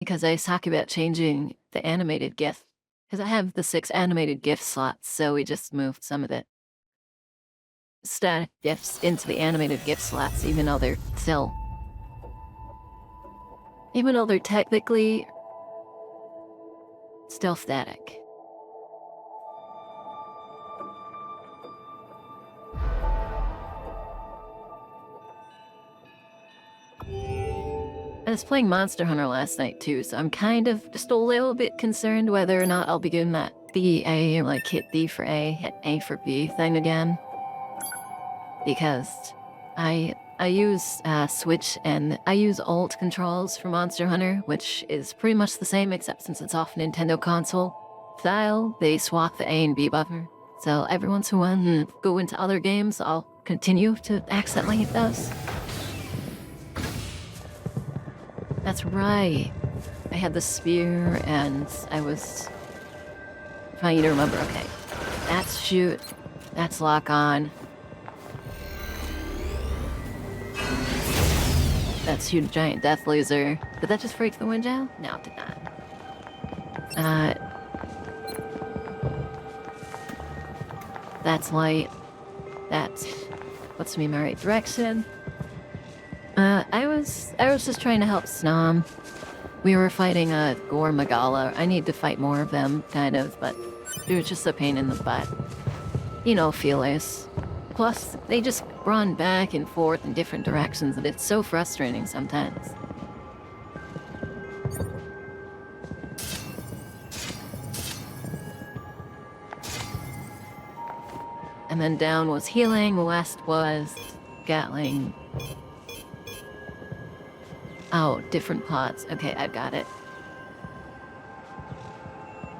because I talk about changing the animated GIF. Because I have the 6 animated GIF slots, so we just moved some of the static GIFs into the animated GIF slots, even though they're technically still static. I was playing Monster Hunter last night too, so I'm kind of just a little bit concerned whether or not I'll be doing that B-A, like hit B for A, hit A for B thing again. Because I use Switch and I use Alt controls for Monster Hunter, which is pretty much the same except since it's off Nintendo console style, they swap the A and B buffer. So every once in a while, go into other games, I'll continue to accidentally hit those. That's right. I had the spear and I was trying to remember, okay. That's shoot, that's lock on. That's shoot a giant death laser. Did that just break the window? No, it did not. That's light. That puts me in my right direction. I was just trying to help Snom. We were fighting a Gore Magala. I need to fight more of them, kind of, but they're just a pain in the butt. You know, feelers. Plus, they just run back and forth in different directions, and it's so frustrating sometimes. And then down was healing, west was Gatling. Oh, different pots. Okay, I've got it.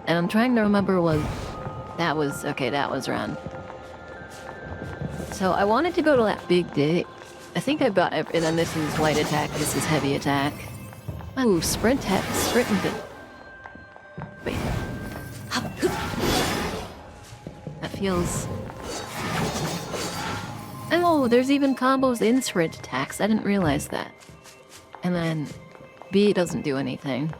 And I'm trying to remember that was run. So I wanted to go to that big dig. I think I've got everything, and then this is light attack, this is heavy attack. Ooh, sprint and bit. Wait. That feels... Oh, there's even combos in sprint attacks. I didn't realize that. And then B doesn't do anything.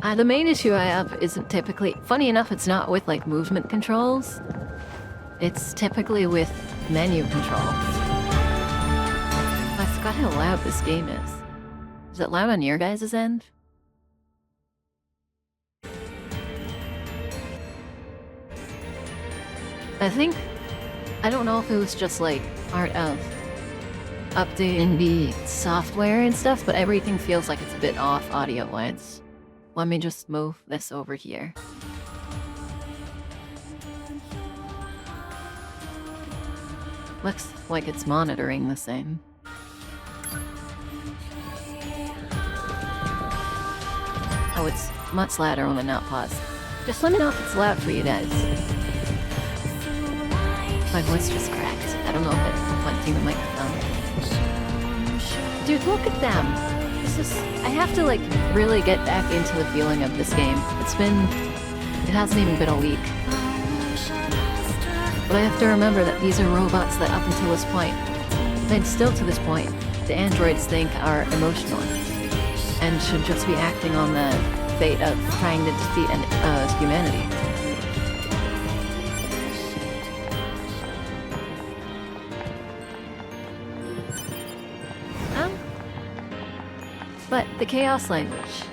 The main issue I have isn't typically... Funny enough, it's not with, like, movement controls. It's typically with menu controls. I forgot how loud this game is. Is it loud on your guys' end? I don't know if it was just, like, part of updating the software and stuff, but everything feels like it's a bit off audio-wise. Let me just move this over here. Looks like it's monitoring the same. Oh, it's much louder when I'm not paused. Just let me know if it's loud for you guys. My voice just cracked. I don't know if it went through the microphone. Dude, look at them! I have to, like, really get back into the feeling of this game. It hasn't even been a week. But I have to remember that these are robots that up until this point, and still to this point, the androids think are emotional and should just be acting on the fate of trying to defeat humanity. But the chaos language,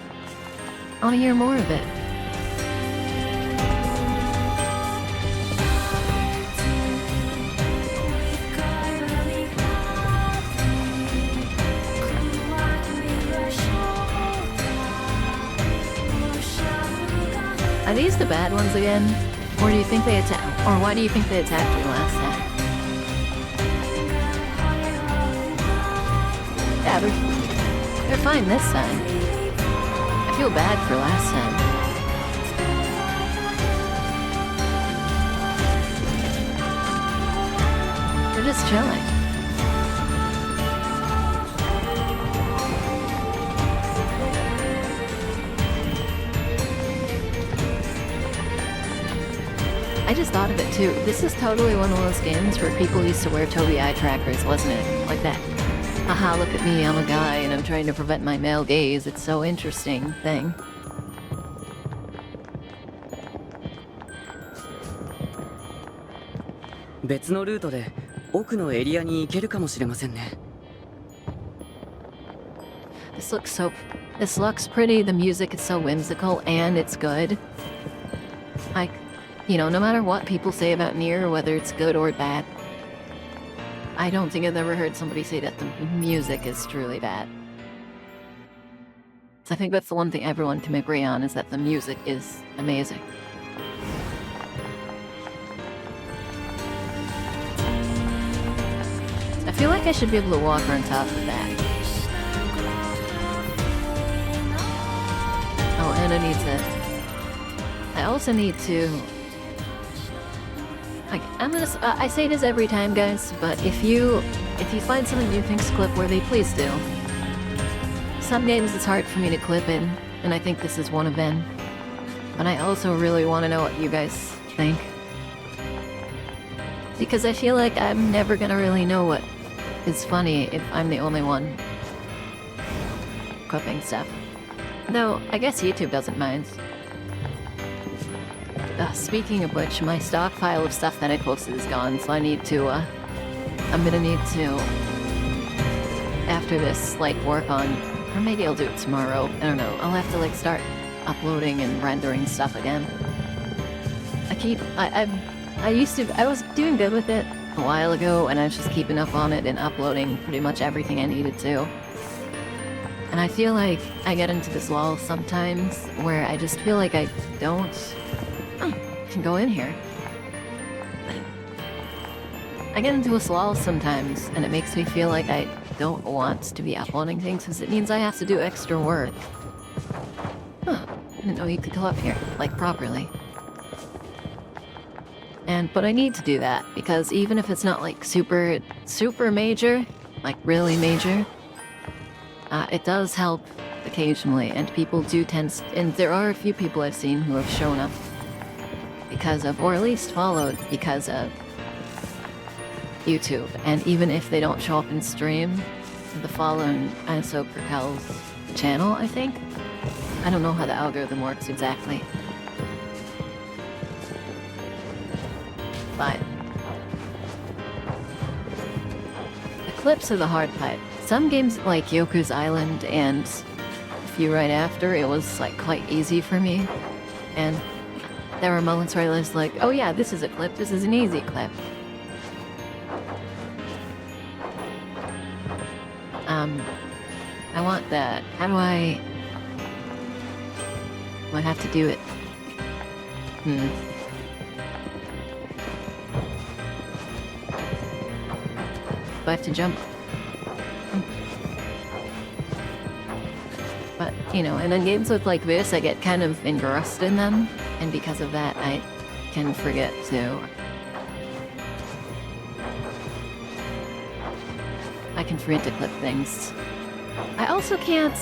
I want to hear more of it. Are these the bad ones again? Or do you think they or why do you think they attacked me last time? Yeah, they're fine this time. I feel bad for last time. They're just chilling. I just thought of it too. This is totally one of those games where people used to wear Tobii eye trackers, wasn't it? Like that. A haha, look at me, I'm a guy and I'm trying to prevent my male gaze. It's so interesting thing. This looks pretty, the music is so whimsical, and it's good. Like, you know, no matter what people say about NieR, whether it's good or bad, I don't think I've ever heard somebody say that the music is truly bad. So I think that's the one thing everyone can agree on, is that the music is amazing. I feel like I should be able to walk on top of that. Oh, and I also need to... Like, I say this every time, guys, but if you find something you think's clip-worthy, please do. Some games it's hard for me to clip in, and I think this is one of them. But I also really want to know what you guys think. Because I feel like I'm never gonna really know what is funny if I'm the only one clipping stuff. Though, I guess YouTube doesn't mind. Speaking of which, my stockpile of stuff that I posted is gone, so I'm gonna need to, after this, like, work on, or maybe I'll do it tomorrow, I don't know, I'll have to, like, start uploading and rendering stuff again. I was doing good with it a while ago, and I was just keeping up on it and uploading pretty much everything I needed to. And I feel like I get into this lull sometimes where I just feel like I can go in here. I get into a lull sometimes, and it makes me feel like I don't want to be uploading things because it means I have to do extra work. Huh, I didn't know you could go up here, like, properly. But I need to do that, because even if it's not, like, super major, like, really major, it does help occasionally, and people do and there are a few people I've seen who have shown up because of, or at least followed because of YouTube, and even if they don't show up in stream, the following also propels the channel, I think. I don't know how the algorithm works exactly. But the clips are the hard part. Some games like Yoku's Island and a few right after, it was like quite easy for me. And there were moments where I was like, oh yeah, this is a clip, this is an easy clip. I want that. How do I have to do it? Do I have to jump? But, you know, and in games with like this, I get kind of engrossed in them, and because of that, I can forget to... clip things. I also can't...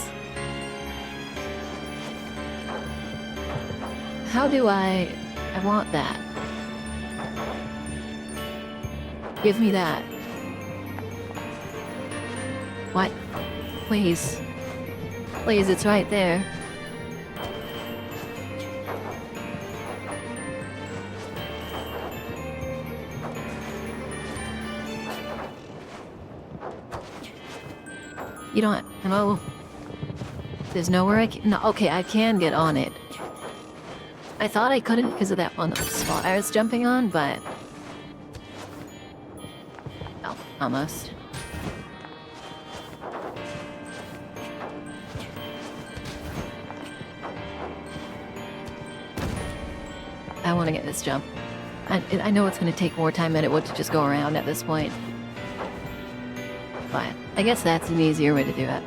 How do I want that. Give me that. What? Please. Please, it's right there. You don't... Oh. There's nowhere I can... No, okay, I can get on it. I thought I couldn't because of that one spot I was jumping on, but... Oh, almost. I want to get this jump. I know it's going to take more time than it would to just go around at this point. But I guess that's an easier way to do it.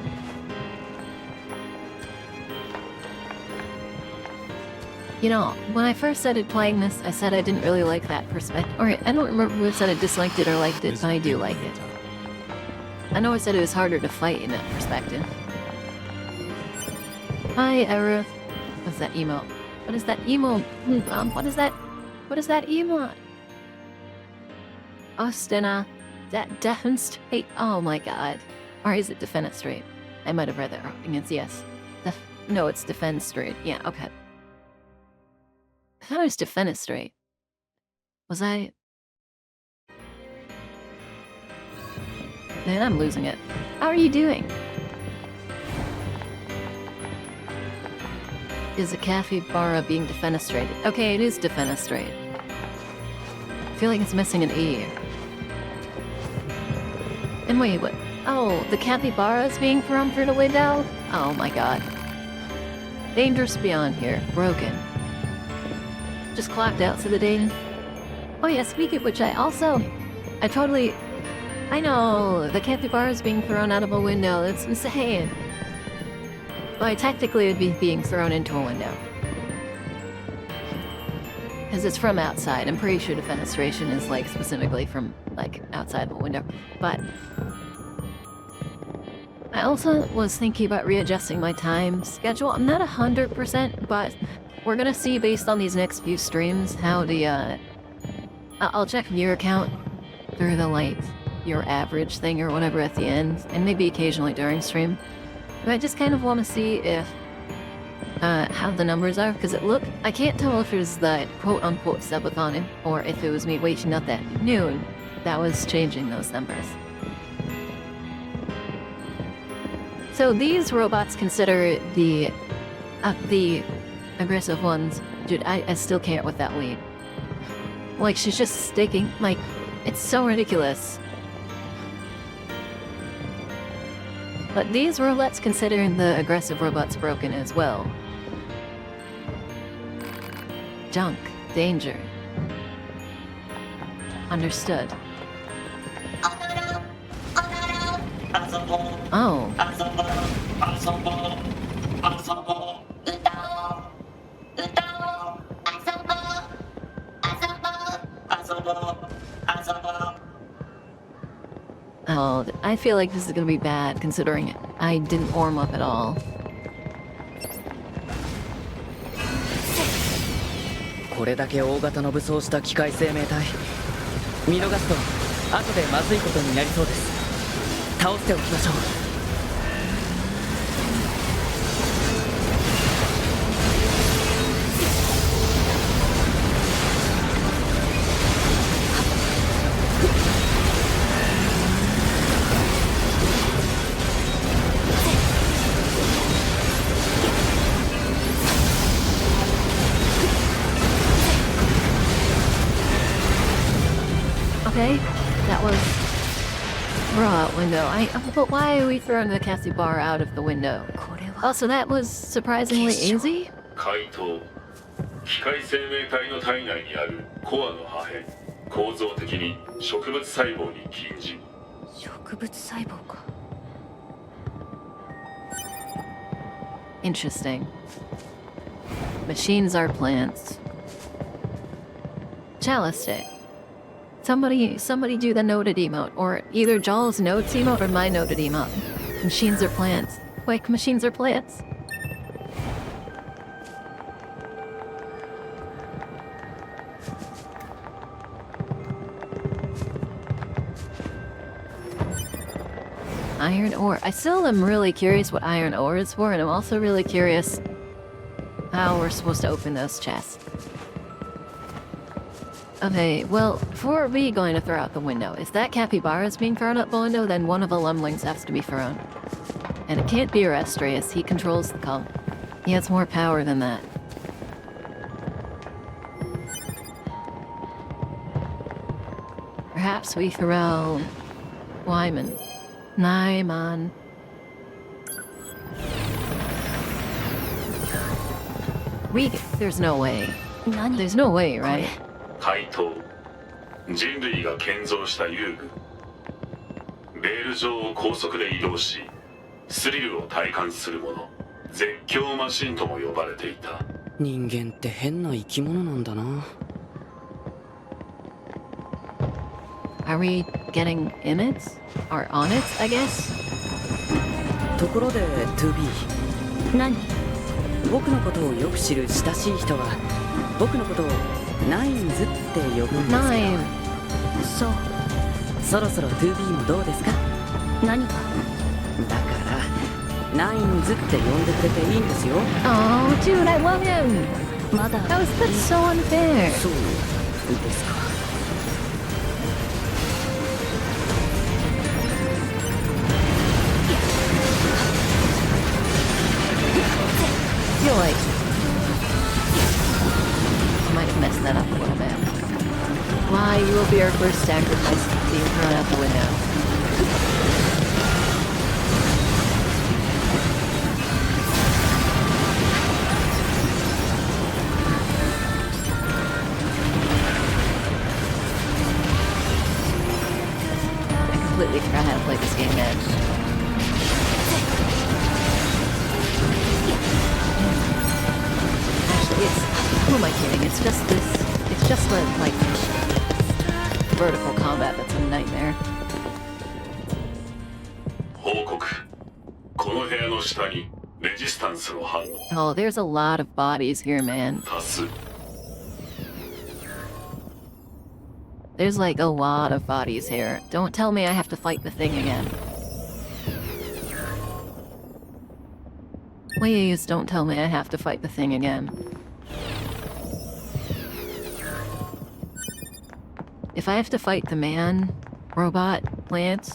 You know, when I first started playing this, I said I didn't really like that perspective. Or I don't remember who said I disliked it or liked it, but I do like it. I know I said it was harder to fight in that perspective. Hi, Aerith. What's that emote? What is that emote? What is that? What is that emote? Ostina. That demonstrate. Oh my god. Or is it defenestrate? I might have read that wrong. It's yes. No, it's defenestrate. Yeah, okay. I thought it was defenestrate. Was I? Man, I'm losing it. How are you doing? Is a capybara being defenestrated? Okay, it is defenestrate. I feel like it's missing an E. And wait, what? Oh, the capybara is being thrown through the window? Oh my god. Dangerous beyond here. Broken. Just clocked out to the data. Oh yeah, speaking of which, I know, the capybara is being thrown out of a window. That's insane. Well, technically it would be being thrown into a window. Because it's from outside. I'm pretty sure defenestration is like specifically from like outside of a window. But I also was thinking about readjusting my time schedule. I'm not 100%, but we're gonna see based on these next few streams how the I'll check viewer count through the like your average thing or whatever at the end, and maybe occasionally during stream. But I just kind of want to see if how the numbers are, because I can't tell if it was the quote-unquote subathon or if it was me waking up at noon that was changing those numbers. So these robots consider the aggressive ones. Dude, I still can't with that lead. Like, she's just sticking, like, it's so ridiculous. But these robots consider the aggressive robots broken as well. Junk. Danger. Understood. Oh. Oh, I feel like this is gonna be bad considering I didn't warm up at all. これだけ大型の武装した機械生命体見逃すと後でまずいことになりそうです。倒しておきましょう。Okay, that was raw window. But why are we throwing the capybara out of the window? Also, that was surprisingly easy. 回答機械生命体の体内にあるコアの破片構造的に植物細胞に近似植物細胞か Interesting. Machines are plants. Chalice stick. Somebody do the noted emote, or either Jaw's notes emote or my noted emote. Machines are plants. Like, machines are plants. Iron ore. I still am really curious what iron ore is for, and I'm also really curious how we're supposed to open those chests. Okay, well, before we going to throw out the window, if that capybara is being thrown out the window, then one of the lumlings has to be thrown. And it can't be Arestrius, he controls the cult. He has more power than that. Perhaps we throw... Wyman. Nyman. There's no way. There's no way, right? 回答人類が建造した遊具ベール上を高速で移動しスリルを体感するもの絶叫マシンとも呼ばれていた人間って変な生き物なんだな Are we getting in it? Or on it, I guess? ところで 2B 何僕のことをよく知る親しい人は僕のことをナインズって呼ぶんですけどそうそろそろ 2B もどうですか何がナインズって呼んでくれていいんですよ。 Oh, dude, I love him. まだ That's so unfair. そうですか。 I feel like I might have messed that up a little bit. Why, you will be our first sacrifice being thrown out the window. I completely forgot how to play this game, man. Actually, who am I kidding? It's just the, like, vertical combat that's a nightmare. 報告。この部屋の下にレジスタンスの反応 Oh, there's a lot of bodies here, man. 多数。 There's like a lot of bodies here. Don't tell me I have to fight the thing again. Please don't tell me I have to fight the thing again. If I have to fight the man, robot, plant,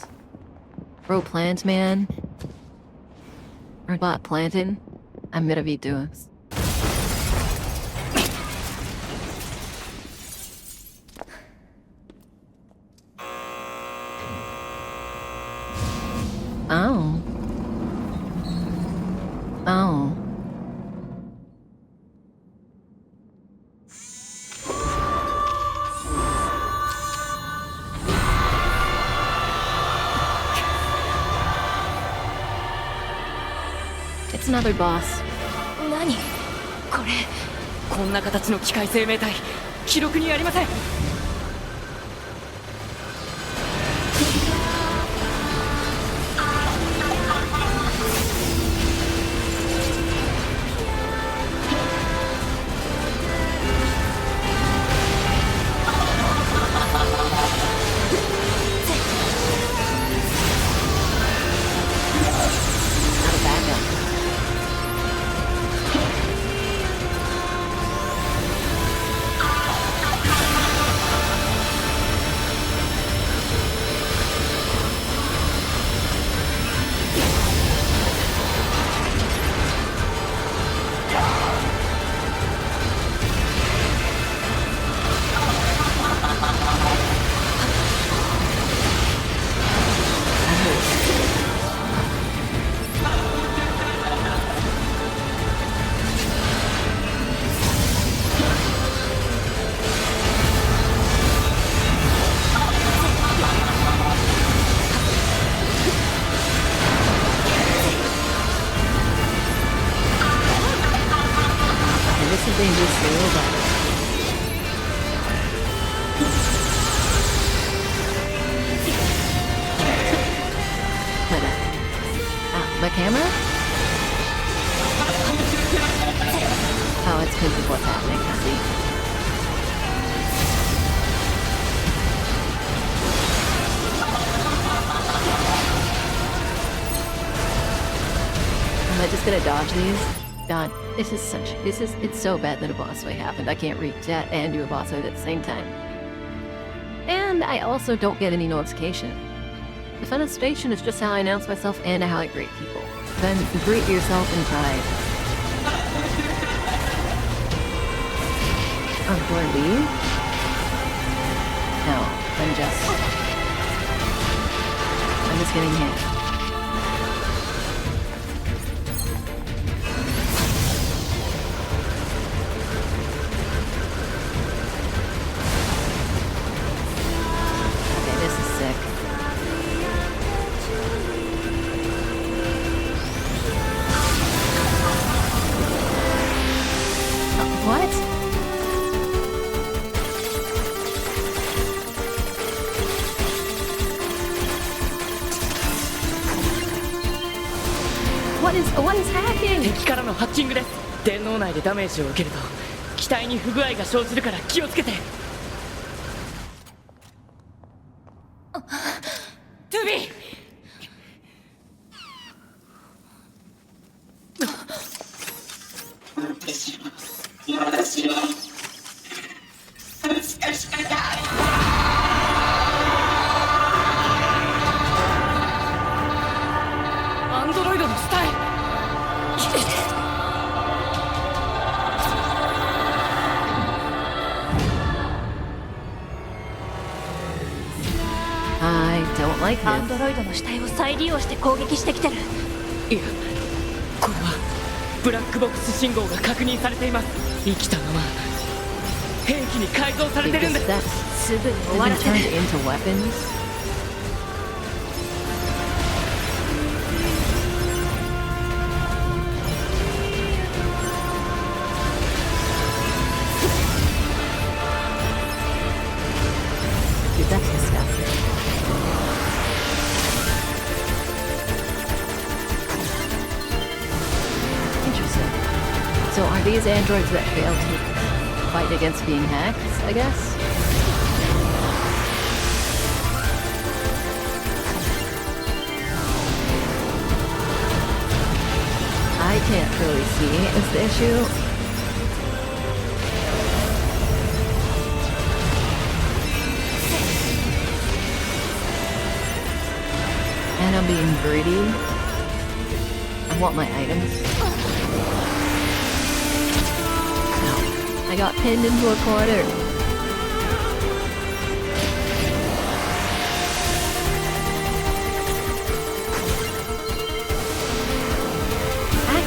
plant man, robot planting, I'm gonna be doing this. Oh. Oh. It's another boss. 何これ。こんな形の機械生命体記録にありません。 Not a backup. And this is dangerous too, but my camera? Oh, it's because of what's happening, I see. Am I just gonna dodge these? God, it's so bad that a boss fight happened. I can't read chat and do a boss fight at the same time. And I also don't get any notification. Defenestration is just how I announce myself and how I greet people. Then greet yourself in pride. Oh, do I leave? No, I'm just getting hit. Okay, this is sick. What? What is hacking? 敵からのハッキングです。電脳内でダメージを受けると機体に不具合が生じるから気をつけて。トゥビー。アンドロイドの死体。I don't like アンド this. ロイドの死体を再利用して攻撃してきてる。いや、これはブラックボックス信号が確認されています。生きたまま兵器に改造されてるんで Because す。 that's すぐに終わ been らせ turned る。 into weapons. Dude, that's disgusting. Interesting. So are these androids that fail to fight against being hacked, I guess? I can't really see is the issue. And I'm being greedy. I want my items. No. I got pinned into a corner.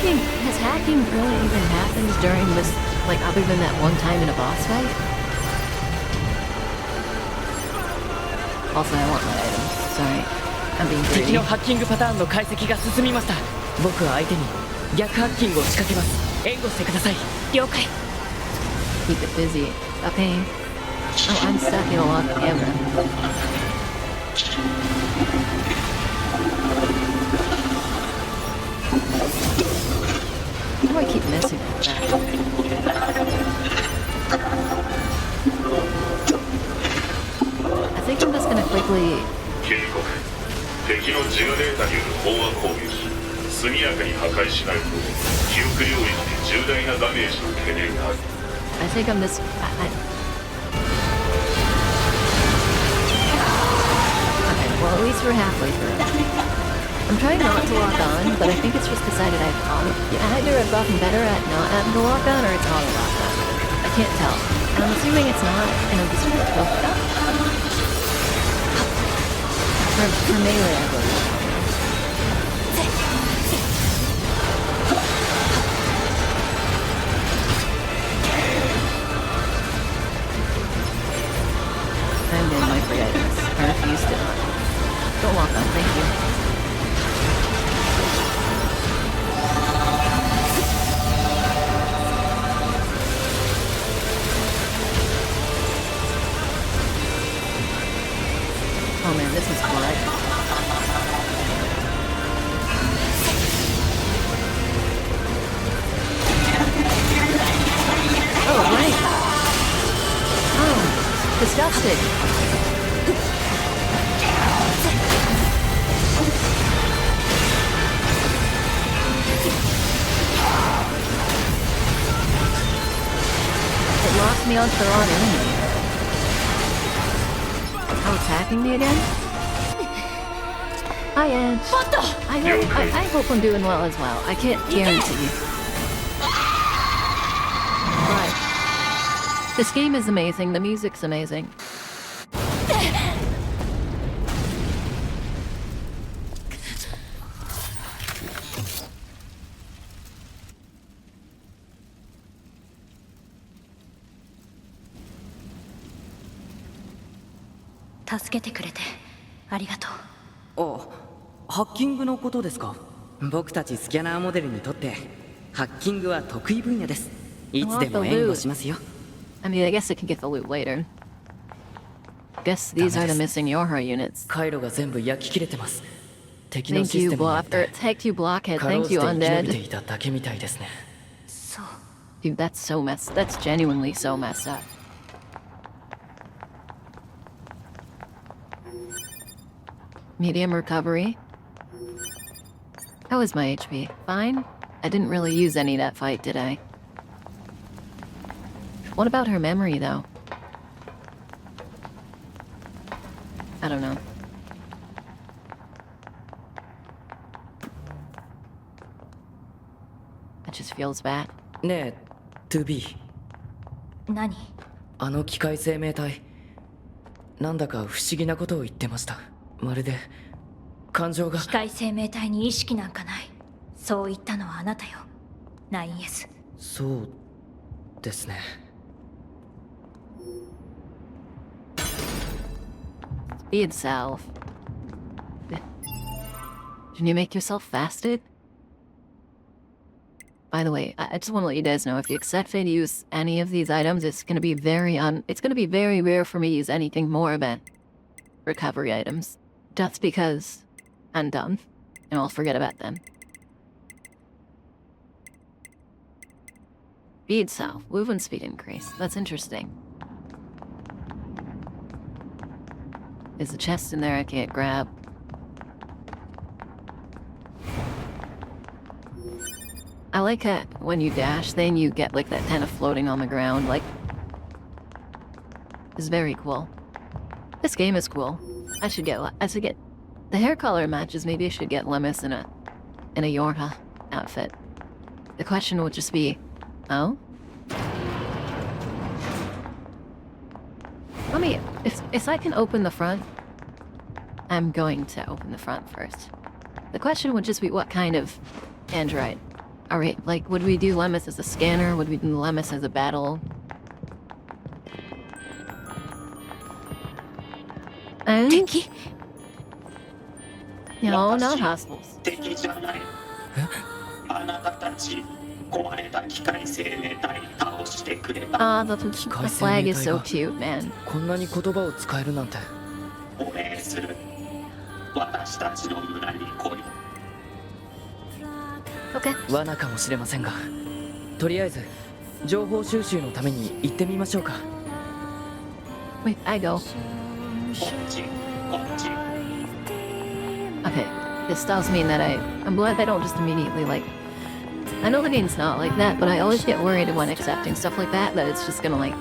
Has hacking really even happened during this, like, other than that one time in a boss fight? Also, I want my items. Sorry. I'm being 敵 greedy. のハッキングパターンの解析が進みました。僕は相手に逆ハッキングを仕掛けます。援護してください。了解。 Keep it busy. Okay. Oh, I'm stuck in a locked camera. How do I keep missing that? I think I'm just gonna quickly. 警告。敵のジガデータによる飽和攻撃。速やかに破壊しないと記憶領域で重大なダメージの懸念がある。I think I'm just. Okay, well, at least we're halfway through. I'm trying not to lock on, but I think it's just decided either I've gotten better at not having to lock on or it's auto lock on. I can't tell. And I'm assuming it's not, and I'm just gonna go for that. For melee, I believe. I'm getting my free items. I refuse to. Don't walk on, thank you. Oh man, this is hard. Oh, right. Oh, disgusting. It locked me onto the wrong enemy. Oh, it's hacking me again? Hi, Edge. I hope I'm doing well as well. I can't guarantee. But this game is amazing. The music's amazing.助けてくれてありがとう。あ、ハッキングのことですか。僕たちスキャナーモデルにとってハッキングは得意分野です。いつでも援護しますよ。I mean, I guess I can get the loot later. Guess these are the missing Yohara units. 回路が全部焼き切れてます。敵の Thank シス you, テムによっ Block. Or て thank you, Blockhead. かろう Thank じ you, て生き延びて Undead. いただけみたいですね。そう。 Dude, that's so messed. That's genuinely so messed up. Medium recovery. How is my HP? Fine? I didn't really use any that fight, did I? What about her memory, though? I don't know. It just feels bad. ねえ 2B 何？あの機械生命体なんだか不思議なことを言ってました。まるで感情が。機械生命体に意識なんかない。そう言ったのはあなたよ。9S。そうですね。Be itself. Can you make yourself fasted? By the way, I just want to let you guys know, if you accept me to use any of these items, it's gonna be very rare for me to use anything more than recovery items. Just because I'm done, and I'll forget about them. Speed cell, movement speed increase. That's interesting. There's a chest in there I can't grab. I like that when you dash, then you get like that kind of floating on the ground, like... It's very cool. This game is cool. I should get... The hair color matches, maybe I should get Lemus in a Yorha outfit. The question would just be... Oh? Let me... If I can open the front... I'm going to open the front first. The question would just be what kind of android. Alright, like, would we do Lemus as a scanner? Would we do Lemus as a battle? No, not hostiles. 敵じゃない。あなたたち壊れた機械生命体倒してくれた。 Ah, the flag is so cute, man. こんなに言葉を使えるなんて。お礼する。私たちの村に来い。 Okay. 罠かもしれませんが、とりあえず情報収集のために行ってみましょうか。 Wait, I go. こっち、こっち。 Okay, this does mean that I'm glad they don't just immediately, like... I know the game's not like that, but I always get worried when accepting stuff like that it's just gonna, like,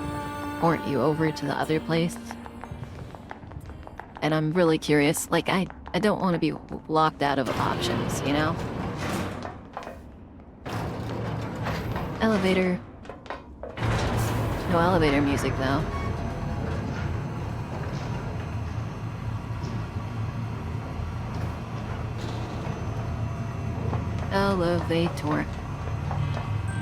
port you over to the other place. And I'm really curious, like, I don't want to be locked out of options, you know? Elevator. No elevator music, though. Elevator.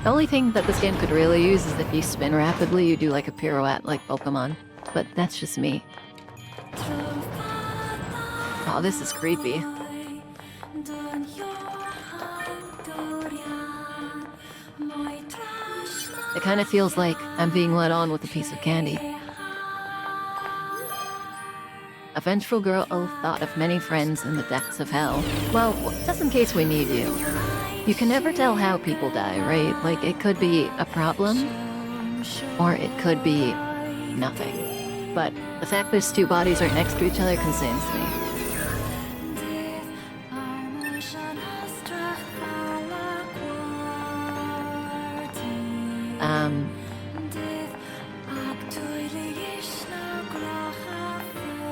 The only thing that this game could really use is if you spin rapidly, you do like a pirouette like Pokemon. But that's just me. Oh, this is creepy. It kind of feels like I'm being led on with a piece of candy. A vengeful girl thought of many friends in the depths of hell. Well, just in case we need you. You can never tell how people die, right? Like, it could be a problem, or it could be nothing. But the fact there's two bodies right next to each other concerns me.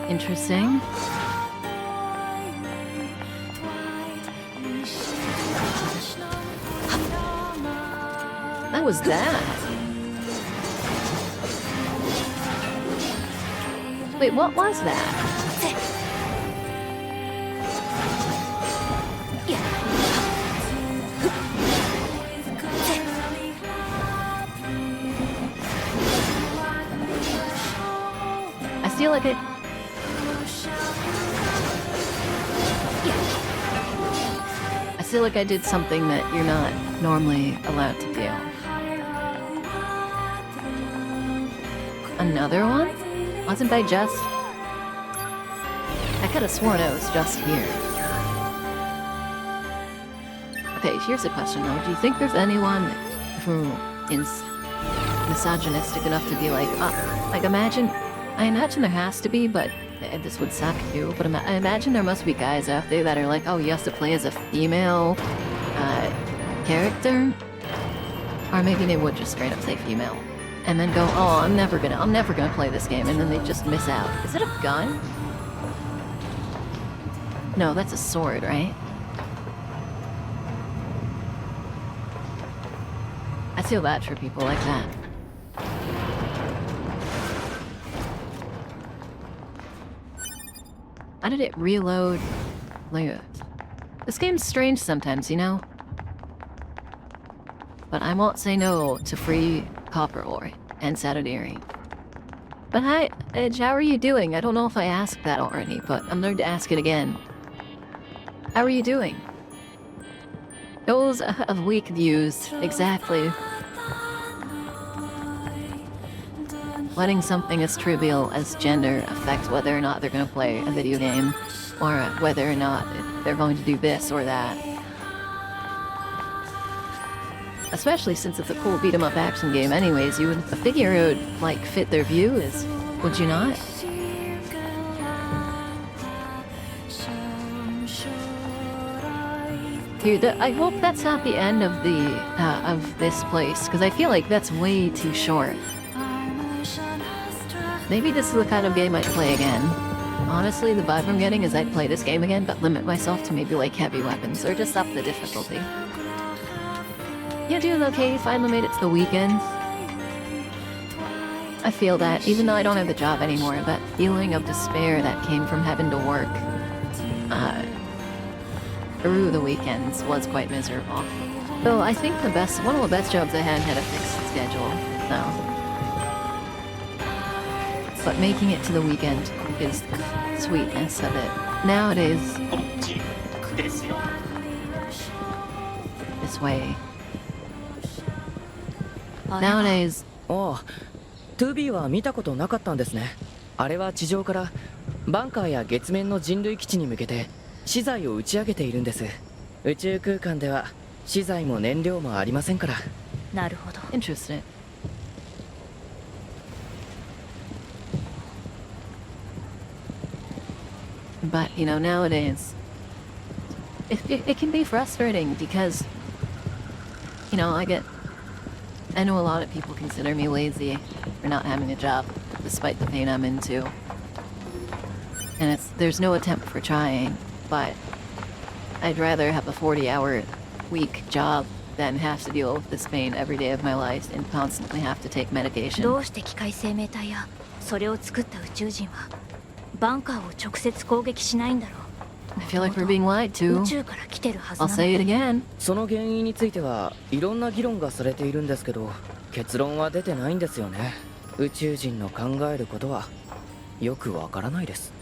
Interesting. What was that? Wait, what was that? I feel like it... I feel like I did something that you're not normally allowed to do. Another one? Wasn't I just... I could've sworn I was just here. Okay, here's a question though. Do you think there's anyone who is misogynistic enough to be like, imagine... I imagine there has to be, but this would suck too, but I imagine there must be guys out there that are like, oh, you have to play as a female character? Or maybe they would just straight up say female. and then go, oh, I'm never gonna play this game, and then they just miss out. Is it a gun? No, that's a sword, right? I feel bad for people like that. How did it reload? Like, this game's strange sometimes, you know? But I won't say no to free copper ore and Saturday. But hi, Edge, how are you doing? I don't know if I asked that already, but I'm going to ask it again. How are you doing? Those of weak views, exactly. Letting something as trivial as gender affect whether or not they're going to play a video game, or whether or not they're going to do this or that. Especially since it's a cool beat-em-up action game anyways, you would figure it would, like, fit their views, would you not? Dude, I hope that's not the end of this place, because I feel like that's way too short. Maybe this is the kind of game I'd play again. Honestly, the vibe I'm getting is I'd play this game again, but limit myself to maybe like heavy weapons, or just up the difficulty. Yeah, doing okay, finally made it to the weekend. I feel that, even though I don't have the job anymore, that feeling of despair that came from having to work through the weekends was quite miserable. Though I think one of the best jobs I had a fixed schedule, so. But making it to the weekend is the sweetness of it. Nowadays, this way. Nowadays, おう、2B は見たことなかったんですね。あれは地上からバンカーや月面の人類基地に向けて資材を打ち上げているんです。宇宙空間では資材も燃料もありませんから。なるほど。 interesting. But, you know, nowadays, it can be frustrating because, you know, I know a lot of people consider me lazy for not having a job, despite the pain I'm into. And there's no attempt for trying, but I'd rather have a 40-hour week job than have to deal with this pain every day of my life and constantly have to take medication. どうして機械生命体やそれを作った宇宙人はバンカーを直接攻撃しないんだろう。 I feel like we're being lied to. 宇宙から来てるはず I'll なの。 say it again. その原因についてはいろんな議論がされているんですけど、結論は出てないんですよね。宇宙人の考えることはよくわからないです。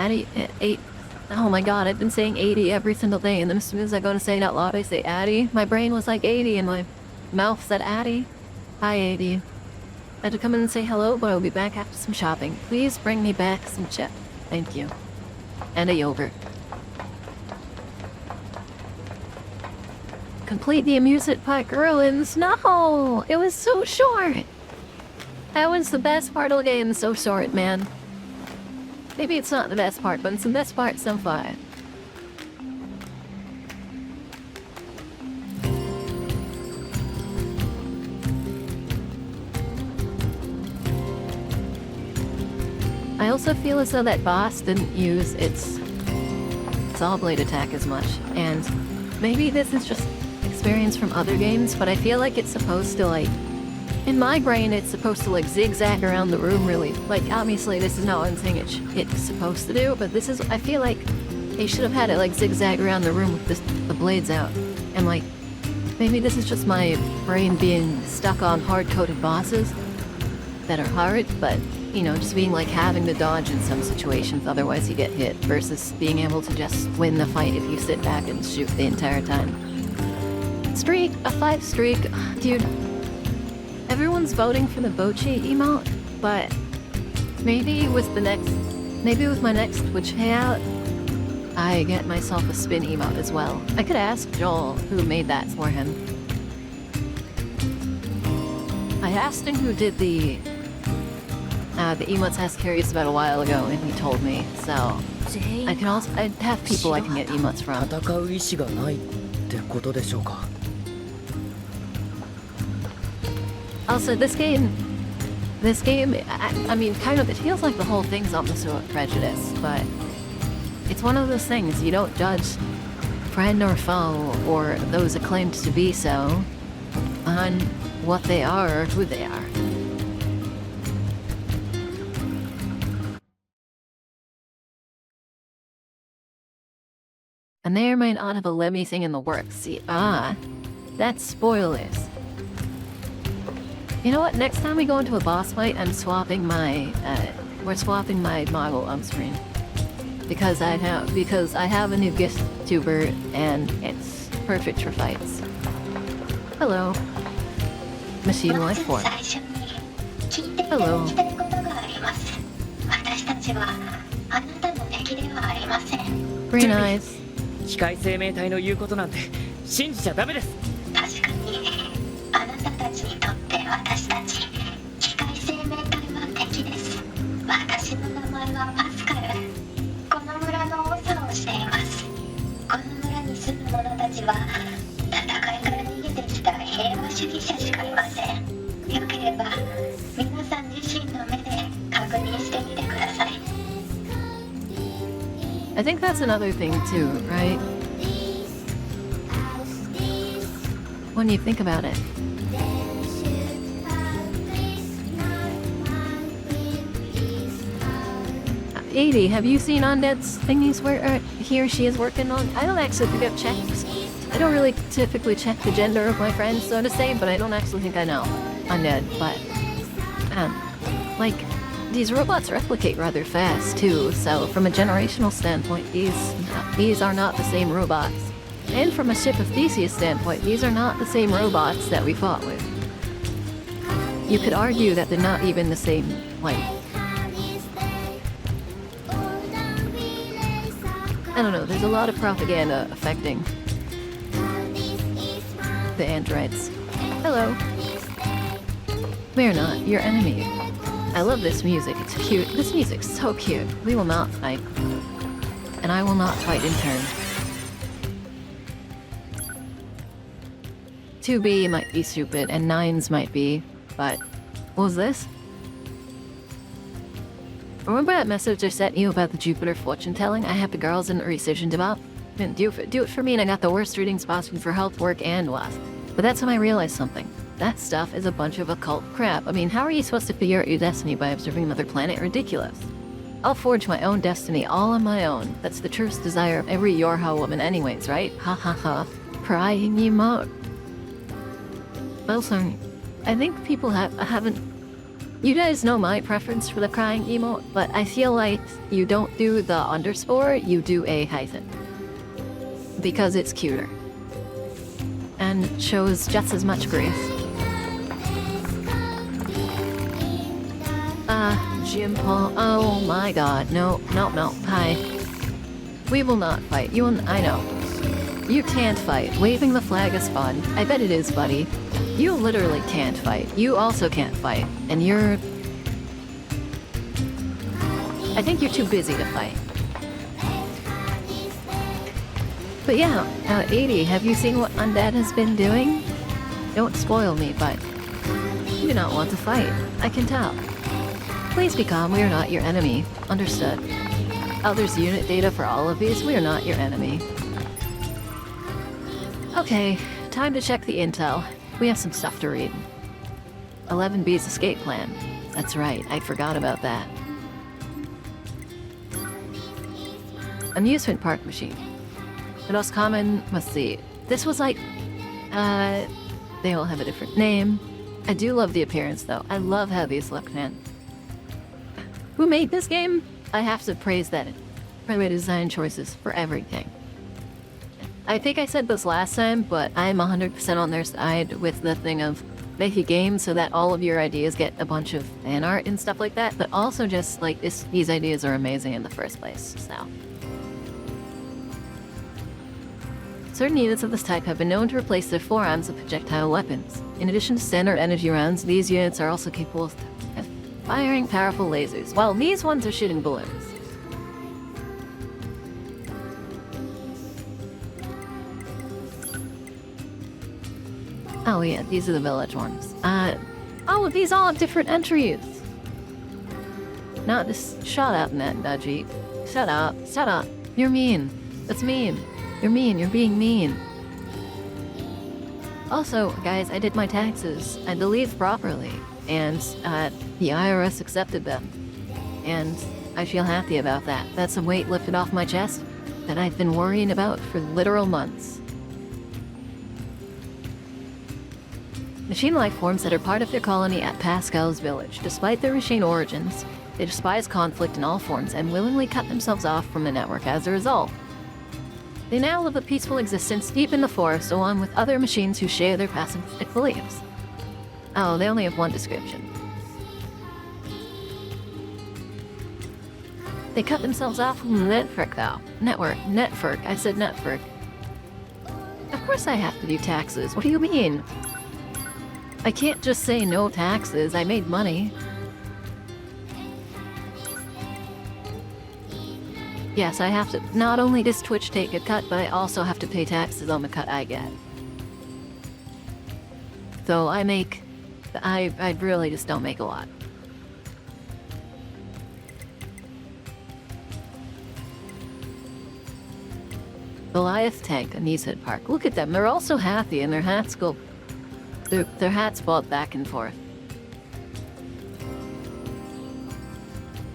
8. Oh my god, I've been saying 80 every single day, and then as soon as I go to say it out loud, I say Addy. My brain was like 80, and my mouth said Addy. Hi, 80. I had to come in and say hello, but I'll be back after some shopping. Please bring me back some chip. Thank you. And a yogurt. Complete the amusement park ruins. No! It was so short! That was the best part of the game, so short, man. Maybe it's not the best part, but it's the best part so far. I also feel as though that boss didn't use its saw blade attack as much, and maybe this is just experience from other games, but I feel like it's supposed to, like, in my brain, it's supposed to, like, zigzag around the room really. Like, obviously, this is not what I'm saying it's supposed to do, but this is, I feel like they should have had it, like, zigzag around the room with the blades out. And, like, maybe this is just my brain being stuck on hard-coded bosses that are hard, but, you know, just being, like, having to dodge in some situations, otherwise you get hit, versus being able to just win the fight if you sit back and shoot the entire time. Streak! A 5 streak! Dude. Everyone's voting for the Bochi emote, but maybe with my next Twitch hangout, I get myself a spin emote as well. I could ask Joel who made that for him. I asked him who did the The emotes has curious about a while ago, and he told me. So 全 I 員 can が also I have people I can get emotes from. 戦う意志がないってことでしょうか。 Also, this game, I mean, kind of, it feels like the whole thing's almost about prejudice, but it's one of those things you don't judge friend or foe or those acclaimed to be so on what they are or who they are. And there might not have a Lemmy thing in the works. See, that's spoilers. You know what? Next time we go into a boss fight, I'm swapping my, we're swapping my model on screen. Because I have a new guest tuber, and it's perfect for fights. Hello. Machine Life Form. 最初に聞いていただ Hello. きたいことがあります。私たちはあなたの敵ではありません。 Green eyes. 機械生命体の言うことなんて信じちゃダメです。確かにあなたたちにとって私たち機械生命体は敵です。私の名前はパスカル。この村の長をしています。この村に住む者たちは戦いから逃げてきた平和主義者しかいません。よければ皆さん自身の目で確認してみてください。 I think that's another thing too, right? When you think about it. Edie, have you seen Undead's thingies where he or she is working on? I don't actually think I've checked. I don't really typically check the gender of my friends, so to say, but I don't actually think I know Undead. But, like, these robots replicate rather fast too, so from a generational standpoint, these are not the same robots. And from a Ship of Theseus standpoint, these are not the same robots that we fought with. You could argue that they're not even the same, like... I don't know, there's a lot of propaganda affecting the androids. Hello. We're not your enemy. I love this music, it's cute. This music's so cute. We will not fight. And I will not fight in turn. 2B might be stupid, and 9s might be, but... What was this? Remember that message I sent you about the Jupiter fortune telling I had the girls in the rescission about? Didn't do it for me, and I got the worst readings possible for health, work, and wealth. But that's when I realized something. That stuff is a bunch of occult crap. I mean, how are you supposed to figure out your destiny by observing another planet? Ridiculous. I'll forge my own destiny all on my own. That's the truest desire of every Yorha woman anyways, right? Ha ha ha. Crying emote. Also, I think people haven't... You guys know my preference for the crying emote, but I feel like you don't do the underscore, you do a hyphen. Because it's cuter. And shows just as much grief. Jim Paul. Oh my god. No. Hi. We will not fight. I know. You can't fight. Waving the flag is fun. I bet it is, buddy. You literally can't fight. You also can't fight. And you're... I think you're too busy to fight. But yeah, 80, have you seen what Undead has been doing? Don't spoil me, but... You do not want to fight. I can tell. Please be calm, we are not your enemy. Understood. There's unit data for all of these, we are not your enemy. Okay, time to check the intel. We have some stuff to read. 11B's escape plan. That's right, I forgot about that. Amusement park machine. The most common, let's see. This was like, they all have a different name. I do love the appearance though. I love how these look, man. Who made this game? I have to praise that for the design choices for everything. I think I said this last time, but I'm 100% on their side with the thing of make a game so that all of your ideas get a bunch of fan art and stuff like that, but also just like these ideas are amazing in the first place, so. Certain units of this type have been known to replace their forearms with projectile weapons. In addition to standard energy rounds, these units are also capable of firing powerful lasers, while these ones are shooting balloons. Oh yeah, these are the village ones. Oh, these all have different entries. Not just shut up, Net Dudgy. Shut up, shut up. You're mean. That's mean. You're mean, you're being mean. Also, guys, I did my taxes, I believe properly, and the IRS accepted them. And I feel happy about that. That's a weight lifted off my chest that I've been worrying about for literal months. Machine life forms that are part of their colony at Pascal's village. Despite their machine origins, they despise conflict in all forms and willingly cut themselves off from the network as a result. They now live a peaceful existence deep in the forest along with other machines who share their pacifistic beliefs. Oh, they only have one description. They cut themselves off from the network though. Network. I said network. Of course I have to do taxes. What do you mean? I can't just say no taxes. I made money. Yes, I have to. Not only does Twitch take a cut, but I also have to pay taxes on the cut I get. So I really just don't make a lot. Goliath tank, Anishead Park. Look at them. They're all so happy, and their hats go. Their hats bob back and forth.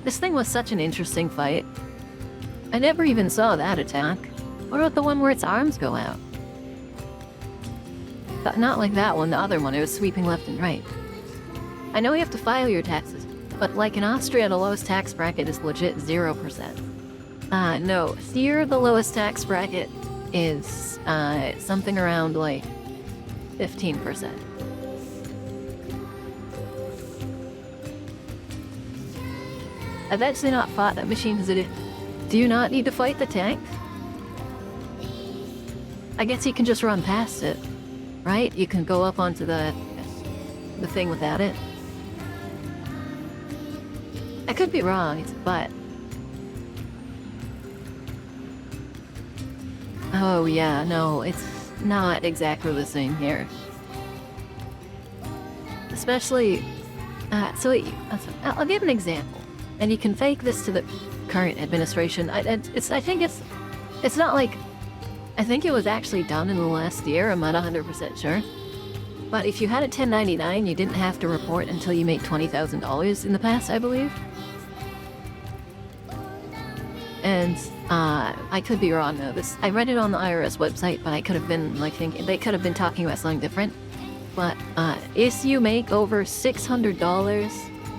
This thing was such an interesting fight. I never even saw that attack. What about the one where its arms go out? But not like that one, the other one. It was sweeping left and right. I know you have to file your taxes, but like in Austria, the lowest tax bracket is legit 0%. No. Here, the lowest tax bracket is something around like 15%. I've actually not fought that machine. Do you not need to fight the tank? I guess you can just run past it, right? You can go up onto the thing without it. I could be wrong, but... Oh yeah, no, it's not exactly the same here. Especially, I'll give an example, and you can fake this to the current administration. I think it's not like, I think it was actually done in the last year. I'm not 100% sure. But if you had a 1099, you didn't have to report until you made $20,000 in the past, I believe. And I could be wrong though. I read it on the IRS website, but I could have been like thinking they could have been talking about something different. But if you make over $600,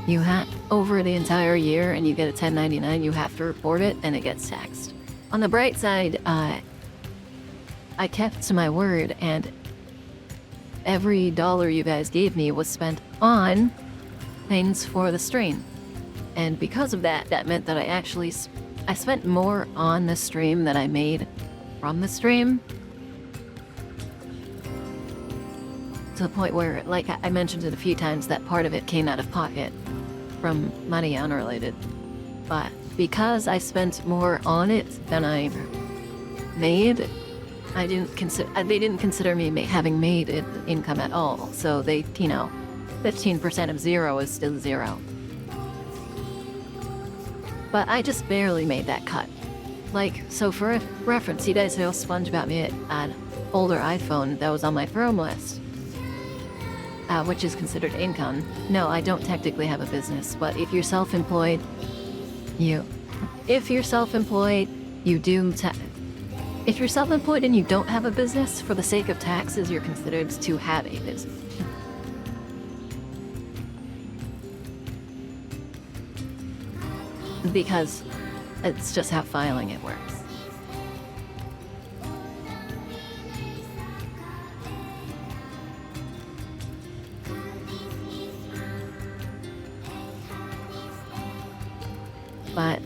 you over the entire year, and you get a 1099, you have to report it, and it gets taxed. On the bright side, I kept to my word, and every dollar you guys gave me was spent on things for the stream. And because of that, that meant that I spent more on the stream than I made from the stream. To the point where, like I mentioned it a few times, that part of it came out of pocket from money unrelated. But because I spent more on it than I made, they didn't consider me having made it income at all. So they, 15% of zero is still zero. But I just barely made that cut. Like, so for reference, you guys know SpongeBob made an older iPhone that was on my firm list, which is considered income. No, I don't technically have a business, but if you're self-employed, if you're self-employed and you don't have a business, for the sake of taxes, you're considered to have a business. Because it's just how filing it works. But,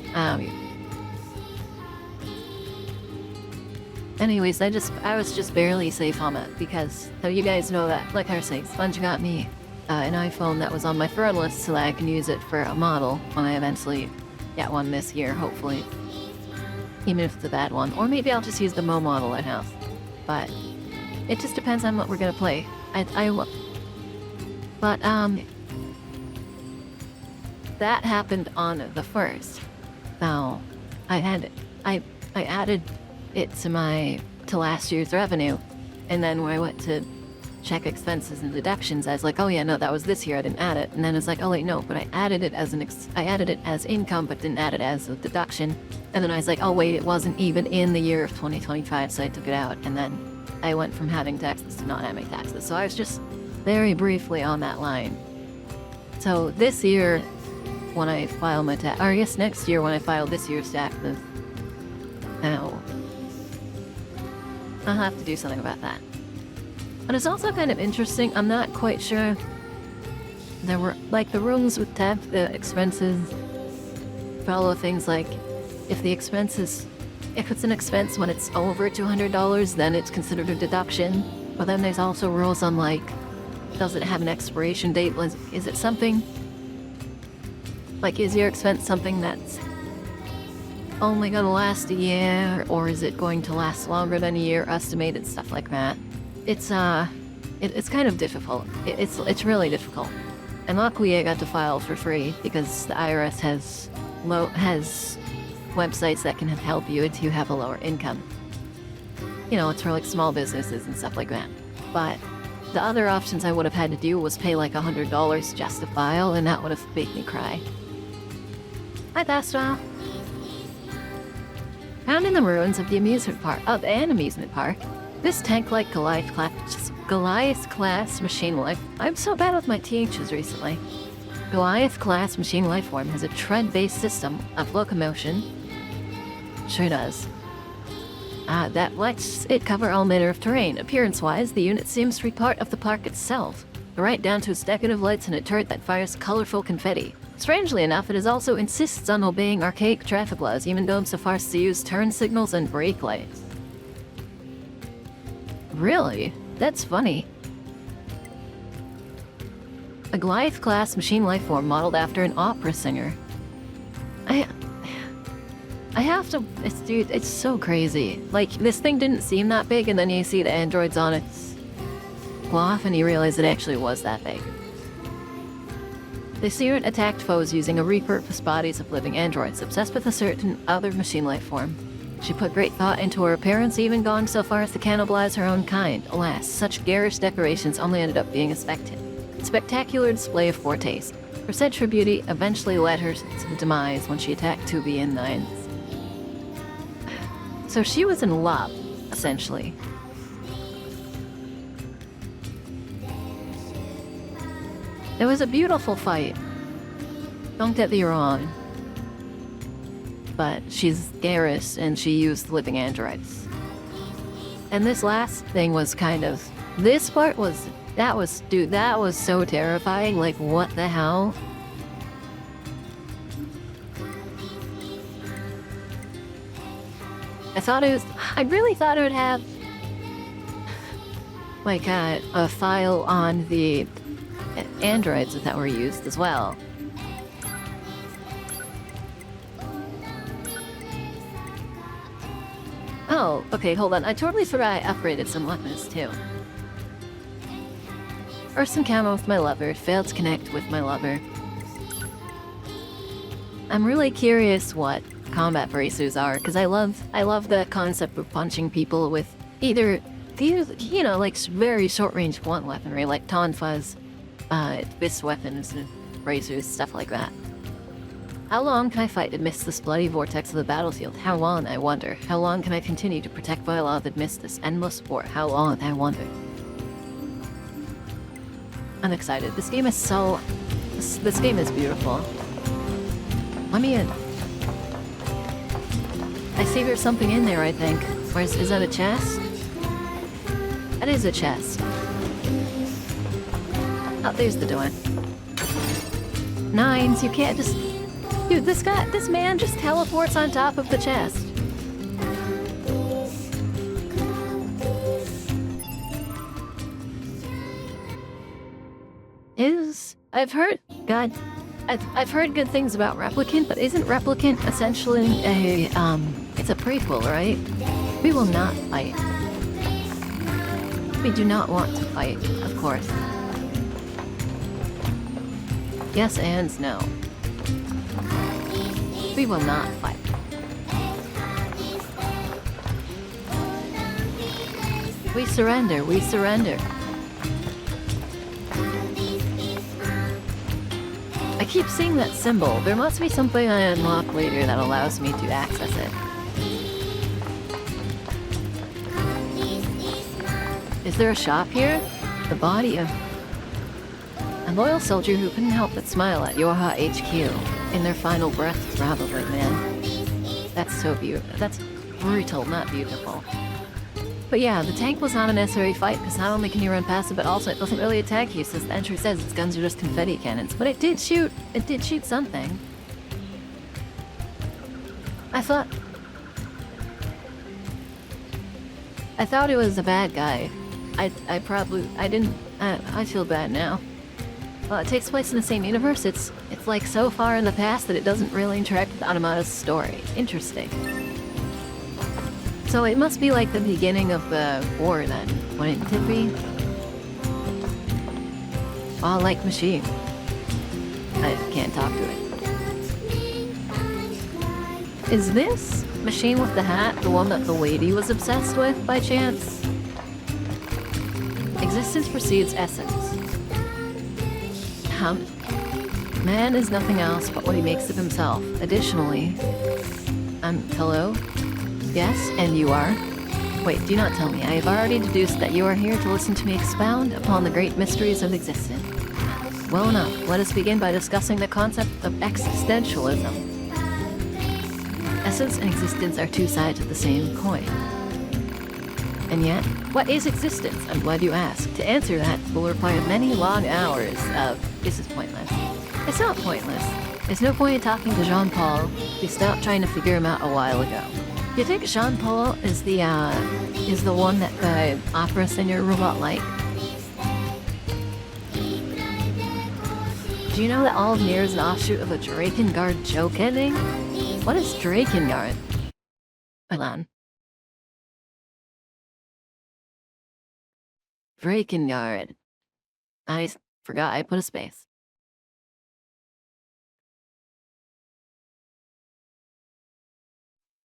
anyways, I was just barely safe on it, because, so you guys know that, like I was saying, Sponge got me an iPhone that was on my friend list so that I can use it for a model when I eventually get one this year, hopefully. Even if it's a bad one. Or maybe I'll just use the Mo model I have. But it just depends on what we're gonna play. But that happened on the 1st. Now, I added it to last year's revenue, and then when I went to check expenses and deductions, I was like, oh yeah, no, that was this year, I didn't add it. And then it's like, oh wait, no, but I added it as income, but didn't add it as a deduction. And then I was like, oh wait, it wasn't even in the year of 2025, so I took it out. And then I went from having taxes to not having taxes. So I was just very briefly on that line. So this year, when I file my tax, or I guess next year when I file this year's taxes, now I'll have to do something about that. But it's also kind of interesting. I'm not quite sure. There were like the rules with tax, the expenses follow things like if it's an expense when it's over $200, then it's considered a deduction. But then there's also rules on like, does it have an expiration date? Is it something like, is your expense something that's only gonna last a year, or is it going to last longer than a year, estimated stuff like that? It's kind of difficult. It's really difficult. And luckily I got to file for free because the IRS has websites that can help you if you have a lower income. You know, it's for like small businesses and stuff like that. But the other options I would have had to do was pay like $100 just to file, and that would have made me cry. Hi, Thastra. Found in the ruins of an amusement park, this tank-like Goliath-class machine life. I'm so bad with my THs recently. Goliath-class machine life form has a tread-based system of locomotion. Sure does. That lets it cover all manner of terrain. Appearance-wise, the unit seems to be part of the park itself, right down to its decorative lights and a turret that fires colorful confetti. Strangely enough, it also insists on obeying archaic traffic laws, even going so far as to use turn signals and brake lights. Really? That's funny. A Goliath-class machine life form modeled after an opera singer. I have to... Dude, it's so crazy. Like, this thing didn't seem that big, and then you see the androids on its cloth, and you realize it actually was that big. The unit attacked foes using a repurposed bodies of living androids, obsessed with a certain other machine life form. She put great thought into her appearance, even gone so far as to cannibalize her own kind. Alas, such garish decorations only ended up being a spectacular display of fortes. Her said true beauty eventually led her to demise when she attacked 2B and 9s. So she was in love, essentially. It was a beautiful fight. Don't get me wrong. But she's garish and she used living androids. And this last thing was kind of... This part was... That was so terrifying. Like, what the hell? I really thought it would have... like, a file on the androids that were used as well. Oh, okay, hold on. I totally forgot I upgraded some weapons, too. First encounter with my lover. Failed to connect with my lover. I'm really curious what combat bracers are, because I love the concept of punching people with either these, you know, like very short-range blunt weaponry, like Tonfa's fist weapons and bracers, stuff like that. How long can I fight amidst this bloody vortex of the battlefield? How long, I wonder? How long can I continue to protect my love amidst this endless war? How long, I wonder? I'm excited. This game is so... This game is beautiful. Let me in. I see there's something in there, I think. Is that a chest? That is a chest. Oh, there's the door. 9s, you can't just... Dude, this man just teleports on top of the chest. Is I've heard good things about Replicant, but isn't Replicant essentially it's a prequel, right? We will not fight. We do not want to fight, of course. Yes and no. We will not fight. We surrender, we surrender. I keep seeing that symbol. There must be something I unlock later that allows me to access it. Is there a shop here? The body of a loyal soldier who couldn't help but smile at Yorha HQ in their final breath, probably, man. That's so beautiful. That's brutal, not beautiful. But yeah, the tank was not a necessary fight, because not only can you run past it, but also it doesn't really attack you, since the entry says its guns are just confetti cannons. But it did shoot something. I thought it was a bad guy. I feel bad now. Well, it takes place in the same universe. It's like so far in the past that it doesn't really interact with Automata's story. Interesting. So it must be like the beginning of the war then, wouldn't it be? Well, like machine. I can't talk to it. Is this machine with the hat the one that the lady was obsessed with by chance? Existence precedes essence. Man is nothing else but what he makes of himself. Additionally, hello? Yes, and you are? Wait, do not tell me. I have already deduced that you are here to listen to me expound upon the great mysteries of existence. Well enough, let us begin by discussing the concept of existentialism. Essence and existence are two sides of the same coin. And yet, what is existence? I'm glad you asked. To answer that will require many long hours of... This is pointless. It's not pointless. There's no point in talking to Jean-Paul. We stopped trying to figure him out a while ago. You think Jean-Paul is the one that the opera singer robot like? Do you know that all of NieR is an offshoot of a Drakengard joke ending? What is Drakengard? Hold on. Drakengard. I forgot I put a space.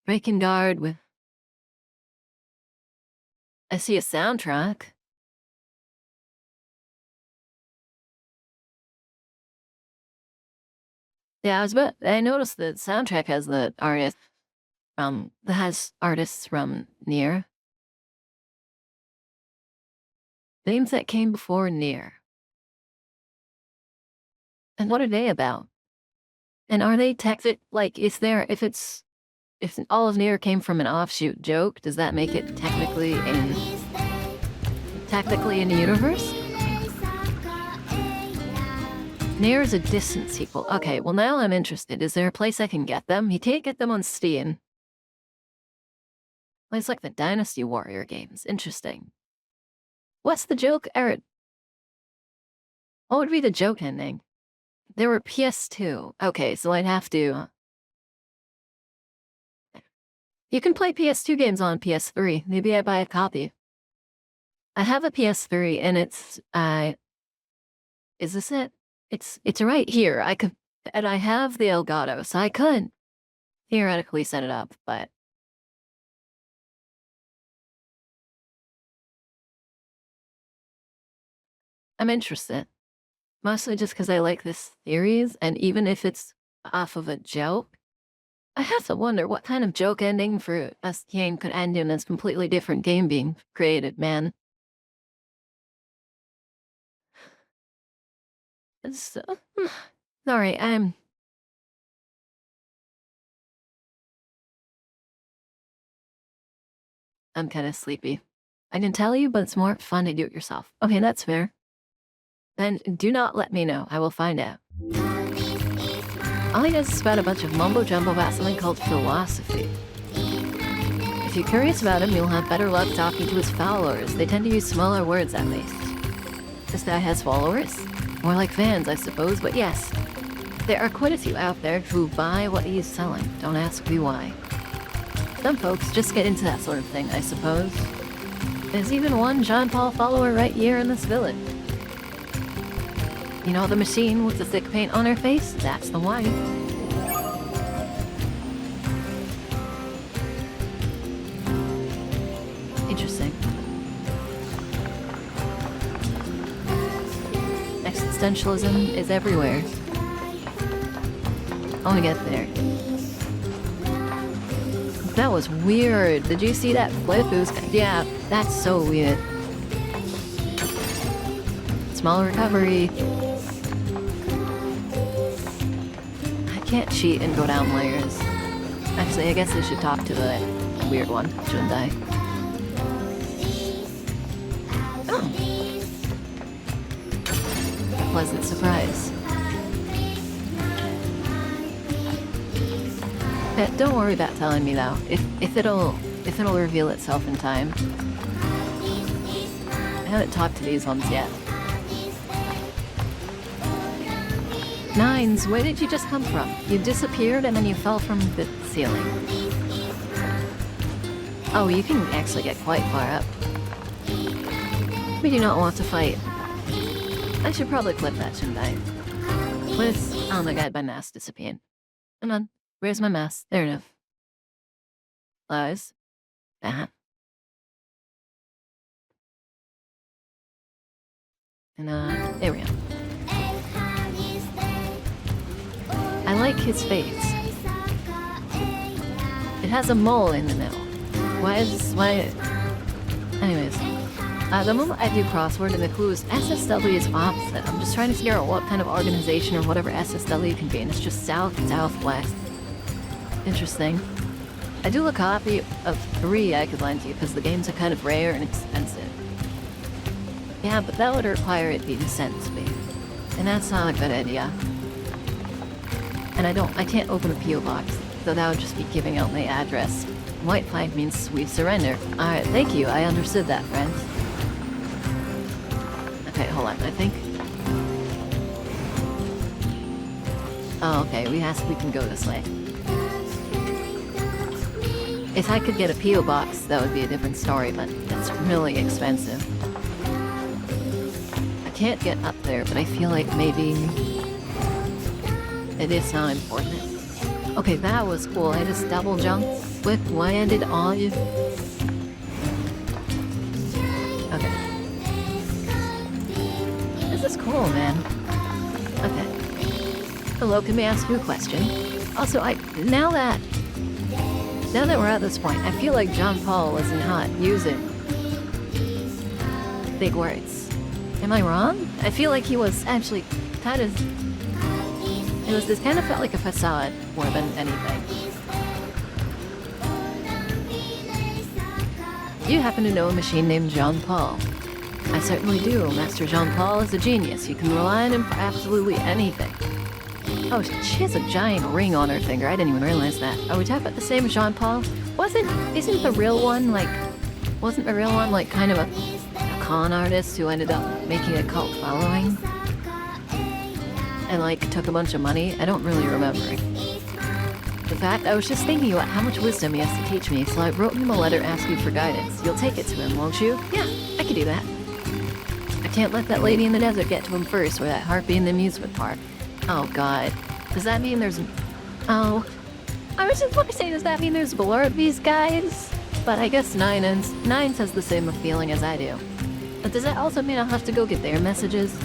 Drakengard with... I see a soundtrack. Yeah, I noticed the soundtrack has the artist that has artists from NieR. Names that came before NieR. And what are they about? And are they like, if all of NieR came from an offshoot joke, does that make it technically in the universe? NieR is a distant sequel. Okay, well now I'm interested. Is there a place I can get them? You can't get them on Steam. Well, it's like the Dynasty Warrior games. Interesting. What's the joke, Eric? What would be the joke ending? There were PS2. Okay, so I'd have to... You can play PS2 games on PS3. Maybe I buy a copy. I have a PS3 and it's... Is this it? It's right here. And I have the Elgato, so I could theoretically set it up, but... I'm interested. Mostly just because I like this series, and even if it's off of a joke, I have to wonder what kind of joke ending for a game could end in this completely different game being created, man. Sorry, I'm kind of sleepy. I can tell you, but it's more fun to do it yourself. Okay, that's fair. Then do not let me know. I will find out. All he does is spout a bunch of mumbo-jumbo about something called philosophy. If you're curious about him, you'll have better luck talking to his followers. They tend to use smaller words, at least. This guy has followers? More like fans, I suppose, but yes. There are quite a few out there who buy what he's selling. Don't ask me why. Some folks just get into that sort of thing, I suppose. There's even one Jean Paul follower right here in this village. You know the machine with the thick paint on her face? That's the wife. Interesting. Existentialism is everywhere. I want to get there. That was weird. Did you see that flip? It was, yeah, that's so weird. Small recovery. I can't cheat and go down layers. Actually, I guess I should talk to the weird one, shouldn't I? Oh. A pleasant surprise. Don't worry about telling me though. If it'll reveal itself in time. I haven't talked to these ones yet. Nines, where did you just come from? You disappeared and then you fell from the ceiling. Oh, you can actually get quite far up. We do not want to fight. I should probably clip that, shouldn't I? Where's... Oh my god, my mask disappeared. Come on. Where's my mask? There enough. Lies. And there we go. I like his face. It has a mole in the middle. Why? Anyways. The moment I do crossword and the clue is SSW is opposite. I'm just trying to figure out what kind of organization or whatever SSW can be, and it's just south, southwest. Interesting. I do a copy of 3 I could lend you because the games are kind of rare and expensive. Yeah, but that would require it being sent to me. And that's not a good idea. And I can't open a PO box, so that would just be giving out my address. White flag means we surrender. Alright, thank you, I understood that, friends. Okay, hold on, I think... Oh, okay, we can go this way. If I could get a P.O. box, that would be a different story, but it's really expensive. I can't get up there, but I feel like maybe... It is not important. Okay, that was cool. I just double jumped, flip, landed on you. Okay. This is cool, man. Okay. Hello, can we ask you a question? Also, now that we're at this point, I feel like Jean Paul was not using big words. Am I wrong? I feel like he was actually kind of... This kind of felt like a facade more than anything. You happen to know a machine named Jean Paul? I certainly do. Master Jean Paul is a genius. You can rely on him for absolutely anything. Oh, she has a giant ring on her finger. I didn't even realize that. Are we talking about the same Jean Paul? Wasn't the real one like kind of a con artist who ended up making a cult following? And like took a bunch of money? I don't really remember. In fact, I was just thinking about how much wisdom he has to teach me, so I wrote him a letter asking for guidance. You'll take it to him, won't you? Yeah, I could do that. I can't let that lady in the desert get to him first, or that harpy in the amusement park. Oh god. Does that mean there's... Oh. I was just about to say, does that mean there's more of these guys? But I guess Nines has the same feeling as I do. But does that also mean I'll have to go get their messages?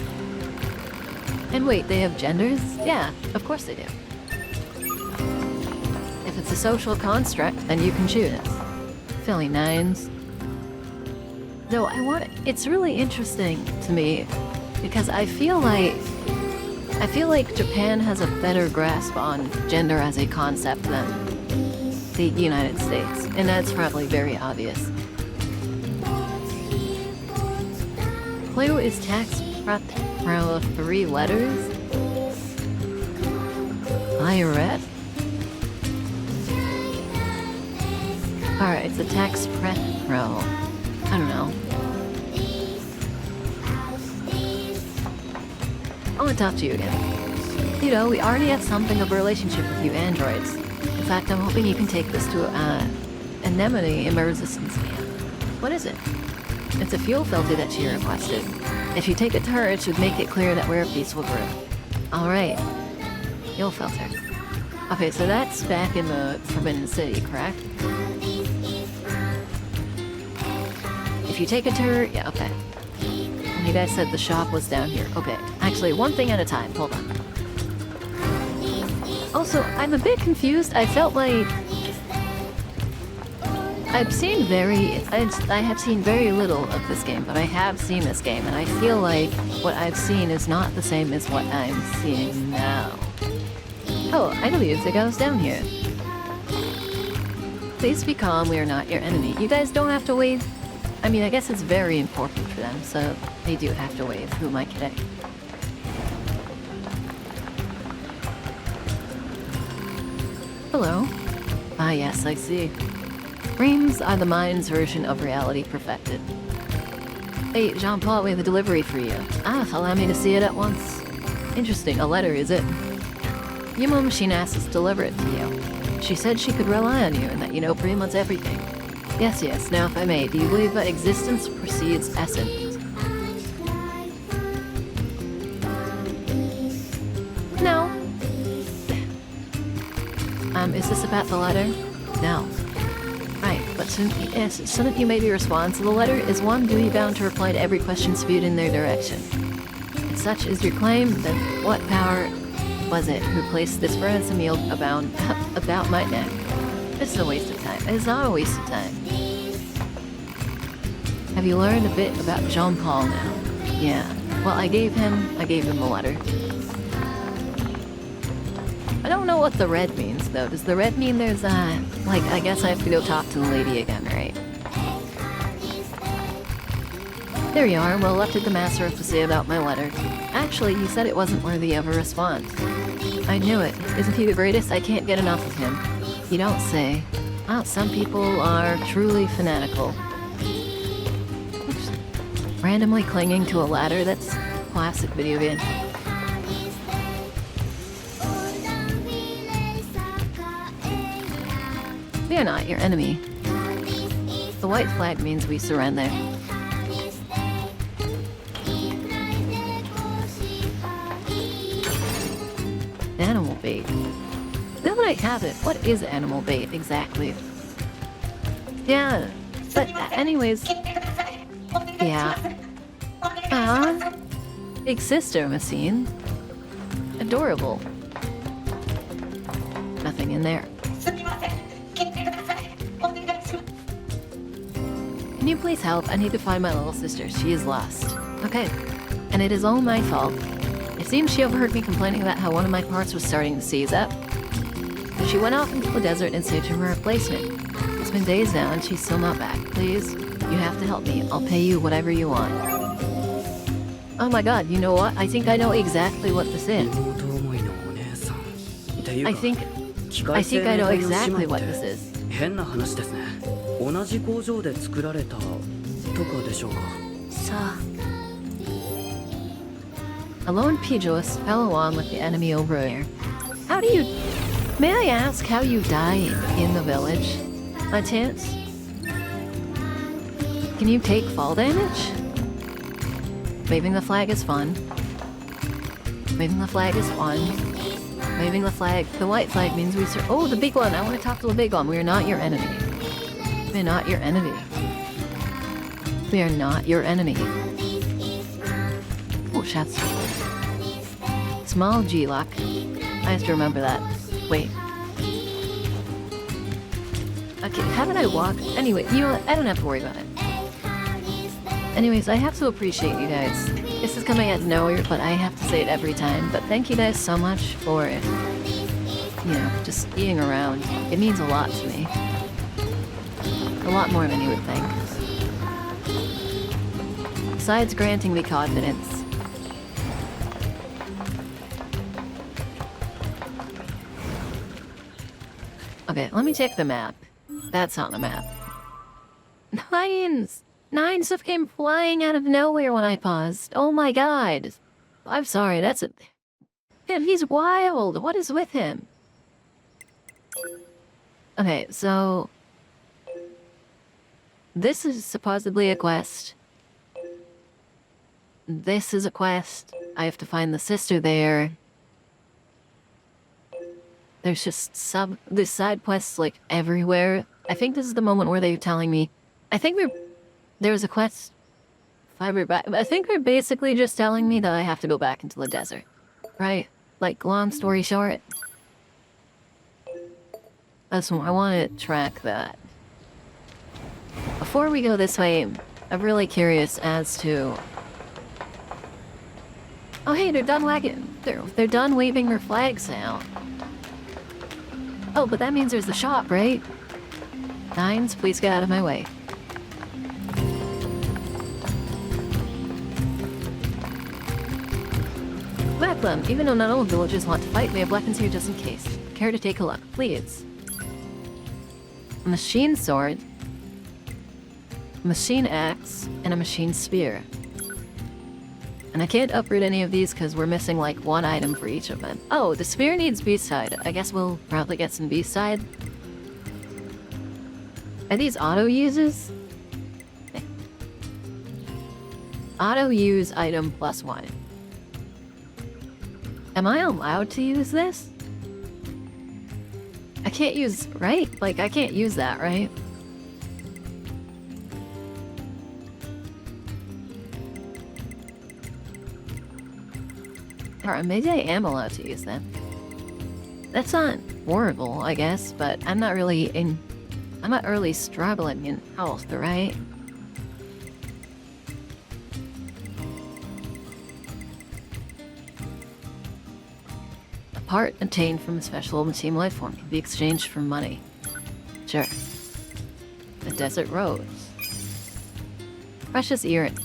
And wait, they have genders? Yeah, of course they do. If it's a social construct, then you can choose. Silly Nines. Though it's really interesting to me, because I feel like Japan has a better grasp on gender as a concept than the United States, and that's probably very obvious. Clue is text prep row of 3 letters. I read. Alright, it's a text prep row. I don't know. I want to talk to you again. You know, we already have something of a relationship with you androids. In fact, I'm hoping you can take this to anemone resistance camp. What is it? It's a fuel filter that she requested. If you take it to her, it should make it clear that we're a peaceful group. Alright. Fuel filter. Okay, so that's back in the Forbidden City, correct? If you take it to her, yeah, okay. And you guys said the shop was down here. Okay, actually, one thing at a time. Hold on. Also, I'm a bit confused. I felt like I have seen very little of this game, but I have seen this game, and I feel like what I've seen is not the same as what I'm seeing now. Oh, I believe it goes down here. Please be calm, we are not your enemy. You guys don't have to wave. I mean, I guess it's very important for them, so they do have to wave. Who am I kidding? Hello. Ah, yes, I see. Dreams are the mind's version of reality perfected. Hey, Jean-Paul, we have a delivery for you. Ah, allow me to see it at once. Interesting, a letter, is it? Your machine asked us to deliver it to you. She said she could rely on you and that you know pretty much everything. Yes, yes, now if I may, do you believe that existence precedes essence? No. Is this about the letter? No. Right, but shouldn't you maybe respond to the letter? Is one duty bound to reply to every question spewed in their direction? If such is your claim, then what power was it who placed this ransom yield about my neck? It's a waste of time. It's not a waste of time. Have you learned a bit about Jean-Paul now? Yeah. Well, I gave him the letter. I don't know what the red means, though. Does the red mean there's, like, I guess I have to go talk to the lady again, right? There you are. Well, what did the master have to say about my letter? Actually, he said it wasn't worthy of a response. I knew it. Isn't he the greatest? I can't get enough of him. You don't say. Well, some people are truly fanatical. Oops. Randomly clinging to a ladder? That's classic video game. We are not your enemy. The white flag means we surrender. Animal bait. Now that I have it, what is animal bait exactly? Yeah, but anyways, yeah. Big sister machine. Adorable. Nothing in there. Can you please help? I need to find my little sister. She is lost. Okay. And it is all my fault. It seems she overheard me complaining about how one of my parts was starting to seize up. So she went off into the desert in search of a replacement. It's been days now and she's still not back. Please, you have to help me. I'll pay you whatever you want. Oh my god, you know what? I think I know exactly what this is. I think I know exactly what this is. 変な話ですね。同じ工場で作られたとかでしょうか。さあ。A lone pugilist fell along with the enemy over there. How do you... May I ask how you die in the village? By chance? Can you take fall damage? Waving the flag is fun. Waving the flag is fun. Waving the flag. The white flag means we serve. Oh, the big one. I want to talk to the big one. We are not your enemy. We are not your enemy. We are not your enemy. Oh, shots. Small G-lock. I have to remember that. Wait. Okay, how did I walk? Anyway, you know what? I don't have to worry about it. Anyways, I have to appreciate you guys. This is coming out of nowhere, but I have to say it every time. But thank you guys so much for, you know, just being around. It means a lot to me. A lot more than you would think. Besides granting me confidence. Okay, let me check the map. That's not the map. Nines! Nine stuff came flying out of nowhere when I paused. Oh my god. I'm sorry, that's it. Him, he's wild. What is with him? Okay, so this is supposedly a quest. This is a quest. I have to find the sister there. There's just this side quests like everywhere. I think this is the moment where they're telling me. I think there was a quest. I think they're basically just telling me that I have to go back into the desert, right? Like long story short. That's why I want to track that. Before we go this way, I'm really curious as to. Oh hey, they're done wagging. They're done waving their flags now. Oh, but that means there's the shop, right? Nines, please get out of my way. Backbone, even though not all villagers want to fight, we have weapons here just in case. Care to take a look, please? A machine sword, a machine axe, and a machine spear. And I can't uproot any of these because we're missing like one item for each of them. Oh, the spear needs B-side. I guess we'll probably get some B-side. Are these auto uses? Auto use item +1. Am I allowed to use this? I can't use, right? Like, I can't use that, right? Alright, maybe I am allowed to use them. That's not horrible, I guess, but I'm not really struggling in health, right? A part obtained from a special team life form can be exchanged for money. Sure. The desert rose. Precious earring.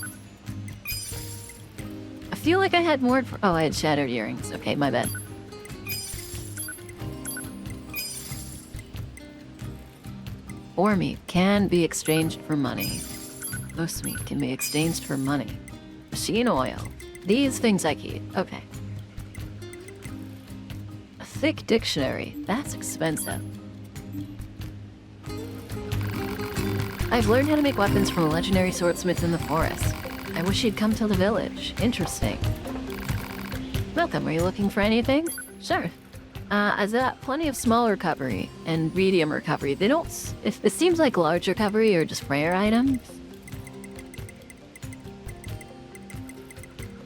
I feel like I had more oh, I had shattered earrings. Okay, my bad. Ore meat can be exchanged for money. Loose meat can be exchanged for money. Machine oil. These things I keep. Okay. A thick dictionary. That's expensive. I've learned how to make weapons from a legendary swordsmith in the forest. I wish you'd come to the village. Interesting. Welcome, are you looking for anything? Sure. I've got plenty of small recovery and medium recovery. They don't... it seems like large recovery or just rare items.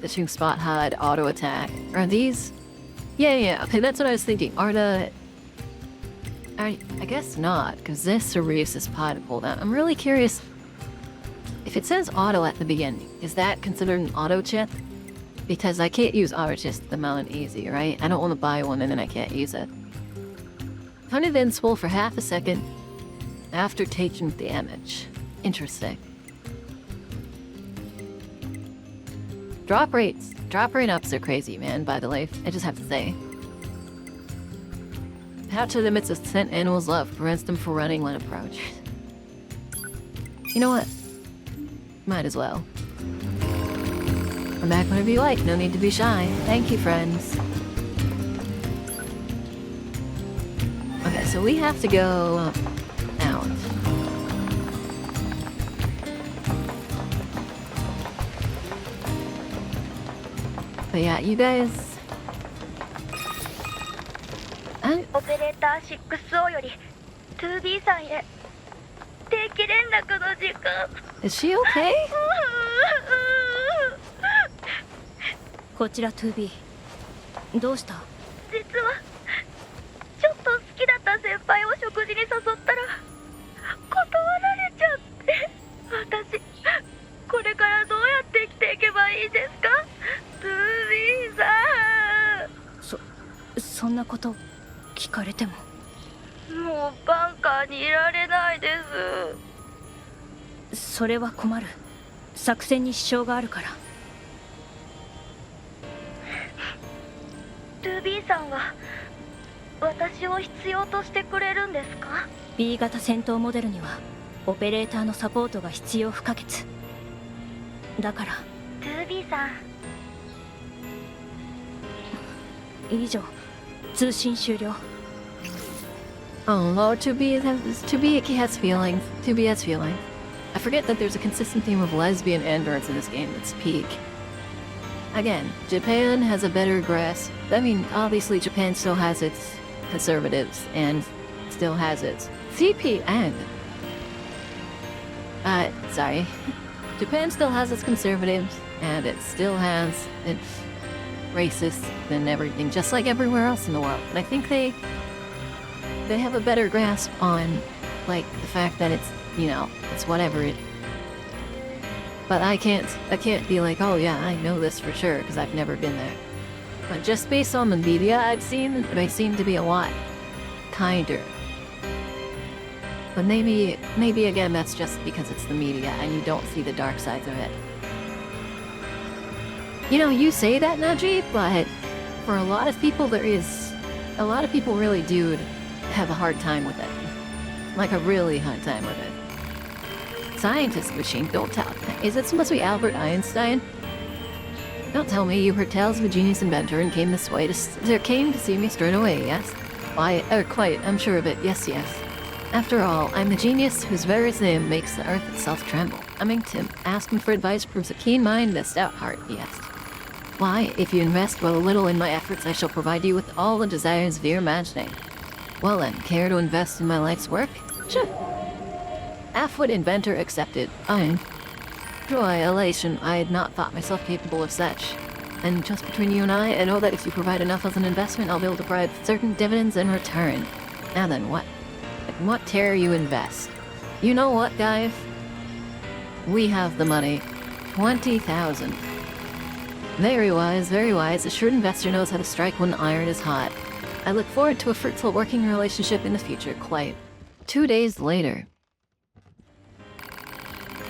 Fishing spot HUD, auto attack. Are these... Yeah, okay, that's what I was thinking. I guess not, because this erases pod cooldown. I'm really curious... If it says auto at the beginning, is that considered an auto chest? Because I can't use auto chest at the moment easy, right? I don't want to buy one and then I can't use it. Hunted inspel for half a second after taking damage. Interesting. Drop rate ups are crazy, man, by the way. I just have to say. How to limits a scent animal's love prevents them from running when approached. You know what? Might as well. Come back whenever you like, no need to be shy. Thank you, friends. Okay, so we have to go out. But yeah, you guys...オペレーター 6O より 2B さんへ定期連絡の時間 Is she okay? こちら 2B どうした実はちょっと好きだった先輩を食事に誘ったら断られちゃって私これからどうやって生きていけばいいですか 2B さんそんなこと聞かれてももうバンカーにいられないですそれは困る作戦に支障があるから2B さんは私を必要としてくれるんですか B 型戦闘モデルにはオペレーターのサポートが必要不可欠だから 2B さん以上通信終了。 Oh, no, to be has feelings. To be has feelings. I forget that there's a consistent theme of lesbian androids in this game that's peak. Again, Japan has a better grasp. I mean, obviously Japan still has its conservatives and still has its CPN. Sorry. Japan still has its conservatives and it still has its racists and everything, just like everywhere else in the world. And I think they have a better grasp on, like, the fact that it's, you know, it's whatever it. But I can't be like, oh yeah, I know this for sure because I've never been there. But just based on the media I've seen, they seem to be a lot kinder. But maybe again that's just because it's the media and you don't see the dark sides of it. You know, you say that, Najee, but for a lot of people a lot of people really do have a hard time with it. Like a really hard time with it. Scientist machine, don't tell. Is it supposed to be Albert Einstein? Don't tell me you heard tales of a genius inventor and came this way came to see me straight away, yes? Why, quite, I'm sure of it, yes. After all, I'm the genius whose very name makes the earth itself tremble. Asking for advice proves a keen mind and a stout heart, yes. Why, if you invest but a little in my efforts, I shall provide you with all the desires of your imagining. Well then, care to invest in my life's work? Sure. Half-wit inventor accepted. Joy, elation, I had not thought myself capable of such. And just between you and I know that if you provide enough as an investment, I'll be able to provide certain dividends in return. Now then, what? In what terror you invest? You know what, guys? We have the money. 20,000. Very wise, very wise. A shrewd investor knows how to strike when iron is hot. I look forward to a fruitful working relationship in the future, quite. 2 days later.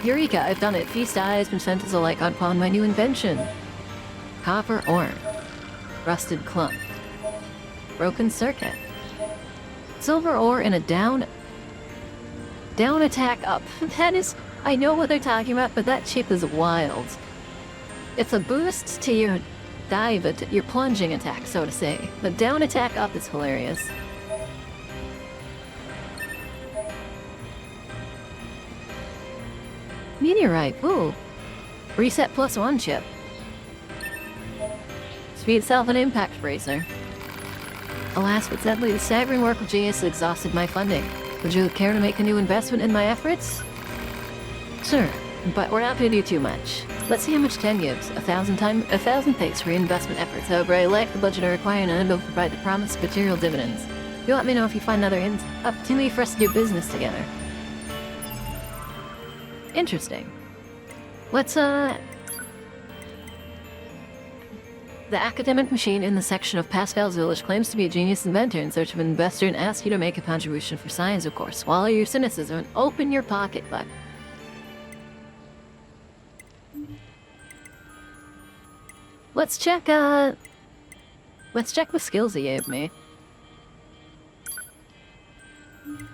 Eureka, I've done it. Feast eyes been sent as a like upon my new invention. Copper ore. Rusted clump. Broken circuit. Silver ore in a down attack up. That is, I know what they're talking about, but that chip is wild. It's a boost to your your plunging attack, so to say. The down attack up is hilarious. Meteorite, ooh. Reset +1 chip. Speed self and impact bracer. Alas, but sadly, the staggering work of genius exhausted my funding. Would you care to make a new investment in my efforts? Sure, but we're not going to do too much. Let's see how much 10 gives. 1,000 thanks for your investment efforts. However, I lack the budget I require and unable to provide the promised material dividends. You let me know if you find another opportunity for us to do business together. Interesting. Let's, The academic machine in the section of Pascal's village claims to be a genius inventor in search of an investor and asks you to make a contribution for science, of course. Swallow your cynicism and open your pocketbook. Let's check what skills he gave me.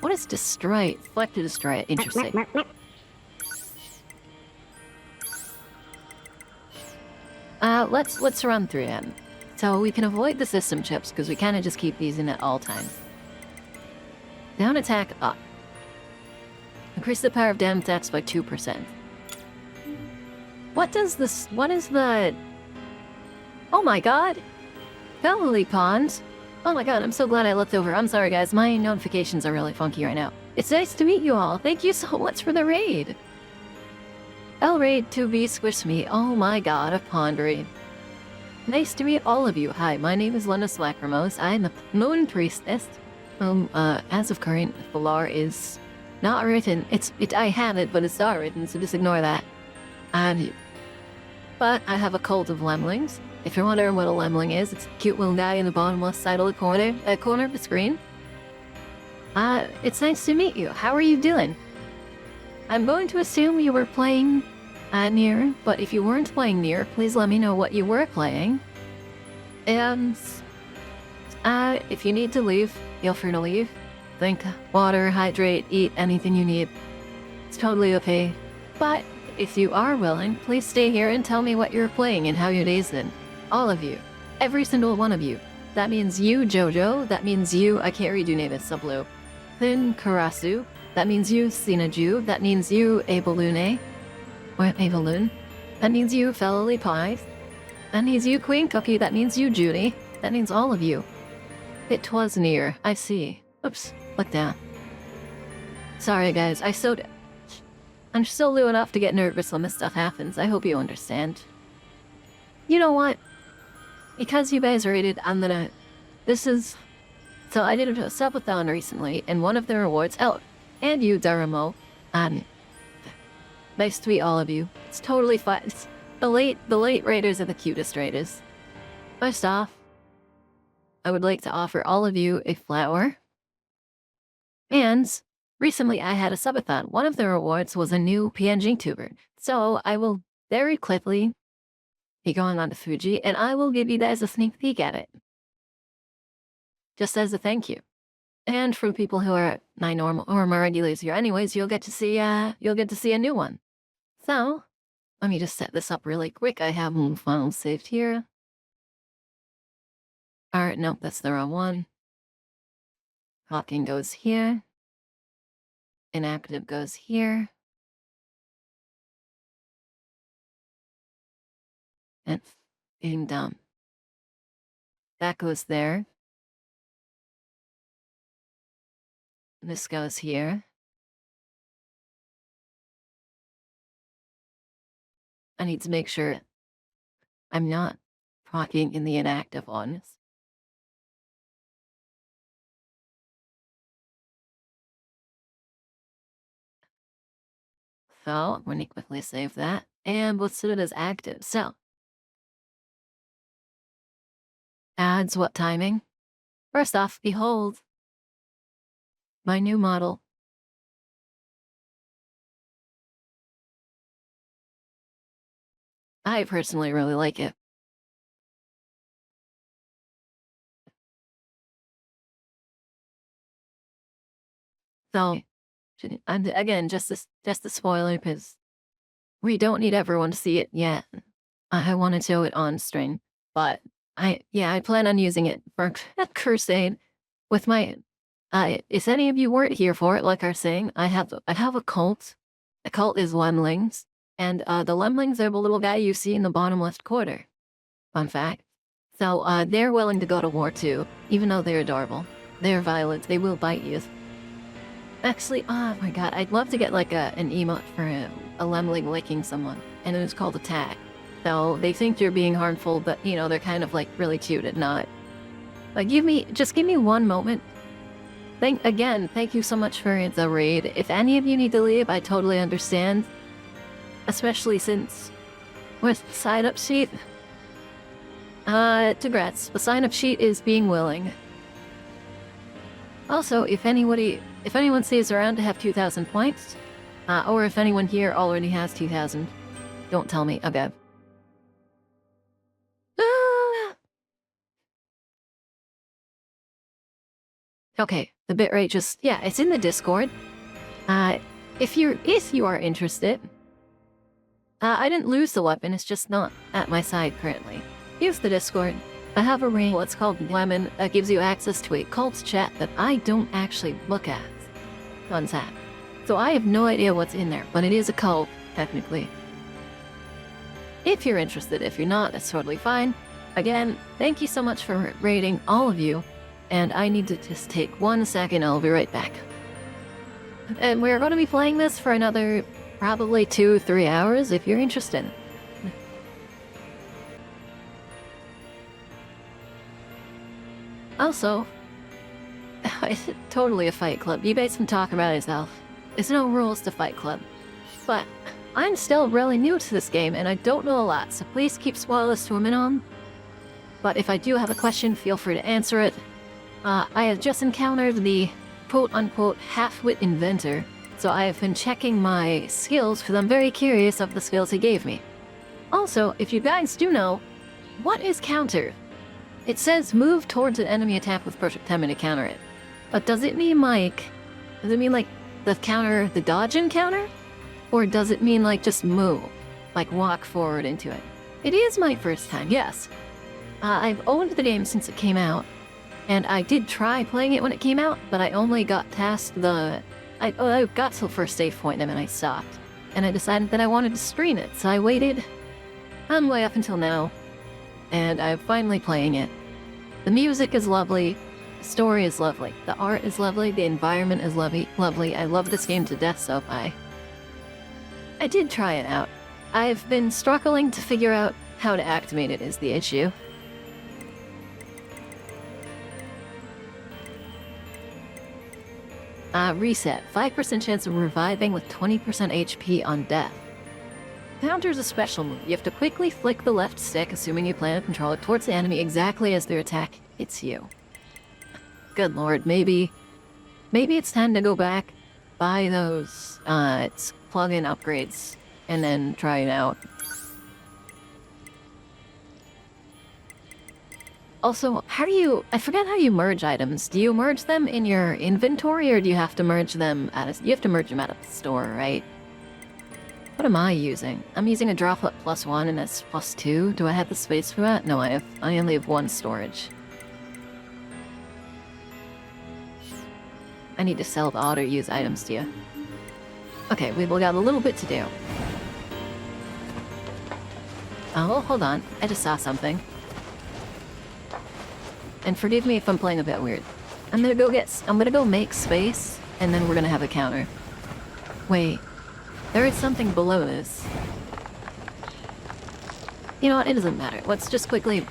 What is destroy? Select to destroy it. Interesting. Let's run through them. So we can avoid the system chips because we kind of just keep these in at all times. Down attack up. Increase the power of down attacks by 2%. What is the... Oh my god! Galilee Pond! Oh my god, I'm so glad I looked over. I'm sorry guys, my notifications are really funky right now. It's nice to meet you all. Thank you so much for the raid! L-Raid 2B Squish Me. Oh my god, a pond raid. Nice to meet all of you. Hi, my name is Linus Lacrimose. I'm the Moon Priestess. As of current, the lore is not written. I have it, but it's not written, so just ignore that. But I have a cult of lemlings. If you're wondering what a lemling is, it's a cute little guy in the bottom left side of the corner of the screen. It's nice to meet you. How are you doing? I'm going to assume you were playing NieR, but if you weren't playing NieR, please let me know what you were playing. And if you need to leave, feel free to leave. Drink water, hydrate, eat anything you need. It's totally okay. But if you are willing, please stay here and tell me what you're playing and how your day's been. All of you. Every single one of you. That means you, Jojo. That means you, I can't read your name, it's Sublu. Thin Karasu. That means you, Sinaju. That means you, Abalune. Or Abaloon. That means you, Felly Pies. That means you, Queen Cookie. That means you, Judy. That means all of you. It was NieR. I see. Oops. Look down. Sorry, guys. I'm still new enough to get nervous when this stuff happens. I hope you understand. You know what? Because you guys rated, I'm gonna... So I did a subathon recently, and one of the rewards... Oh, and you, Daramo. Nice to meet all of you. It's totally fine. The late raiders are the cutest raiders. First off, I would like to offer all of you a flower. And recently I had a subathon. One of the rewards was a new PNG tuber. So I will very quickly be going on to Fuji, and I will give you guys a sneak peek at it. Just as a thank you. And for people who are my normal or my regulars here anyways, you'll get to see a new one. So, let me just set this up really quick. I have one file saved here. Alright, nope, that's the wrong one. Hawking goes here. Inactive goes here. And being dumb. That goes there. This goes here. I need to make sure I'm not talking in the inactive ones. So, I'm going to quickly save that. And we'll set it as active. So, ads, what timing? First off, behold, my new model. I personally really like it. So, and again, just the spoiler, because we don't need everyone to see it yet. I want to show it on stream, but I plan on using it for Crusade with my. If any of you weren't here for it, like I was saying, I have a cult. The cult is lemlings, and the lemlings are the little guy you see in the bottom left corner. Fun fact. So they're willing to go to war too, even though they're adorable. They're violent. They will bite you. Actually, oh my god, I'd love to get like an emote for a lemling licking someone, and it's called a tag. So they think you're being harmful, but you know, they're kind of like really cute at not. But just give me one moment. Thank you so much for the raid. If any of you need to leave, I totally understand. Especially since with sign-up sheet. Congrats. The sign-up sheet is being willing. Also, if anyone stays around to have 2,000 points, or if anyone here already has 2,000, don't tell me. Okay. Okay, the bitrate it's in the Discord. If you are interested, I didn't lose the weapon, it's just not at my side currently. Use the Discord. I have a ring, what's called Lemon, that gives you access to a cult chat that I don't actually look at on tap. So I have no idea what's in there, but it is a cult, technically. If you're interested, if you're not, that's totally fine. Again, thank you so much for rating, all of you. And I need to just take 1 second, I'll be right back. And we're going to be playing this for another probably 2-3 hours if you're interested. Also, it's totally a fight club. You guys can talk about yourself. There's no rules to Fight Club. But I'm still really new to this game and I don't know a lot, so please keep spoilers to a minimum. But if I do have a question, feel free to answer it. I have just encountered the quote-unquote half-wit inventor, so I have been checking my skills because I'm very curious of the skills he gave me. Also, if you guys do know, what is counter? It says move towards an enemy attack with perfect timing to counter it. But does it mean like the counter, the dodge and counter? Or does it mean like just move, like walk forward into it? It is my first time, yes. I've owned the game since it came out, and I did try playing it when it came out, but I only got past the... I got to the first save point and then I stopped. And I decided that I wanted to stream it, so I waited all the way up until now, and I'm finally playing it. The music is lovely, the story is lovely, the art is lovely, the environment is lovely. I love this game to death so far. I did try it out. I've been struggling to figure out how to activate it is the issue. Reset. 5% chance of reviving with 20% HP on death. Counter's a special move. You have to quickly flick the left stick, assuming you plan to control it, towards the enemy exactly as their attack hits you. Good lord, maybe it's time to go back, buy those plug-in upgrades, and then try it out. Also, I forget how you merge items. Do you merge them in your inventory, or do you have to merge them you have to merge them out of the store, right? What am I using? I'm using a droplet +1 and that's +2. Do I have the space for that? No, I only have 1 storage. I need to sell the auto-use items to you. Okay, we've got a little bit to do. Oh, hold on. I just saw something. And forgive me if I'm playing a bit weird. I'm gonna go make space, and then we're gonna have a counter. Wait. There is something below this. You know what? It doesn't matter. Let's just quickly...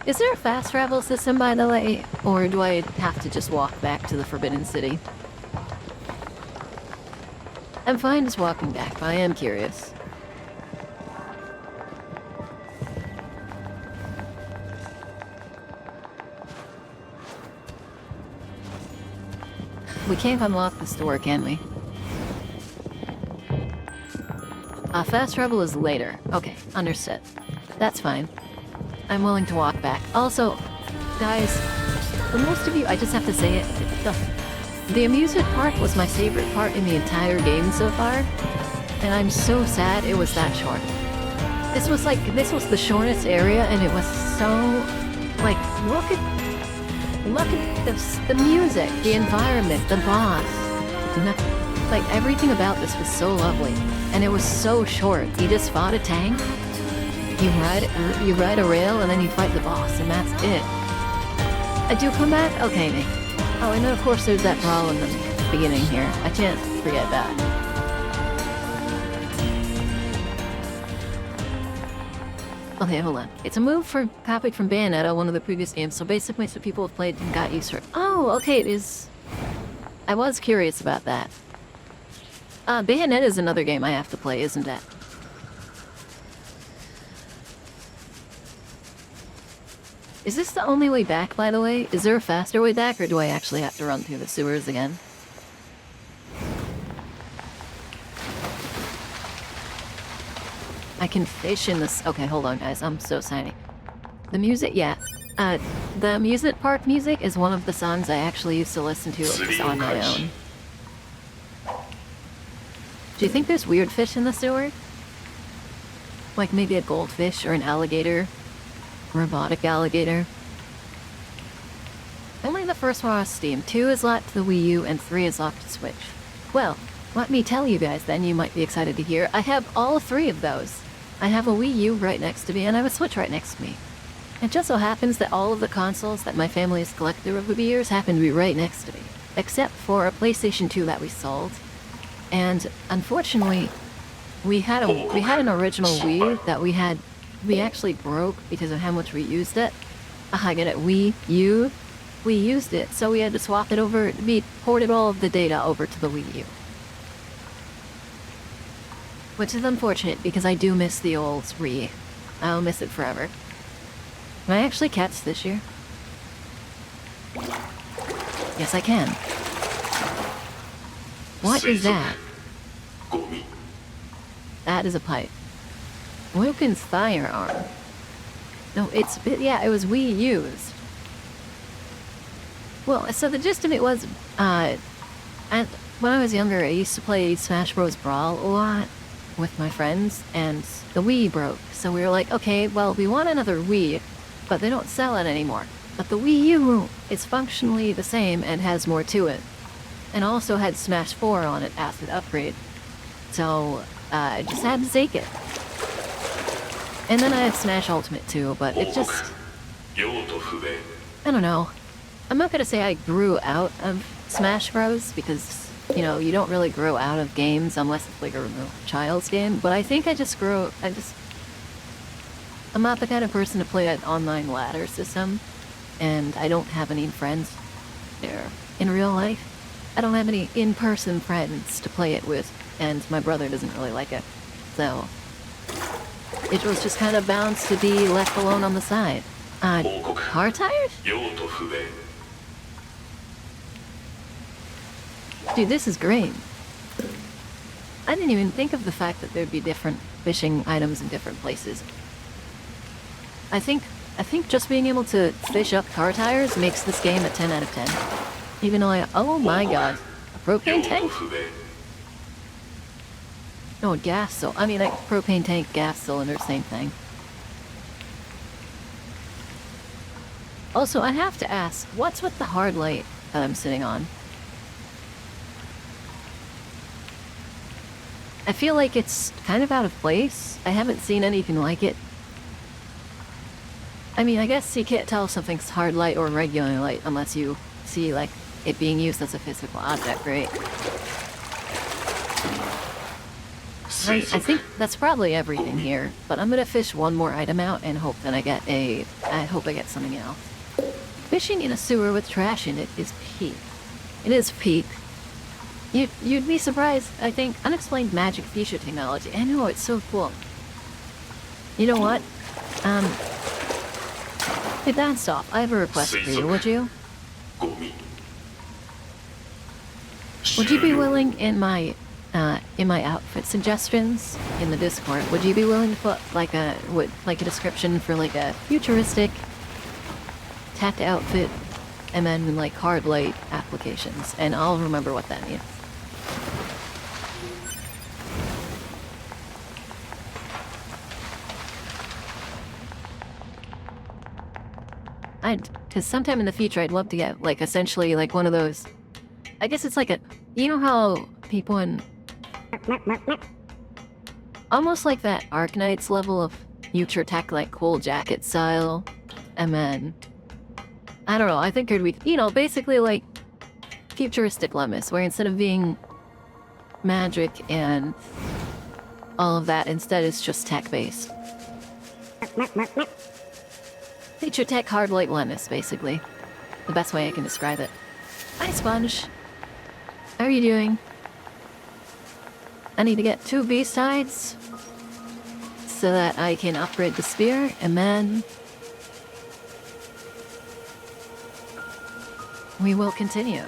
Is there a fast travel system, by the way? Or do I have to just walk back to the Forbidden City? I'm fine just walking back, but I am curious. We can't unlock this door, can we? Fast travel is later. Okay, understood. That's fine. I'm willing to walk back. Also, guys, for most of you, I just have to say it, the amusement park was my favorite part in the entire game so far, and I'm so sad it was that short. This was the shortest area, and it was so, like, look at this, the music, the environment, the boss. Like, everything about this was so lovely. And it was so short. You just fought a tank, you ride a rail, and then you fight the boss, and that's it. I do come back? Okay, Nick. Oh, and then of course there's that brawl in the beginning here. I can't forget that. Okay, hold on. It's a move copied from Bayonetta, one of the previous games, so basically so people have played and got used to it. Oh, okay, it is... I was curious about that. Bayonetta is another game I have to play, isn't it? Is this the only way back, by the way? Is there a faster way back, or do I actually have to run through the sewers again? I can fish in this... Okay, hold on, guys. I'm so tiny. The music, yeah. The amusement park music is one of the songs I actually used to listen to on my own. Do you think there's weird fish in the sewer? Like maybe a goldfish or an alligator? Robotic alligator? Only the first one on Steam. 2 is locked to the Wii U and 3 is locked to Switch. Well, let me tell you guys then, you might be excited to hear. I have all 3 of those. I have a Wii U right next to me and I have a Switch right next to me. It just so happens that all of the consoles that my family has collected over the years happen to be right next to me. Except for a PlayStation 2 that we sold. And unfortunately, we had an original Wii that we actually broke because of how much we used it. I get it, we used it, so we had to swap it over. We ported all of the data over to the Wii U. Which is unfortunate because I do miss the old Wii. I'll miss it forever. Can I actually catch this year? Yes, I can. What is that? That is a pipe. Wilkins firearm. No, it was Wii used. Well, so the gist of it was, when I was younger, I used to play Smash Bros. Brawl a lot, with my friends, and the Wii broke. So we were like, okay, well, we want another Wii, but they don't sell it anymore. But the Wii U is functionally the same and has more to it. And also had Smash 4 on it after the upgrade. So I just had to take it. And then I had Smash Ultimate too, but it just... 用途不明 I don't know. I'm not gonna say I grew out of Smash Bros. Because, you know, you don't really grow out of games unless it's like a child's game. But I think I just grew... I'm not the kind of person to play an online ladder system. And I don't have any friends there in real life. I don't have any in-person friends to play it with. And my brother doesn't really like it. So... it was just kind of bound to be left alone on the side. Car tires? 用途不明 Dude, this is great. I didn't even think of the fact that there'd be different fishing items in different places. I think just being able to fish up car tires makes this game a 10 out of 10. Even though oh my god. A propane 用途 tank? 不明 No, gas cylinder. I mean, like, propane tank, gas cylinder, same thing. Also, I have to ask, what's with the hard light that I'm sitting on? I feel like it's kind of out of place. I haven't seen anything like it. I mean, I guess you can't tell if something's hard light or regular light unless you see, like, it being used as a physical object, right? I think that's probably everything here, but I'm gonna fish one more item out and hope that I hope I get something else. Fishing in a sewer with trash in it is peak. It is peak. You'd be surprised, I think. Unexplained magic feature technology. I know, it's so cool. You know what? Hey, that's off. I have a request for you, would you? ゴミ Would you be willing in my outfit suggestions in the Discord? Would you be willing to put like a description for like a futuristic tacked outfit and then like hard light applications, and I'll remember what that means. Because sometime in the future I'd love to get like essentially like one of those, I guess it's like a, you know how people in almost like that Arknights level of future tech, like cool jacket style, and then I don't know, I think it'd be, you know, basically like futuristic Lemmis, where instead of being magic and all of that, instead it's just tech based. Future tech hard light Lemmis, basically. The best way I can describe it. Hi, Sponge. How are you doing? I need to get 2 B-sides so that I can upgrade the spear, and then we will continue.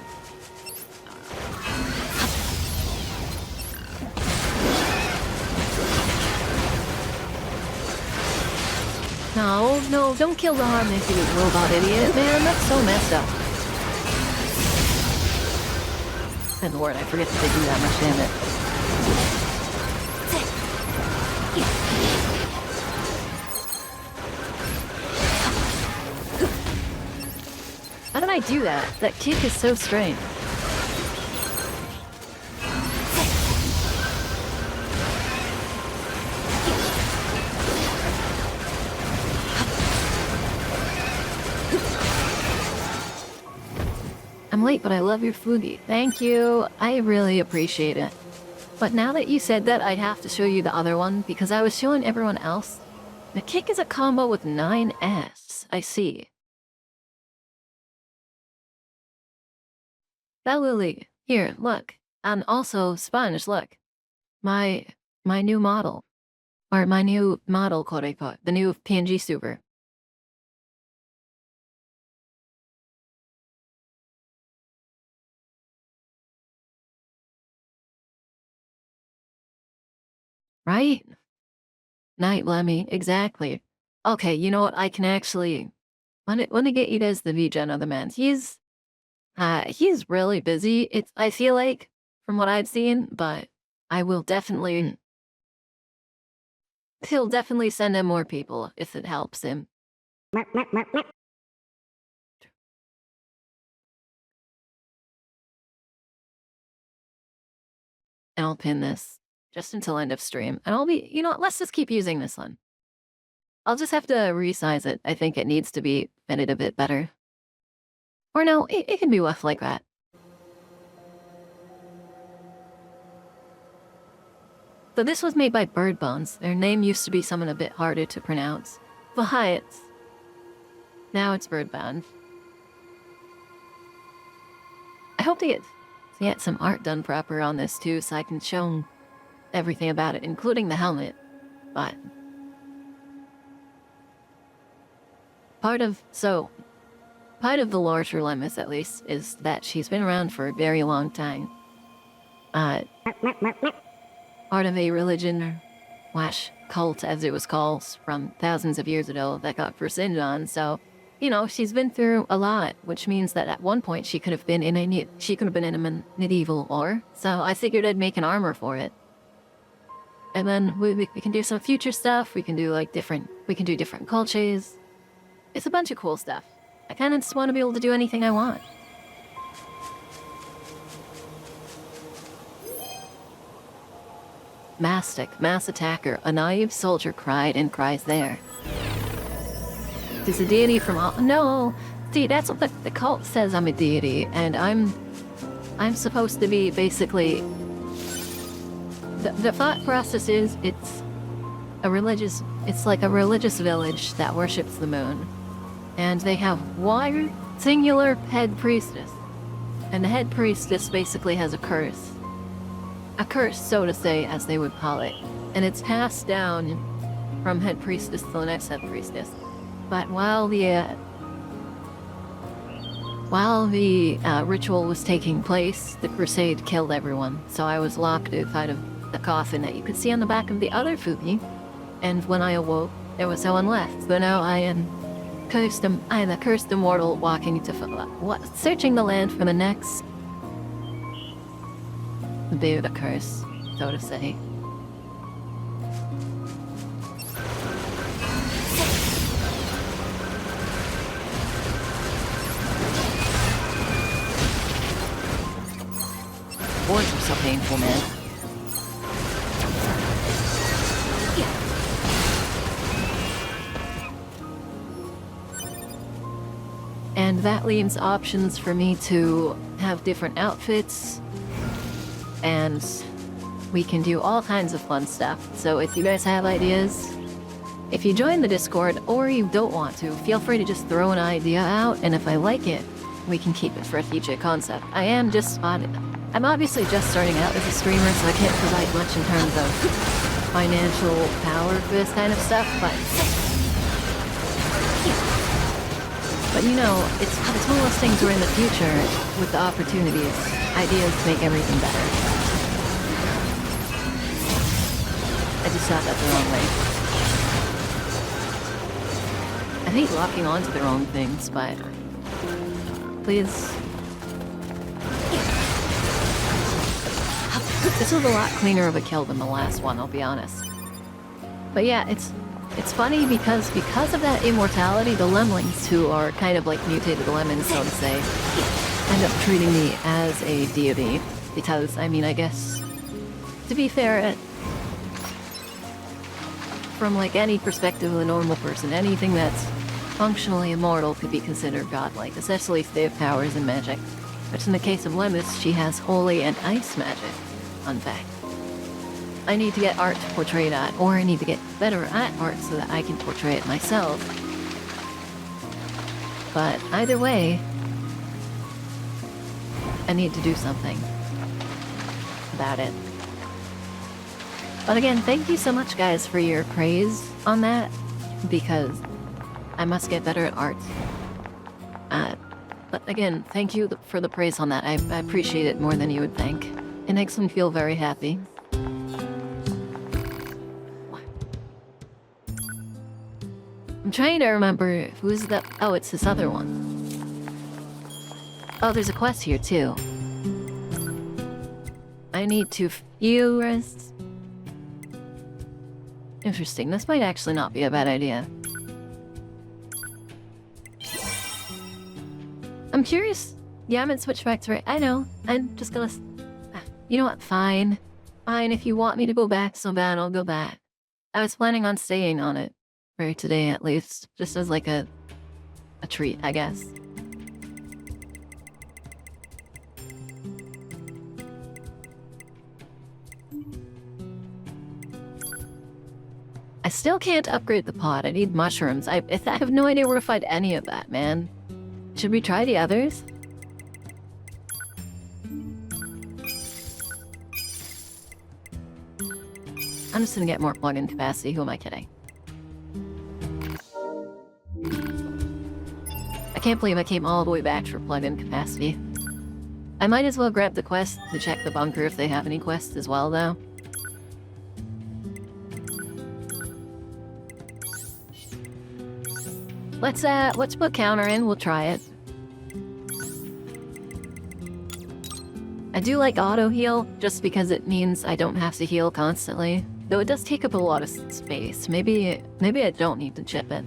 No, don't kill the harmless, you robot idiot, man. That's so messed up. Good lord, I forget that they do that much damage. How did I do that? That kick is so strange. I'm late, but I love your foodie. Thank you. I really appreciate it. But now that you said that, I'd have to show you the other one, because I was showing everyone else. The kick is a combo with 9S. I see. That Lily. Here, look. And also, Sponge, look. My new model. Or my new model, quote-unquote. The new PNG super. Right? Night Lemmy, exactly. Okay, you know what? I can actually... Let me get you guys the VGen of the man. He's really busy. I feel like, from what I've seen, but I will definitely he'll definitely send in more people if it helps him. And I'll pin this just until end of stream. And I'll be, you know what, let's just keep using this one. I'll just have to resize it. I think it needs to be fitted a bit better. Or no, it can be left like that. So this was made by Bird Bones. Their name used to be someone a bit harder to pronounce. Vahayats. Now it's Bird Bound. I hope to get some art done proper on this too, so I can show everything about it, including the helmet. But part of the lore for Lemus, at least, is that she's been around for a very long time. Part of a religion, or cult, as it was called, from thousands of years ago that got rescinded on. So, you know, she's been through a lot, which means that at one point she could have been in a medieval lore. So I figured I'd make an armor for it. And then we can do some future stuff. We can do different cultures. It's a bunch of cool stuff. I kind of just want to be able to do anything I want. Mastic, mass attacker, a naive soldier cried and cries there. Is a deity from all— no! See, that's what the cult says. I'm a deity, and I'm supposed to be basically— the thought process is it's like a religious village that worships the moon. And they have one singular head priestess. And the head priestess basically has a curse. A curse, so to say, as they would call it. And it's passed down from head priestess to the next head priestess. But while the ritual was taking place, the crusade killed everyone. So I was locked inside of the coffin that you could see on the back of the other Fubi. And when I awoke, there was no one left. So now I am the cursed immortal walking to searching the land for the next bit of the curse, so to say. Boys are so painful, man. And that leaves options for me to have different outfits, and we can do all kinds of fun stuff. So if you guys have ideas, if you join the Discord or you don't want to, feel free to just throw an idea out, and if I like it, we can keep it for a future concept. I'm obviously just starting out as a streamer, so I can't provide much in terms of financial power for this kind of stuff, but you know, it's one of those things where in the future, with the opportunities, ideas make everything better. I just thought that the wrong way. I hate locking onto the wrong things, but please. This was a lot cleaner of a kill than the last one, I'll be honest. But yeah, it's funny because of that immortality, the lemlings, who are kind of like mutated lemons, so to say, end up treating me as a deity. Because, I mean, I guess, to be fair, from like any perspective of a normal person, anything that's functionally immortal could be considered godlike, especially if they have powers and magic. But in the case of Lemus, she has holy and ice magic. Fun fact. I need to get art to portray that, or I need to get better at art so that I can portray it myself. But either way, I need to do something about it. But again, thank you so much, guys, for your praise on that, because I must get better at art. But again, thank you for the praise on that. I appreciate it more than you would think. It makes me feel very happy. I'm trying to remember who's the— oh, it's this other one. Oh, there's a quest here too. I need to fuse Interesting. This might actually not be a bad idea. I'm curious. Yeah, I'm in switchbacks, right? I know. I'm just gonna... You know what? Fine. Fine, if you want me to go back so bad, I'll go back. I was planning on staying on it. For today, at least. Just as like a treat, I guess. I still can't upgrade the pod. I need mushrooms. I have no idea where to find any of that, man. Should we try the others? I'm just gonna get more plug-in capacity. Who am I kidding? I can't believe I came all the way back for plug-in capacity. I might as well grab the quest to check the bunker if they have any quests as well, though. Let's put counter in. We'll try it. I do like auto heal just because it means I don't have to heal constantly. Though it does take up a lot of space. Maybe I don't need to chip it.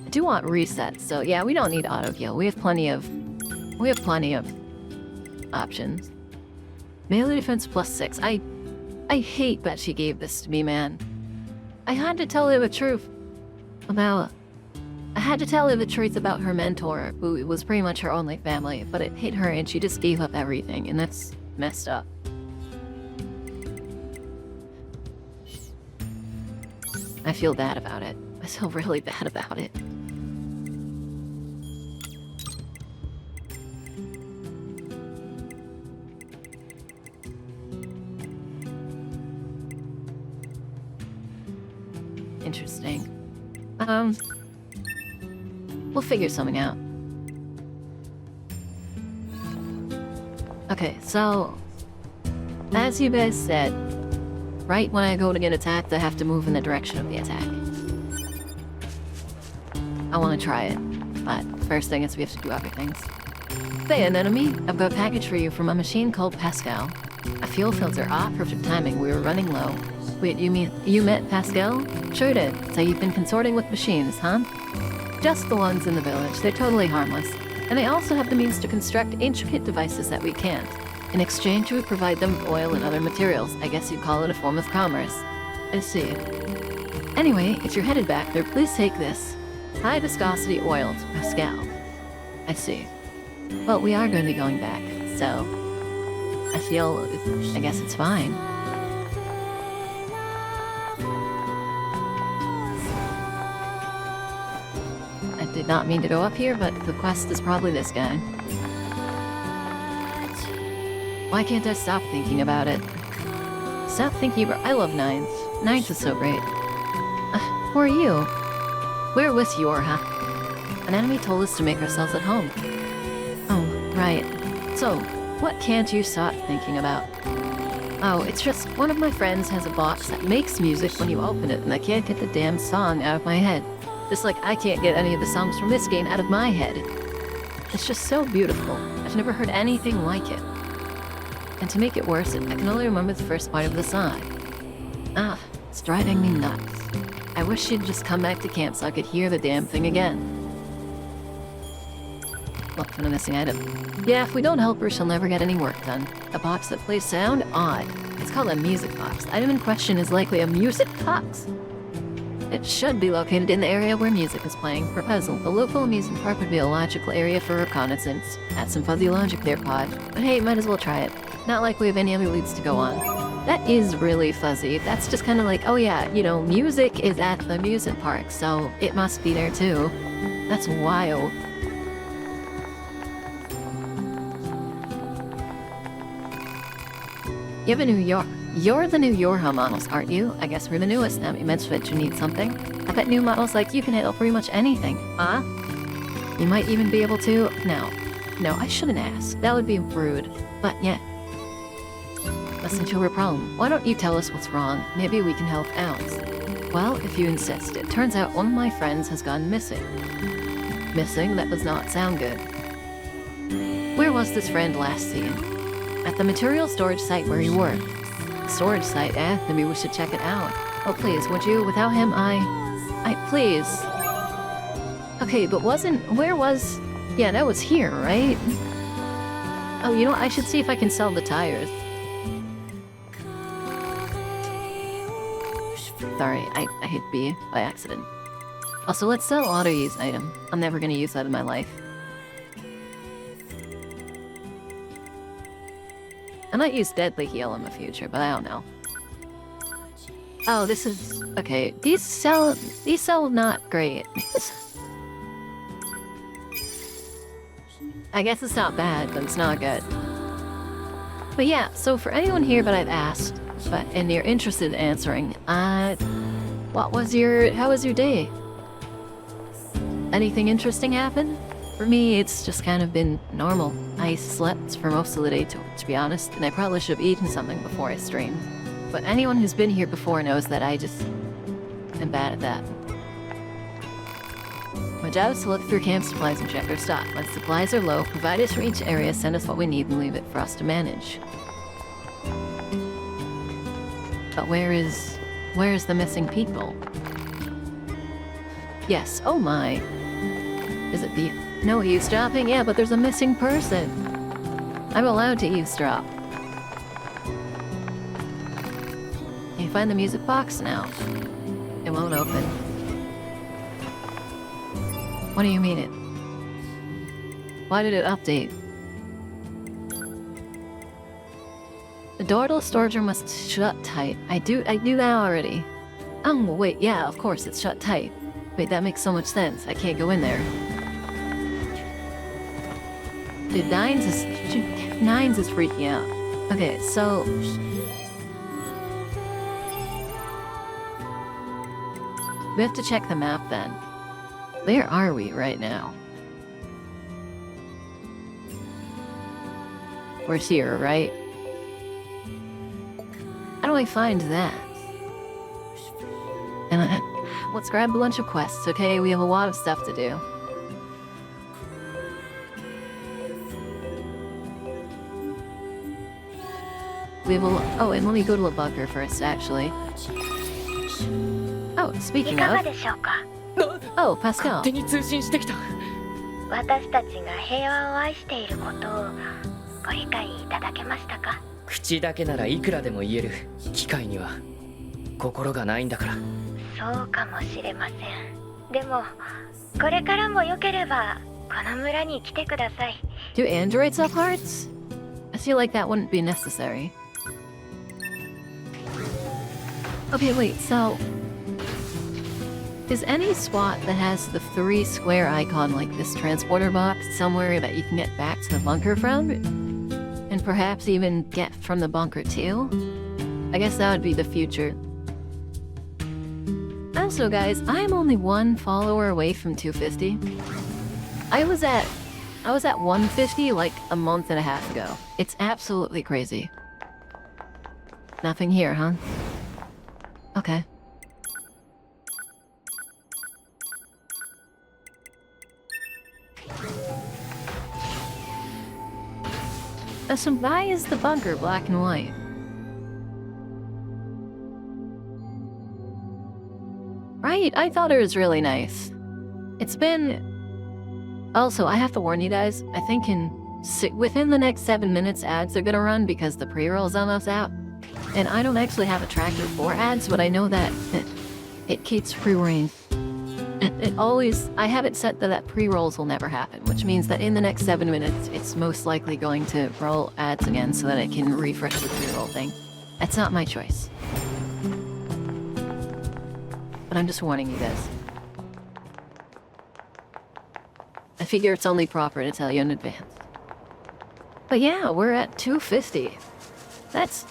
I do want resets, so yeah, we don't need auto heal. We have plenty of options. Melee defense +6. I hate that she gave this to me, man. I had to tell her the truth about her mentor, who was pretty much her only family, but it hit her and she just gave up everything, and that's messed up. I feel bad about it. I feel really bad about it. Interesting. We'll figure something out. Okay, so as you guys said, right when I go to get attacked, I have to move in the direction of the attack. I want to try it, but first thing is we have to do other things. Hey, an enemy, I've got a package for you from a machine called Pascal. A fuel filter. Ah, perfect timing. We were running low. Wait, you met Pascal? Sure did. So you've been consorting with machines, huh? Just the ones in the village. They're totally harmless. And they also have the means to construct intricate devices that we can't. In exchange, we provide them with oil and other materials. I guess you'd call it a form of commerce. I see. Anyway, if you're headed back there, please take this. High viscosity oil to Pascal. I see. Well, we are going to be going back, so I guess it's fine. I did not mean to go up here, but the quest is probably this guy. Why can't I stop thinking about it? Stop thinking about... I love Nines. Nines is so great. Who are you? We're with NieR, huh? An enemy told us to make ourselves at home. Oh, right. So, what can't you stop thinking about? Oh, it's just one of my friends has a box that makes music when you open it, and I can't get the damn song out of my head. Just like I can't get any of the songs from this game out of my head. It's just so beautiful. I've never heard anything like it. And to make it worse, I can only remember the first part of the song. Ah, it's driving me nuts. I wish she'd just come back to camp so I could hear the damn thing again. Look for the missing item. Yeah, if we don't help her, she'll never get any work done. A box that plays sound? Odd. It's called a music box. The item in question is likely a music box. It should be located in the area where music is playing. Proposal. The local amusement park would be a logical area for reconnaissance. Add some fuzzy logic there, Pod. But hey, might as well try it. Not like we have any other leads to go on. That is really fuzzy. That's just kind of like, oh yeah, you know, music is at the amusement park, so it must be there too. That's wild. You have a new NieR. You're the new NieR models, aren't you? I guess we're the newest now. You mentioned you need something. I bet new models like you can handle pretty much anything, huh? You might even be able to... No, I shouldn't ask. That would be rude. But yeah. Listen to her problem. Why don't you tell us what's wrong? Maybe we can help out. Well, if you insist. It turns out one of my friends has gone missing. Missing? That does not sound good. Where was this friend last seen? At the material storage site where he worked. storage site, eh? Maybe we should check it out. Oh, please, would you? Without him, please. Okay, but where was... Yeah, that was here, right? Oh, you know what? I should see if I can sell the tires. Sorry, I hit B by accident. Also, let's sell auto-use item. I'm never gonna use that in my life. I might use Deadly Heal in the future, but I don't know. Oh, this is... Okay, these sell not great. I guess it's not bad, but it's not good. But yeah, so for anyone here that I've asked, and you're interested in answering, how was your day? Anything interesting happen? For me, it's just kind of been normal. I slept for most of the day, to be honest, and I probably should have eaten something before I streamed. But anyone who's been here before knows that I just am bad at that. My job is to look through camp supplies and check our stock. When supplies are low, provide us from each area, send us what we need, and leave it for us to manage. But where's the missing people? Yes, oh my. Is it the... No eavesdropping? Yeah, but there's a missing person. I'm allowed to eavesdrop. Can you find the music box now? It won't open. What do you mean it? Why did it update? The door to the storage room must shut tight. I do that already. Oh, wait, yeah, of course, it's shut tight. Wait, that makes so much sense. I can't go in there. Dude, Nines is freaking out. Okay, so... We have to check the map then. Where are we right now? We're here, right? How do I find that? And let's grab a bunch of quests, okay? We have a lot of stuff to do. We have a... Oh, and let me go to the bunker first, actually. Oh, い speaking かが of... でしょうか。 Oh, Pascal. 手に通信してきた。私たちが平和を愛していることをご理解いただけましたか。口だけならいくらでも言える。機械には心がないんだから。そうかもしれません。でもこれからもよければこの村に来てください。 Do androids have hearts? I feel like that wouldn't be necessary. Okay, wait, so... Is any SWAT that has the 3 square icon like this transporter box somewhere that you can get back to the bunker from? And perhaps even get from the bunker too? I guess that would be the future. Also guys, I'm only 1 follower away from 250. I was at 150 like a month and a half ago. It's absolutely crazy. Nothing here, huh? Okay. So why is the bunker black and white? Right, I thought it was really nice. It's been... Also, I have to warn you guys, I think within the next 7 minutes ads are gonna run because the pre-roll's almost out. And I don't actually have a tracker for ads, but I know that it keeps pre-rolling. I have it set that pre-rolls will never happen, which means that in the next 7 minutes, it's most likely going to roll ads again so that it can refresh the pre-roll thing. That's not my choice. But I'm just warning you guys. I figure it's only proper to tell you in advance. But yeah, we're at 250. That's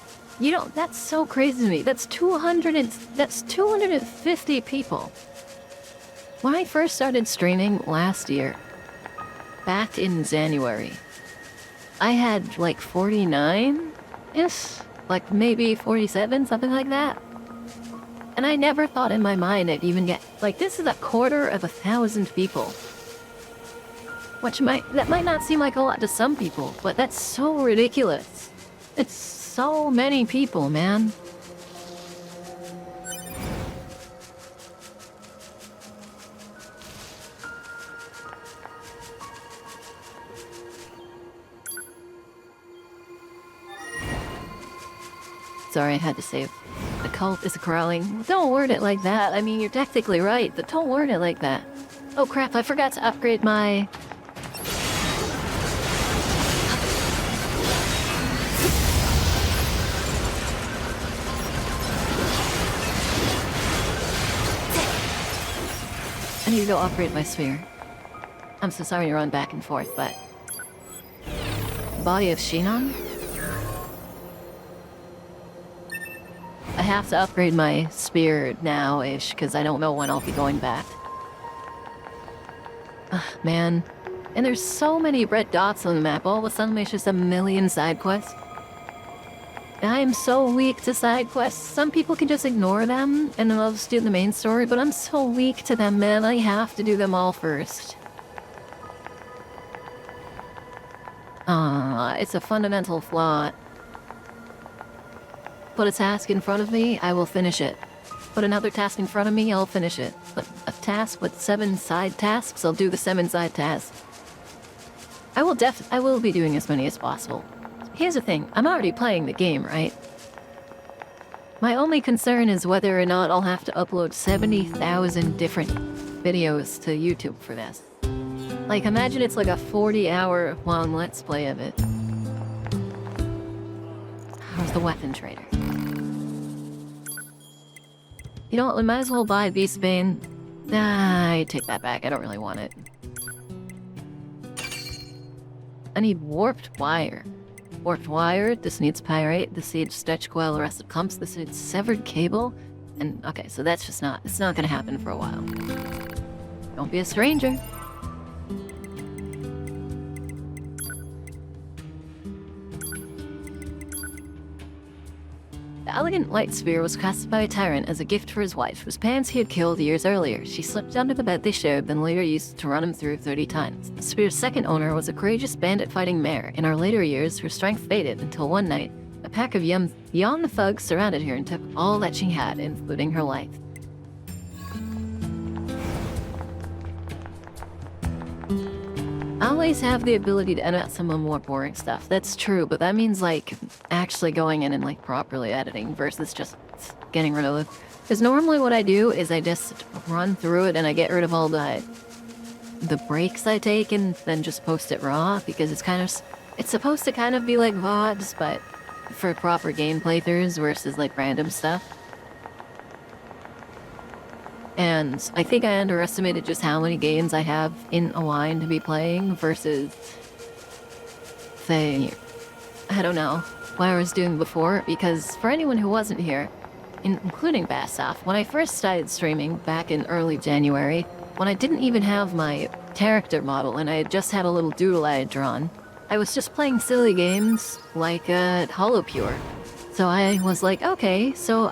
so crazy to me. That's 250 people. When I first started streaming last year, back in January, I had like 49-ish, like maybe 47, something like that. And I never thought in my mind I'd even get, like, this is 250 people. That might not seem like a lot to some people, but that's so ridiculous. It's so many people, man. Sorry, I had to save. The cult is crawling. Don't word it like that. I mean, you're technically right, but don't word it like that. Oh crap, I forgot to upgrade my... I need to go upgrade my sphere. I'm so sorry to run back and forth, but... Body of Shinon? I have to upgrade my spear now-ish, because I don't know when I'll be going back. Ugh, man. And there's so many red dots on the map, all of a sudden there's just a million side quests. I am so weak to side quests. Some people can just ignore them, and then I'll just do the main story, but I'm so weak to them, man. I have to do them all first. It's a fundamental flaw. Put a task in front of me, I will finish it. Put another task in front of me, I'll finish it. But a task with 7 side tasks, I'll do the 7 side tasks. I will be doing as many as possible. Here's the thing, I'm already playing the game, right? My only concern is whether or not I'll have to upload 70,000 different videos to YouTube for this. Like, imagine it's like a 40-hour long Let's Play of it. How's the weapon trader? You know what, we might as well buy Beast Bane. Nah, I take that back, I don't really want it. I need warped wire. Warped wire, this needs pyrite, this needs stretch coil, arrested clumps, this needs severed cable. And, okay, so that's just not, it's not gonna happen for a while. Don't be a stranger. The elegant light sphere was crafted by a tyrant as a gift for his wife, whose parents he had killed years earlier. She slipped under the bed they shared, then later used to run him through 30 times. The sphere's second owner was a courageous bandit-fighting mare. In her later years, her strength faded until one night, a pack of young thugs surrounded her and took all that she had, including her life. Allies have the ability to edit some of the more boring stuff. That's true, but that means, like, actually going in and, like, properly editing versus just getting rid of it. Because normally what I do is I just run through it and I get rid of all the breaks I take and then just post it raw, because it's supposed to kind of be like VODs, but for proper game playthroughs versus, like, random stuff. And I think I underestimated just how many games I have in a line to be playing versus, say, I don't know, what I was doing before, because for anyone who wasn't here, including Bassoff, when I first started streaming back in early January, when I didn't even have my character model and I had just had a little doodle I had drawn, I was just playing silly games like Holopure. So I was like, okay, so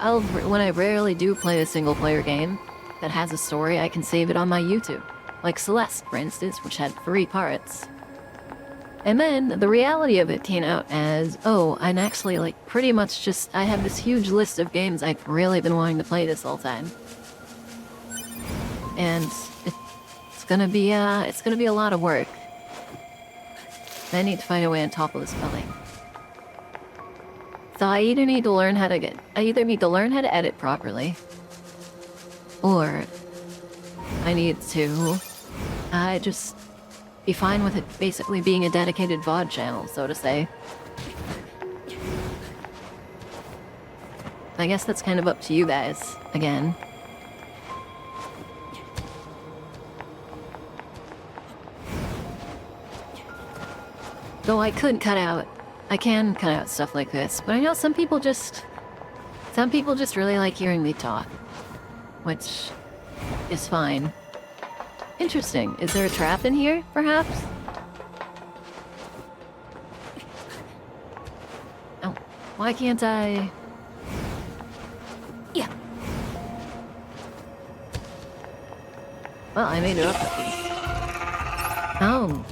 when I rarely do play a single player game that has a story, I can save it on my YouTube. Like Celeste, for instance, which had 3 parts. And then the reality of it came out as, oh, I'm actually, like, pretty much just, I have this huge list of games I've really been wanting to play this whole time. And it's gonna be a lot of work. I need to find a way on top of this building. So I either need to learn how to edit properly, or I need to just be fine with it basically being a dedicated VOD channel, so to say. I guess that's kind of up to you guys, again. Though I can cut out stuff like this, but I know some people just really like hearing me talk. Which is fine. Interesting. Is there a trap in here, perhaps? Oh, why can't I... Yeah. Well, I made it up at least. Oh.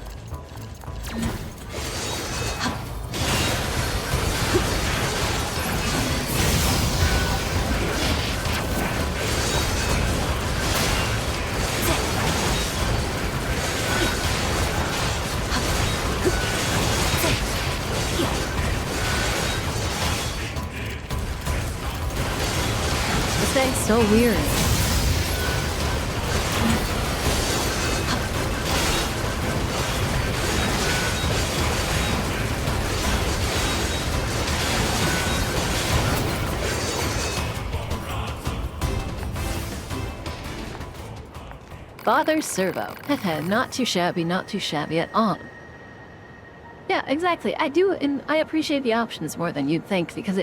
so weird. Father Servo. Not too shabby at all. Yeah, exactly. I do, and I appreciate the options more than you'd think because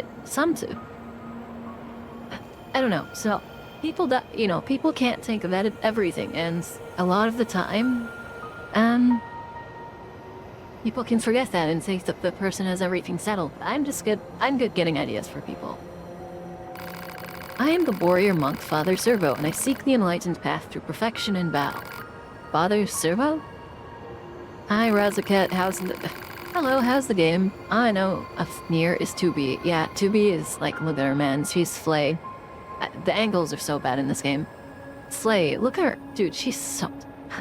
I don't know. So, people can't think of everything, and a lot of the time, people can forget that and think that the person has everything settled. I'm good getting ideas for people. I am the warrior monk Father Servo, and I seek the enlightened path through perfection and battle. Father Servo? Hi, Razaket. Hello, how's the game? I know NieR is 2B. Yeah, 2B is like, look at her, man. She's Flay. The angles are so bad in this game. Slay, look at her. Dude, she's so...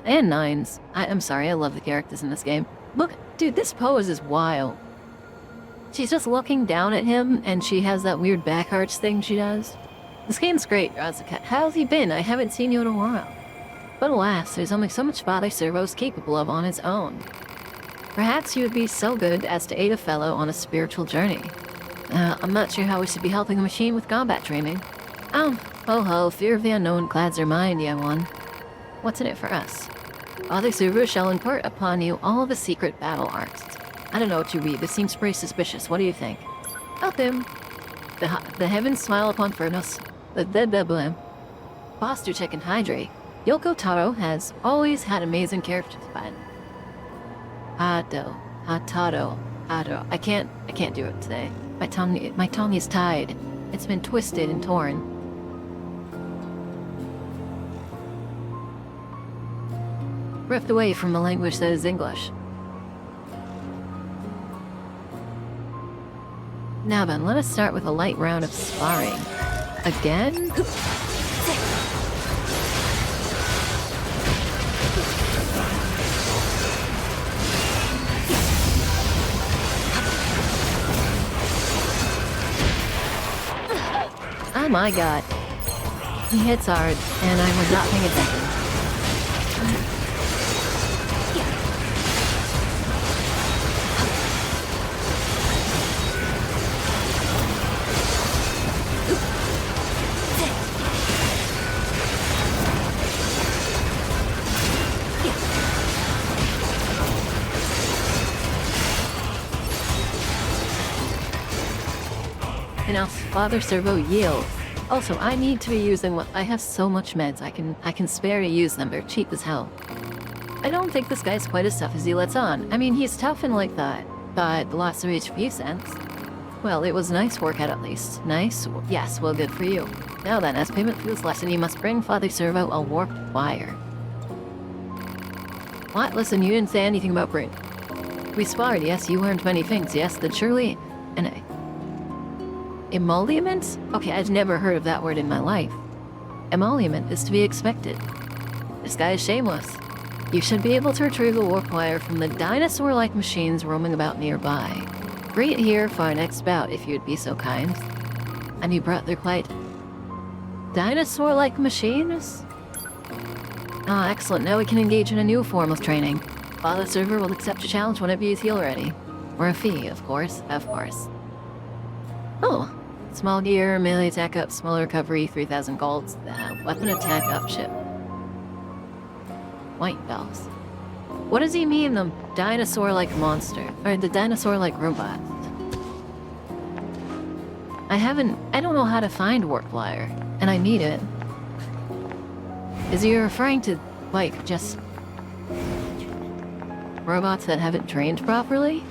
And Nines. I'm sorry, I love the characters in this game. Look, dude, this pose is wild. She's just looking down at him, and she has that weird back arch thing she does. This game's great, Razakat. How's he been? I haven't seen you in a while. But alas, there's only so much Father Servo's capable of on his own. Perhaps you would be so good as to aid a fellow on a spiritual journey. I'm not sure how we should be helping a machine with combat training. Ho, fear of the unknown clads your mind, young one. What's in it for us? Father Servo shall impart upon you all of the secret battle arts. I don't know what you read, this seems pretty suspicious. What do you think? Help him. The heavens smile upon Furnos. The Posture check and hydrate. Yoko Taro has always had amazing character design. Hataro. I can't do it today. My tongue is tied. It's been twisted and torn. Ripped away from the language that is English. Now then, let us start with a light round of sparring. Again? Oh my god. He hits hard, and I was not paying attention. And now Father Servo yields. Also, I need to be using I have so much meds. I can spare to use them. They're cheap as hell. I don't think this guy's quite as tough as he lets on. I mean, he's tough in like that, but the loss of HP sense. Well, it was a nice workout at least. Nice? Yes, well, good for you. Now then, as payment for this lesson, you must bring Father Servo a warped wire. What? Listen, you didn't say anything about bring. We sparred, yes, you learned many things, yes, then surely... Emolument? Okay, I've never heard of that word in my life. Emolument is to be expected. This guy is shameless. You should be able to retrieve a warp wire from the dinosaur-like machines roaming about nearby. Bring it here for our next bout, if you'd be so kind. And you brought their quite... dinosaur-like machines? Ah, excellent. Now we can engage in a new form of training. Father Servo will accept a challenge whenever you feel ready. Or a fee, of course. Of course. Oh. Small gear, melee attack up, small recovery, 3,000 golds. Weapon attack up ship. White bells. What does he mean, the dinosaur-like monster? Or the dinosaur-like robot? I don't know how to find warp wire, and I need it. Is he referring to, like, just... robots that haven't trained properly?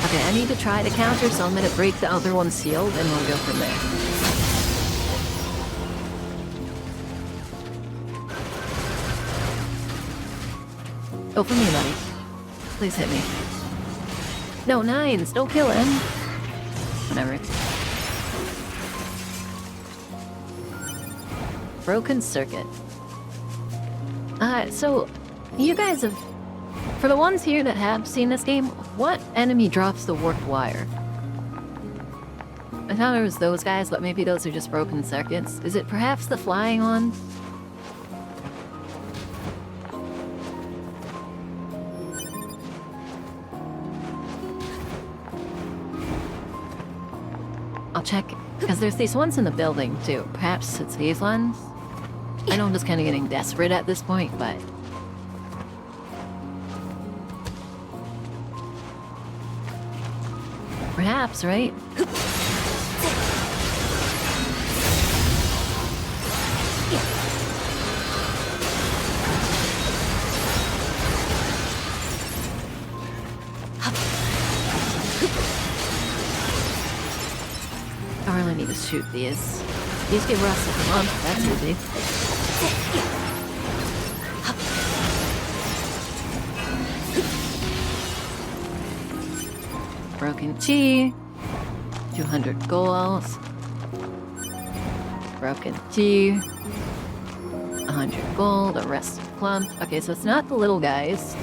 Okay, I need to try to counter, so I'm gonna break the other one's shield, and we'll go from there. Go for me, buddy. Please hit me. No, Nines! Don't kill him! Whatever. Broken circuit. So you guys have, for the ones here that have seen this game, what enemy drops the warped wire? I thought it was those guys, but maybe those are just broken circuits. Is it perhaps the flying one? I'll check, because there's these ones in the building too. Perhaps it's these ones? I know I'm just kind of getting desperate at this point, but... perhaps, right? I really need to shoot these. These give Russ a month, that's easy. Broken T. 200 goals. Broken T. 100 gold, a rest clump. Okay, so it's not the little guys.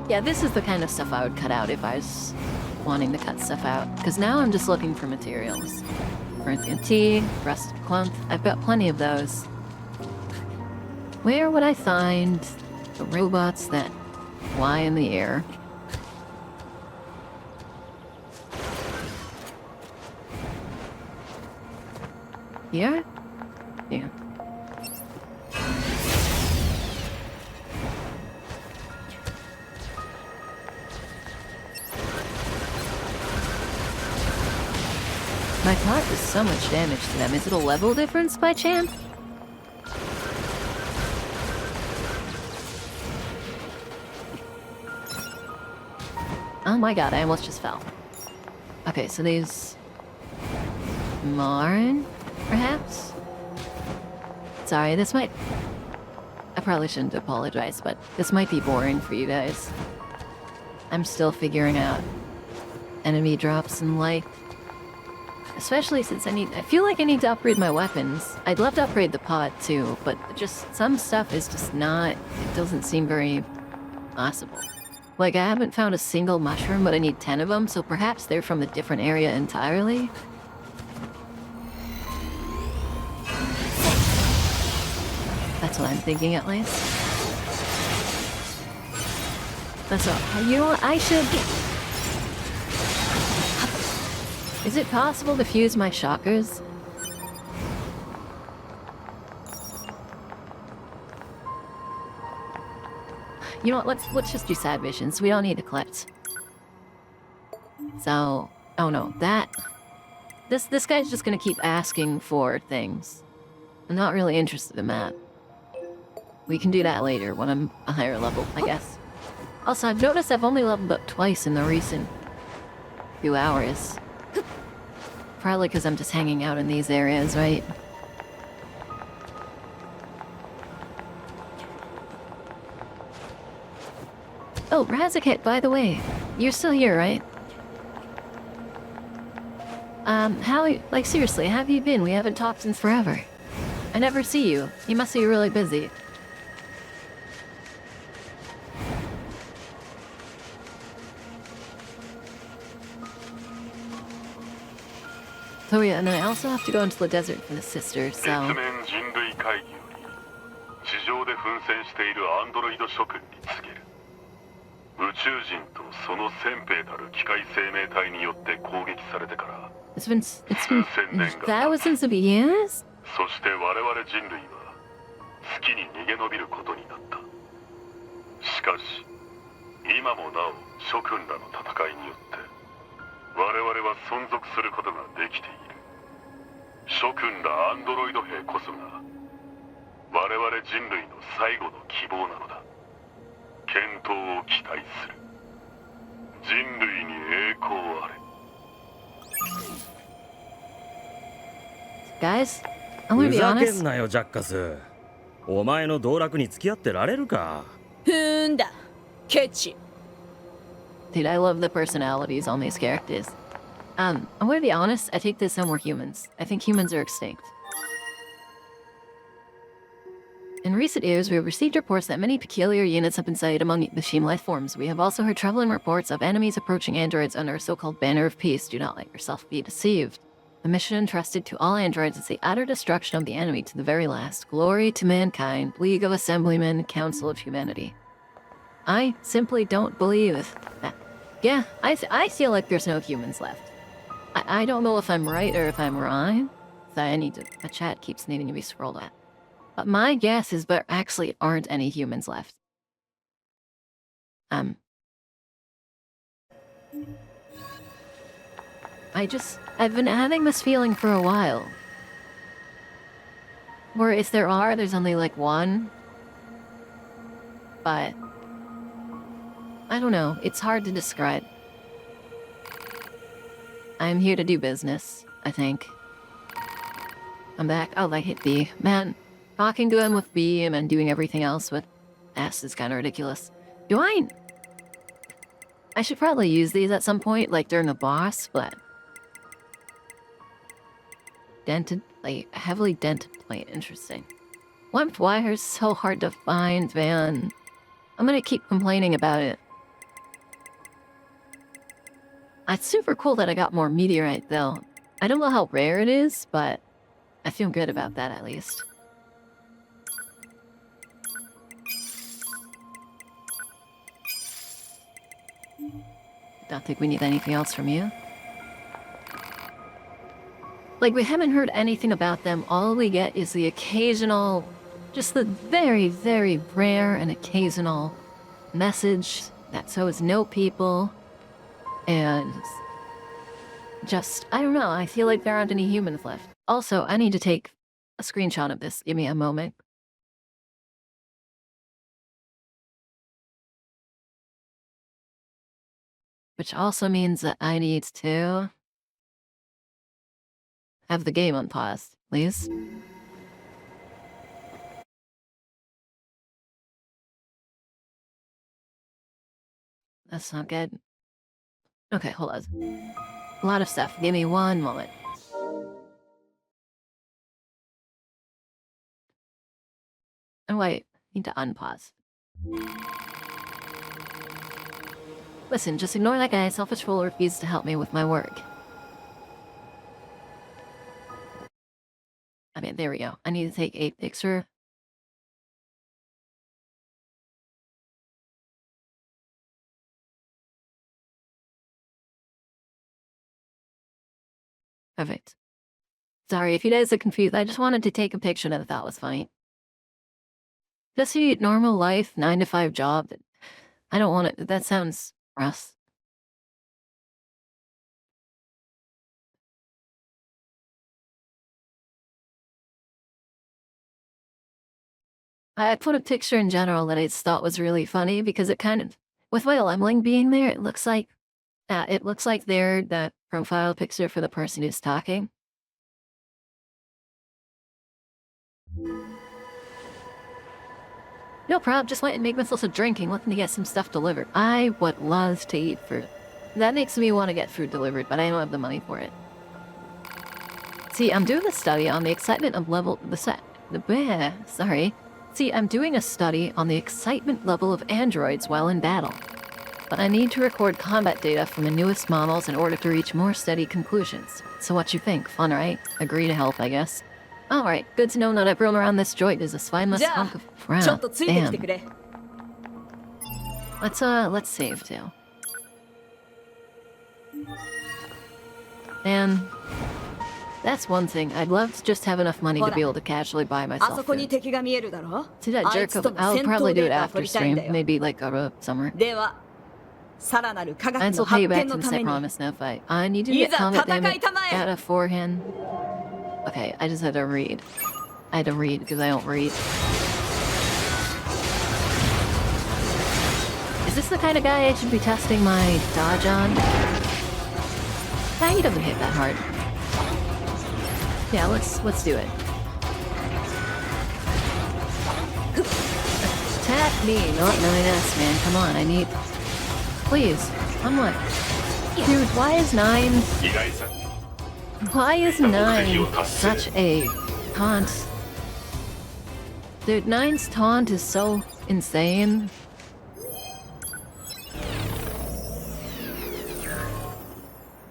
Yeah, this is the kind of stuff I would cut out if I was wanting to cut stuff out. Because now I'm just looking for materials. Broken T, rest clump. I've got plenty of those. Where would I find the robots that fly in the air? Here? Yeah. My pot does so much damage to them. Is it a level difference by chance? Oh my god, I almost just fell. Okay, so these... Marn, perhaps? Sorry, this might... I probably shouldn't apologize, but this might be boring for you guys. I'm still figuring out enemy drops in life. Especially since I feel like I need to upgrade my weapons. I'd love to upgrade the pod too, but just some stuff is just not... It doesn't seem very possible. Like, I haven't found a single mushroom, but I need 10 of them, so perhaps they're from a different area entirely? That's what I'm thinking, at least. That's all. You know what? I should... Is it possible to fuse my shockers? You know what? Let's just do side missions. We don't need to collect. So, oh no, that... This guy's just gonna keep asking for things. I'm not really interested in that. We can do that later when I'm a higher level, I guess. Also, I've noticed I've only leveled up twice in the recent few hours. Probably because I'm just hanging out in these areas, right? Oh, Razakit, by the way. You're still here, right? Like, seriously, how have you been? We haven't talked since forever. I never see you. You must be really busy. So yeah, and then I also have to go into the desert for the sister, so... 月面人類会議より地上で奮戦しているアンドロイド諸君に告げる。宇宙人とその先兵たる機械生命体によって攻撃されてから It's been... That was since the beginnings? そして我々人類は月に逃げ延びることになった。しかし今もなお諸君らの戦いによって我々は存続することができている。諸君らアンドロイド兵こそが我々人類の最後の希望なのだ。健闘を期待する。人類に栄光あれ。Guys, I'm gonna ふ be ざけ honest. んなよジャッカス。お前の道楽に付き合ってられるか。ふんだケチ Dude, I love the personalities on these characters. I'm gonna be honest, I take this no more humans. I think humans are extinct. In recent years, we have received reports that many peculiar units have been sighted among machine life forms. We have also heard troubling reports of enemies approaching androids under a so-called banner of peace. Do not let yourself be deceived. The mission entrusted to all androids is the utter destruction of the enemy to the very last. Glory to mankind, League of Assemblymen, Council of Humanity. I simply don't believe that. Yeah, I feel like there's no humans left. I don't know if I'm right or if I'm wrong. So the chat keeps needing to be scrolled at. But my guess is there actually aren't any humans left. I've been having this feeling for a while. Or if there are, there's only like one. But I don't know, it's hard to describe. I'm here to do business, I think. I'm back. Oh, I hit B. Man, talking to him with B and then doing everything else with S is kind of ridiculous. I should probably use these at some point, like during the boss, but... Dented plate. Heavily dented plate. Interesting. Warped wires so hard to find, man. I'm gonna keep complaining about it. It's super cool that I got more meteorite, though. I don't know how rare it is, but I feel good about that, at least. Don't think we need anything else from you. Like, we haven't heard anything about them. All we get is the occasional, just the very, very rare and occasional message that so is no people. And just, I don't know, I feel like there aren't any humans left. Also, I need to take a screenshot of this. Give me a moment. Which also means that I need to have the game unpaused, please. That's not good. Okay, hold on. A lot of stuff. Give me one moment. Oh wait, need to unpause. Listen, just ignore that guy. Selfish fool refuses to help me with my work. Okay, there we go. I need to take a picture. Perfect. Sorry if you guys are confused. I just wanted to take a picture that I thought was funny. Just a normal life, 9-to-5 job. I don't want it. That sounds rough. I put a picture in general that I thought was really funny because it kind of, with Whale Emling being there, it looks like they're that profile picture for the person who's talking. No problem, just went and make myself some drinking, looking to get some stuff delivered. I would love to eat fruit. That makes me want to get food delivered, but I don't have the money for it. See, I'm doing a study on the excitement of level... See, I'm doing a study on the excitement level of androids while in battle. But I need to record combat data from the newest models in order to reach more steady conclusions. So what you think? Fun, right? Agree to help, I guess. Alright, good to know not everyone around this joint is a spineless hunk of crap. Damn. Let's save too. And that's one thing. I'd love to just have enough money to be able to casually buy myself food. See that jerk over? I'll probably do it after stream. Maybe like somewhere. And so pay you back to this, I promise, no fight. I need to get combat damage out of forehand. Okay, I just had to read. I had to read because I don't read. Is this the kind of guy I should be testing my dodge on? Nah, he doesn't hit that hard. Yeah, let's do it. Attack me, not 9S, man. Come on, I need... Please, I'm like... Dude, why is 9... 意外さ Why is 9 such a taunt? Dude, 9's taunt is so insane.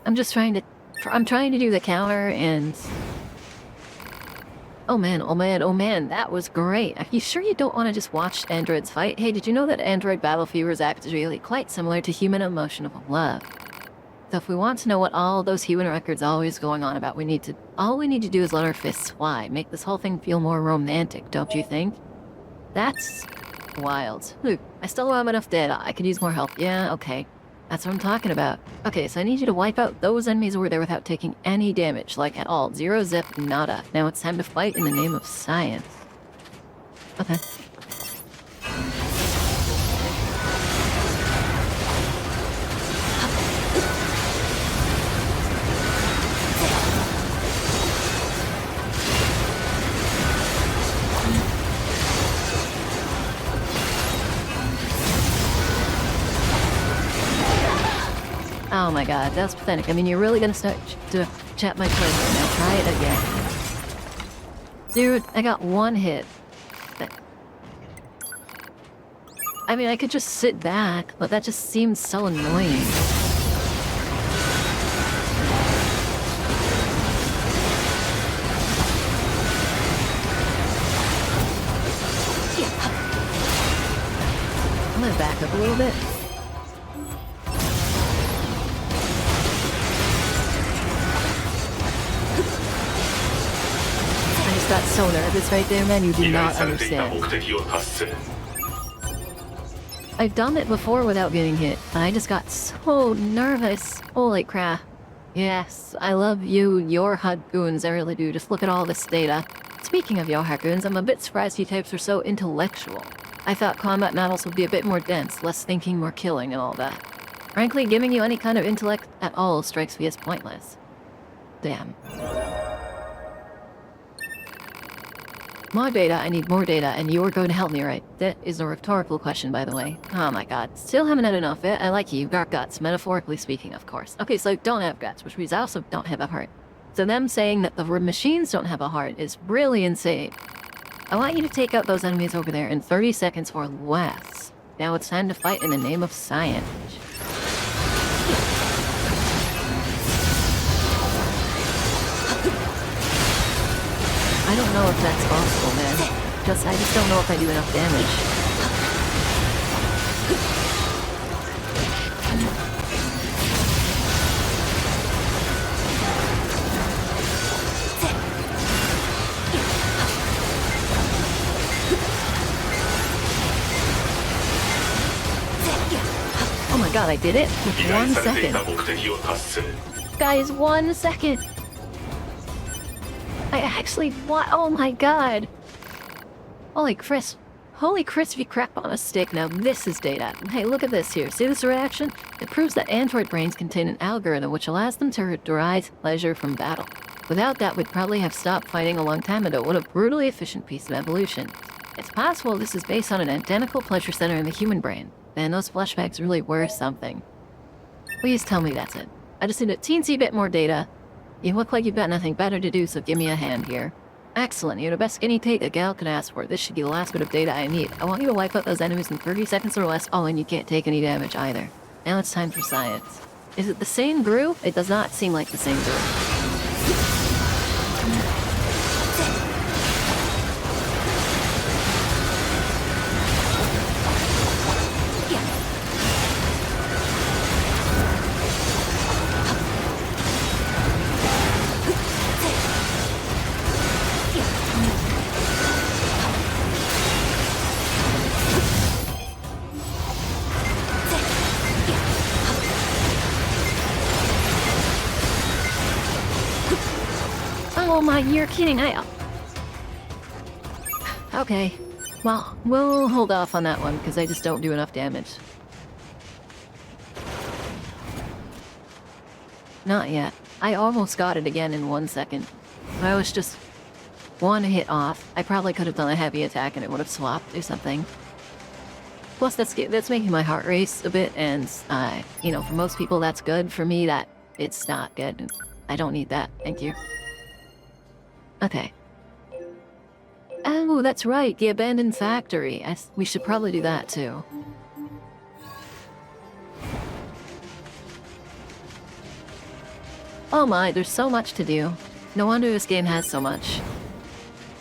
I'm trying to do the counter and... Oh man, that was great. Are you sure you don't want to just watch androids fight? Hey, did you know that android battle fevers act really quite similar to human emotional love? So if we want to know what all those human records always going on about, all we need to do is let our fists fly. Make this whole thing feel more romantic, don't you think? That's wild. Look, I still don't have enough data. I could use more help. Yeah, okay. That's what I'm talking about. Okay, so I need you to wipe out those enemies over there without taking any damage, like at all. Zero, zip, nada. Now it's time to fight in the name of science. Okay. Oh my god, that's pathetic. I mean, you're really gonna start to chat my pleasure. Now try it again. Dude, I got one hit. I mean, I could just sit back, but that just seems so annoying. I'm gonna back up a little bit. Got so nervous right there, man. You do 依頼 not されていた understand. 目的を達成 I've done it before without getting hit. I just got so nervous. Holy crap. Yes, I love you, your HUD goons. I really do. Just look at all this data. Speaking of your HUD goons, I'm a bit surprised you types are so intellectual. I thought combat battles would be a bit more dense, less thinking, more killing, and all that. Frankly, giving you any kind of intellect at all strikes me as pointless. Damn. More data, I need more data, and you're going to help me, right? That is a rhetorical question, by the way. Oh my god. Still haven't had enough of it. I like you. You've got guts, metaphorically speaking, of course. Okay, so don't have guts, which means I also don't have a heart. So them saying that the machines don't have a heart is really insane. I want you to take out those enemies over there in 30 seconds or less. Now it's time to fight in the name of science. I don't know if that's possible, man. I just don't know if I do enough damage. Oh my god, I did it with 依頼 1 されてい second. た目的を達成 Guys, 1 second. I actually, what? Oh my god. Holy crispy crap on a stick. Now this is data. Hey, look at this here. See this reaction? It proves that android brains contain an algorithm which allows them to derive pleasure from battle. Without that, we'd probably have stopped fighting a long time ago. What a brutally efficient piece of evolution. It's possible this is based on an identical pleasure center in the human brain. Man, those flashbacks really were something. Please tell me that's it. I just need a teensy bit more data. You look like you've got nothing better to do, so give me a hand here. Excellent, you're the best guinea pig a gal could ask for. This should be the last bit of data I need. I want you to wipe out those enemies in 30 seconds or less. Oh, and you can't take any damage either. Now it's time for science. Is it the same brew? It does not seem like the same brew. Oh my, you're kidding. Okay. Well, we'll hold off on that one, because I just don't do enough damage. Not yet. I almost got it again in 1 second. I was just 1 hit off. I probably could have done a heavy attack and it would have swapped or something. Plus, that's making my heart race a bit, and you know, for most people that's good. For me, that it's not good. I don't need that. Thank you. Okay. Oh, that's right. The abandoned factory. We should probably do that too. Oh my, there's so much to do. No wonder this game has so much.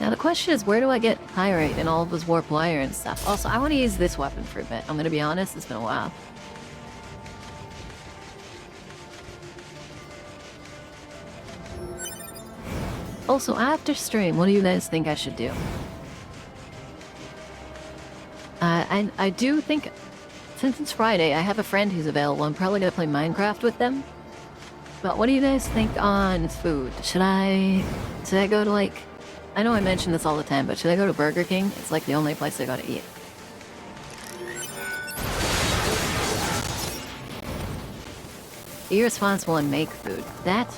Now the question is, where do I get Pyrite and all of his warp wire and stuff? Also, I want to use this weapon for a bit. I'm gonna be honest, it's been a while. Also, after stream, what do you guys think I should do? I do think, since it's Friday, I have a friend who's available. I'm probably gonna play Minecraft with them. But what do you guys think on food? Should I go to, like, I know I mention this all the time, but should I go to Burger King? It's like the only place I gotta eat. Be responsible and make food. That's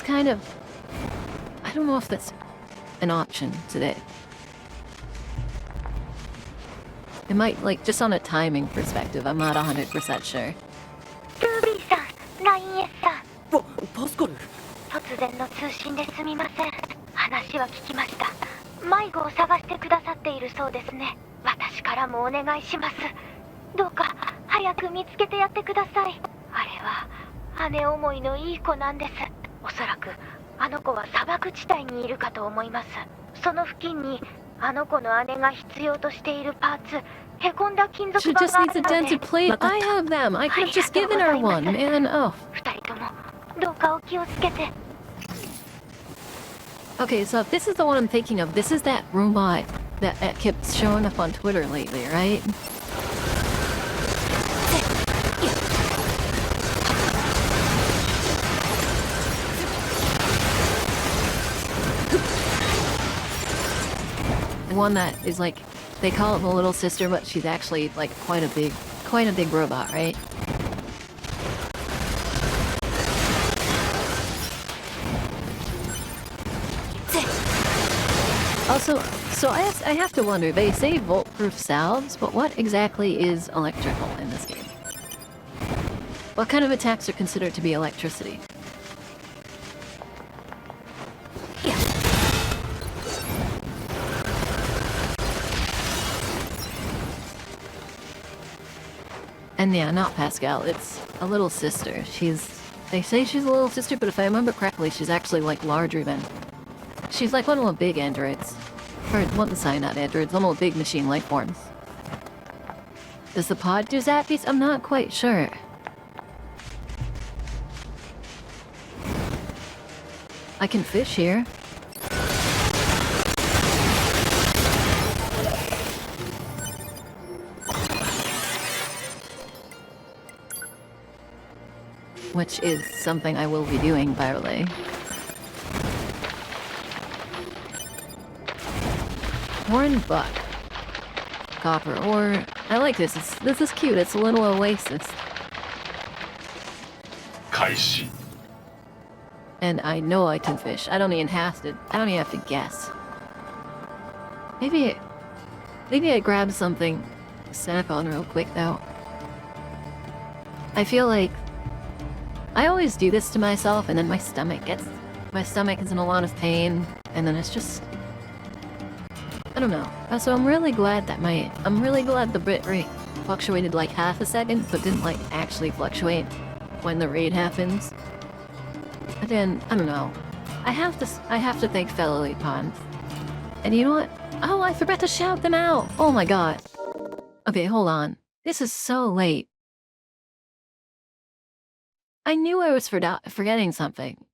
kind of, I don't know if that's an option today. It might, like, just on a timing perspective, I'm not 100% sure. ルービーさん、ライン S さん。わパスカル。突然の通信ですみません。話は聞きました。迷子を探してくださっているそうですね。私からもお願いします。どうか早く見つけてやってください。あれは姉思いのいい子なんです。おそらくあの子は砂漠地帯にいるかと思います。その付近にあの子の姉が必要としているパーツ、へこんだ金属 She 板 just があ needs る a ので。 dented plate. I have them. I could have just given her one, man. Oh. 二人ともどうかお気をつけて。Okay, so if this is the one I'm thinking of. This is that robot that kept showing up on Twitter lately, right? The one that is like, they call it the little sister, but she's actually like quite a big robot, right? Also, so I have to wonder, they say volt-proof salves, but what exactly is electrical in this game? What kind of attacks are considered to be electricity? And yeah, not Pascal, it's a little sister. They say she's a little sister, but if I remember correctly, she's actually like larger than... She's like one of the big androids. Or, sorry, not androids, one of the big machine life forms. Does the pod do zappies? I'm not quite sure. I can fish here. Which is something I will be doing, by the way. Horn buck. Copper ore. I like this. This is cute. It's a little oasis. 開始 And I know I can fish. I don't even have to guess. Maybe I grab something to snack on real quick though. I feel like I always do this to myself, and then my stomach is in a lot of pain, and then it's just, I don't know. So I'm really glad the bit rate fluctuated like half a second, but didn't like actually fluctuate when the raid happens. But then, I don't know. I have to thank fellow Elite Pawns. And you know what? Oh, I forgot to shout them out! Oh my god. Okay, hold on. This is so late. I knew I was forgetting something.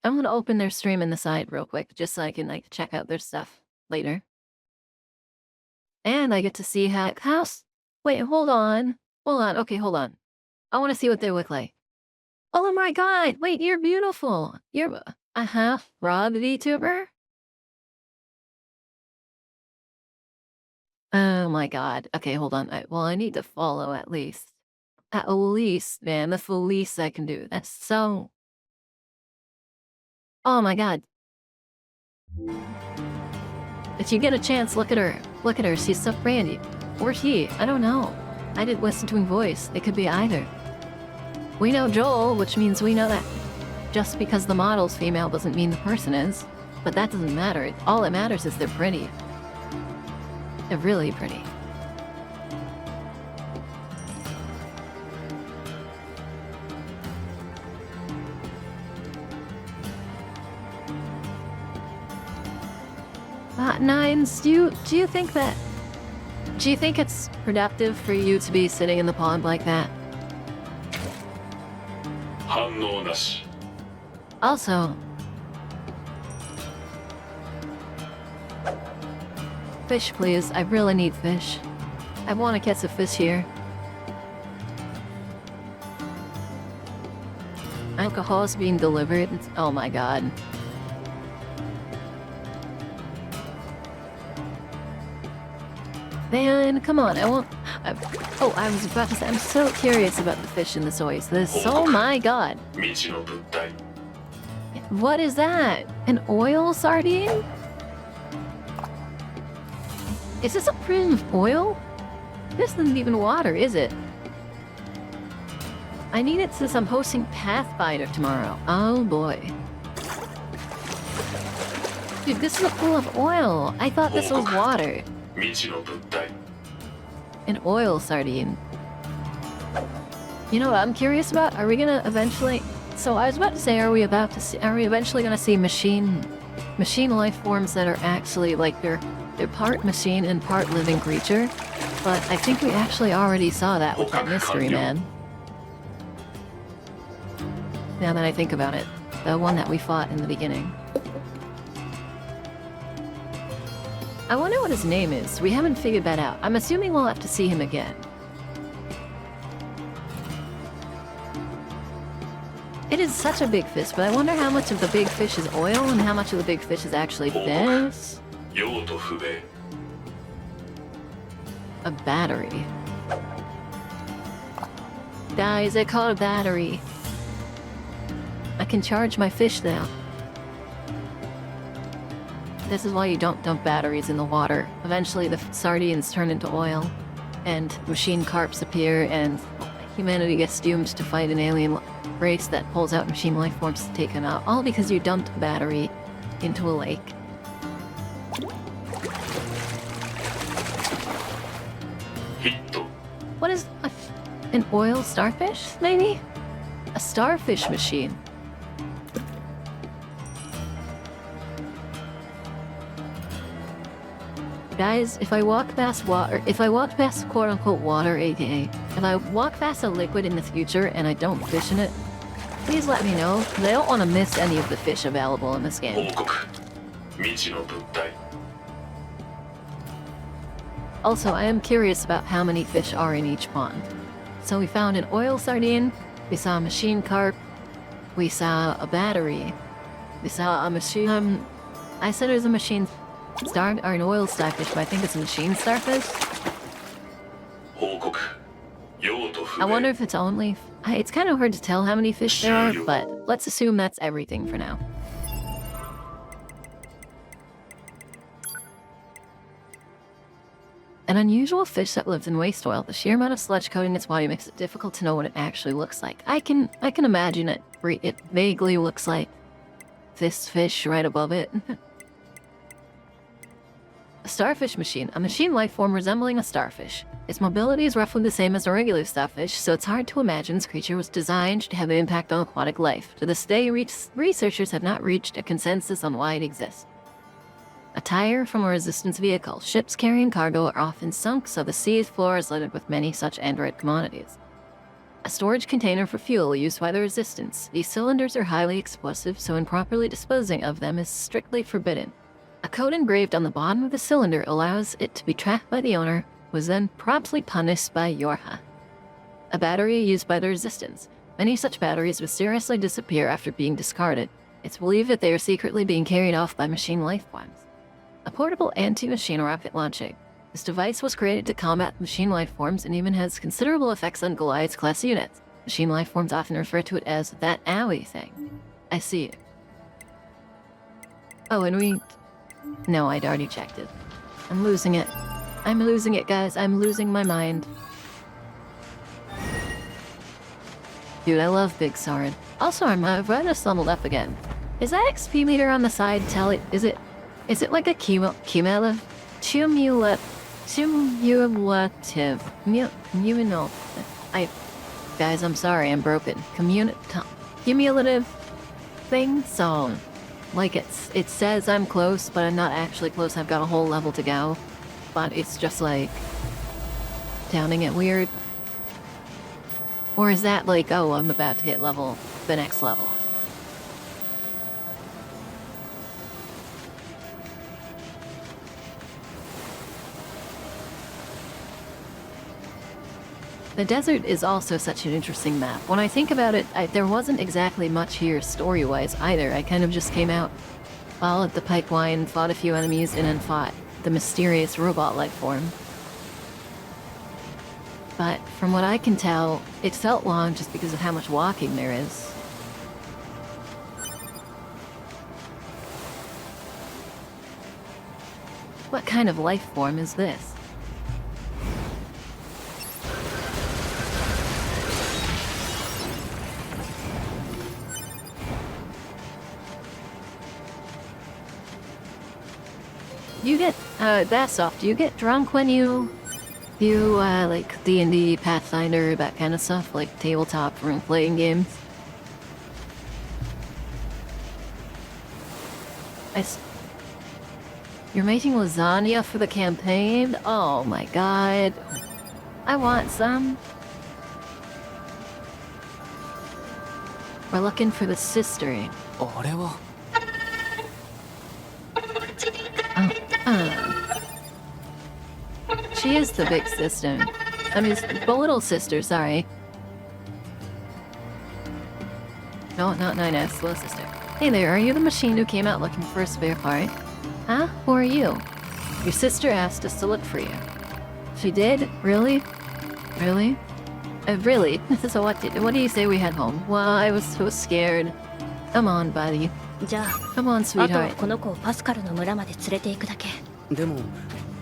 I'm gonna open their stream in the side real quick, just so I can like check out their stuff later. And I get to see house. Wait, hold on. Okay, hold on. I want to see what they look like. Oh my god! Wait, you're beautiful. You're Rob the VTuber. Oh my god. Okay, hold on. I need to follow at least. At least, man, that's the least I can do. That's so... Oh my god. If you get a chance, look at her. Look at her. She's so brandy. Or he. I don't know. I didn't listen to her voice. It could be either. We know Joel, which means we know that just because the model's female doesn't mean the person is. But that doesn't matter. All that matters is they're pretty. They're really pretty. Nines, do you think that... Do you think it's productive for you to be sitting in the pond like that? 反応なし。 Also... Fish, please. I really need fish. I want to catch a fish here. Alcohol is being delivered. Oh my god. Man, come on, I won't... I was about to say, I'm so curious about the fish in the soy sauce. Oh my god. 未知の物体。 What is that? An oil sardine? Is this a print of oil? This isn't even water, is it? I need it since I'm hosting Pathfinder tomorrow. Oh boy. Dude, this is a pool of oil. I thought this was water. 未知の物体。 An oil sardine. You know what I'm curious about? Are we gonna eventually... So I was about to say, are we eventually gonna see machine life forms that are actually like they're part machine and part living creature? But I think we actually already saw that with that mystery man. Now that I think about it, the one that we fought in the beginning. I wonder what his name is. We haven't figured that out. I'm assuming we'll have to see him again. It is such a big fish, but I wonder how much of the big fish is oil and how much of the big fish is actually fish. 用途不明。 A battery. Guys, I caught a battery. I can charge my fish now. This is why you don't dump batteries in the water. Eventually the sardines turn into oil, and machine carps appear, and humanity gets doomed to fight an alien race that pulls out machine life forms to take them out, all because you dumped a battery into a lake. What is an oil starfish, maybe? A starfish machine. Guys, if I walk past quote-unquote water, aka, if I walk past a liquid in the future and I don't fish in it, please let me know, because I don't want to miss any of the fish available in this game. 報告。未知の物体。 Also, I am curious about how many fish are in each pond. So we found an oil sardine, we saw a machine carp, we saw a battery, we saw a machine... I said it was a machine star or an oil starfish, but I think it's a machine starfish. 報告。用途不 I 明。 wonder if it's only... It's kind of hard to tell how many fish there are, but let's assume that's everything for now. An unusual fish that lives in waste oil. The sheer amount of sludge coating its body makes it difficult to know what it actually looks like. I can imagine it. It vaguely looks like this fish right above it. A starfish machine. A machine life form resembling a starfish. Its mobility is roughly the same as a regular starfish, so it's hard to imagine this creature was designed to have an impact on aquatic life. To this day, researchers have not reached a consensus on why it exists. A tire from a resistance vehicle. Ships carrying cargo are often sunk, so the sea floor is littered with many such android commodities. A storage container for fuel used by the resistance. These cylinders are highly explosive, so improperly disposing of them is strictly forbidden. A code engraved on the bottom of the cylinder allows it to be tracked by the owner, who was then promptly punished by Yorha. A battery used by the resistance. Many such batteries mysteriously disappear after being discarded. It's believed that they are secretly being carried off by machine life forms. A portable anti-machine rocket launching. This device was created to combat machine life forms and even has considerable effects on Goliath's class units. Machine life forms often refer to it as that owie thing. I see. Oh, and No, I'd already checked it. I'm losing it. I'm losing it, guys. I'm losing my mind. Dude, I love Big Sword. Also, I've read this on the left again. Is that XP meter on the side tell it? Is it like a cumulative? Guys, I'm sorry, I'm broken. Cumulative thing? So, like it says I'm close, but I'm not actually close. I've got a whole level to go. But it's just like, sounding it weird. Or is that like, oh, I'm about to hit the next level? The desert is also such an interesting map. When I think about it, there wasn't exactly much here story-wise either. I kind of just came out, followed the pipeline, fought a few enemies, and then fought the mysterious robot-like form. But from what I can tell, it felt long just because of how much walking there is. What kind of life form is this? You get, that's off. Do you get drunk when you like D&D, Pathfinder, that kind of stuff? Like tabletop role-playing games? You're making lasagna for the campaign? Oh my god. I want some. We're looking for the sister. あれは She is the big sister. I mean, the little sister, sorry. No, not 9S, little sister. Hey there, are you the machine who came out looking for a spare part? Huh? Who are you? Your sister asked us to look for you. She did? Really? Really? Really? So what do you say we head home? Well, I was so scared. Come on, buddy. じゃ Come on, あ、あとは sweetheart. この子をパスカルの村まで連れて行くだけ。でも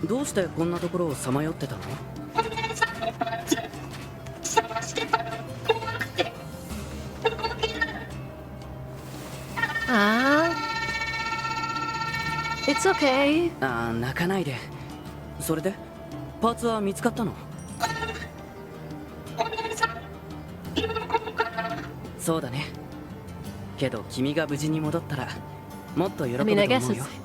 どうしてこんなところをさまよってたの？ Ah. It's okay. ああ、泣かないで。それでパーツは見つかったの？そうだね。けど君が無事に戻ったらもっと喜ぶと I 思 mean, う I guess よ。 it's...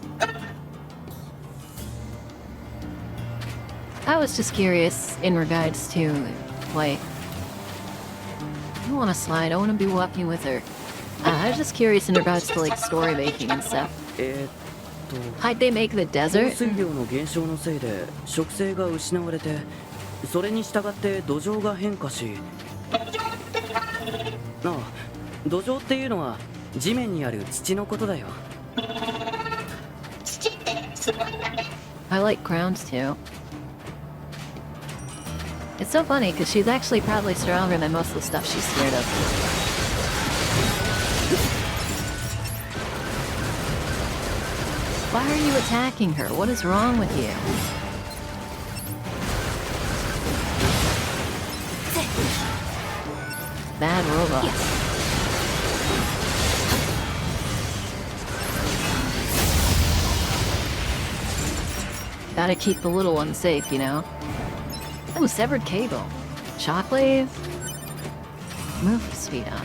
I was just curious in regards to, like... I don't want to slide, I want to be walking with her. I was just curious in regards to, like, story making and stuff. 'How'd they make the 降 desert? 水量の減少のせいで植生が失われて、それに従って土壌が変化し、ああ、土壌っていうのは地面にある土のことだよ。 I like crowns too. It's so funny because she's actually probably stronger than most of the stuff she's scared of. Why are you attacking her? What is wrong with you? Bad robot. Gotta keep the little ones safe, you know? Oh, severed cable. Shockwave? Move speed up.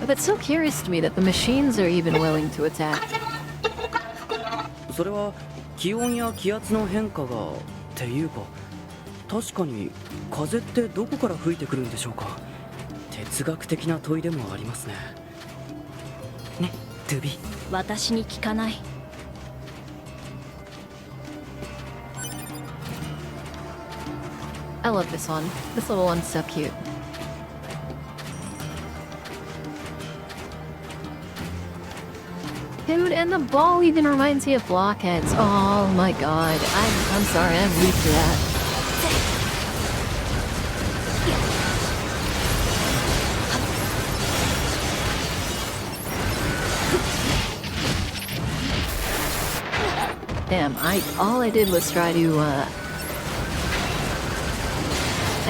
That's so curious to me that the machines are even willing to attack. それは気温や気圧の変化がっていうか、確かに風ってどこから吹いてくるんでしょうか。哲学的な問いでもありますね。ね、トゥビ。私に聞かない。 I love this one. This little one's so cute. Dude, and the ball even reminds me of blockheads. Oh my god. I'm sorry, I'm weak to that. Damn, all I did was try to, I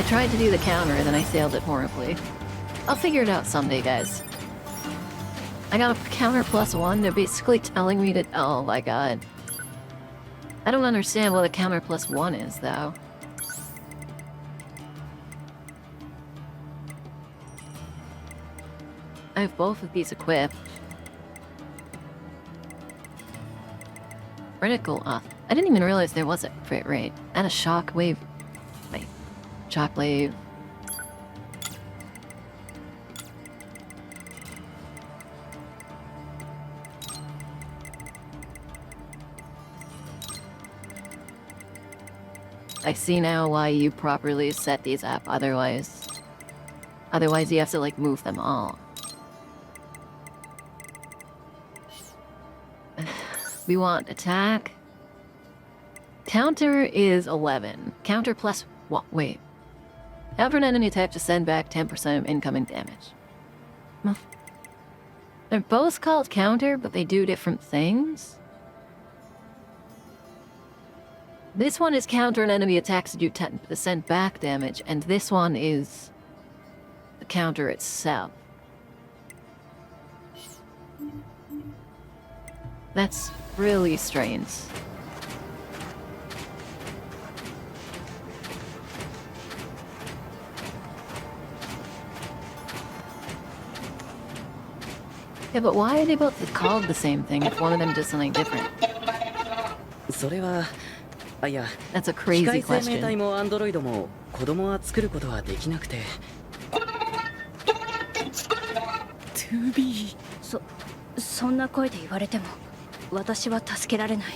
tried to do the counter and then I failed it horribly. I'll figure it out someday, guys. I got a counter +1, they're basically telling me to- oh my god. I don't understand what a counter +1 is, though. I have both of these equipped. Critical off. I didn't even realize there was a crit rate. And a shockwave. Wait. Shockwave. I see now why you properly set these up, otherwise you have to like move them all. We want attack. Counter is 11. Counter plus what? Wait. After an enemy attack to send back 10% of incoming damage. Well, they're both called counter, but they do different things. This one is counter an enemy attacks to do 10% back damage, and this one is the counter itself. That's really strange. Yeah, but why are they both called the same thing if one of them does something different? それは、あ、いや、 That's a 機 crazy 械生命 question. 体もアンドロイドも子供は作ることはできなくて。2B。そんな声で言われても私は助けられない。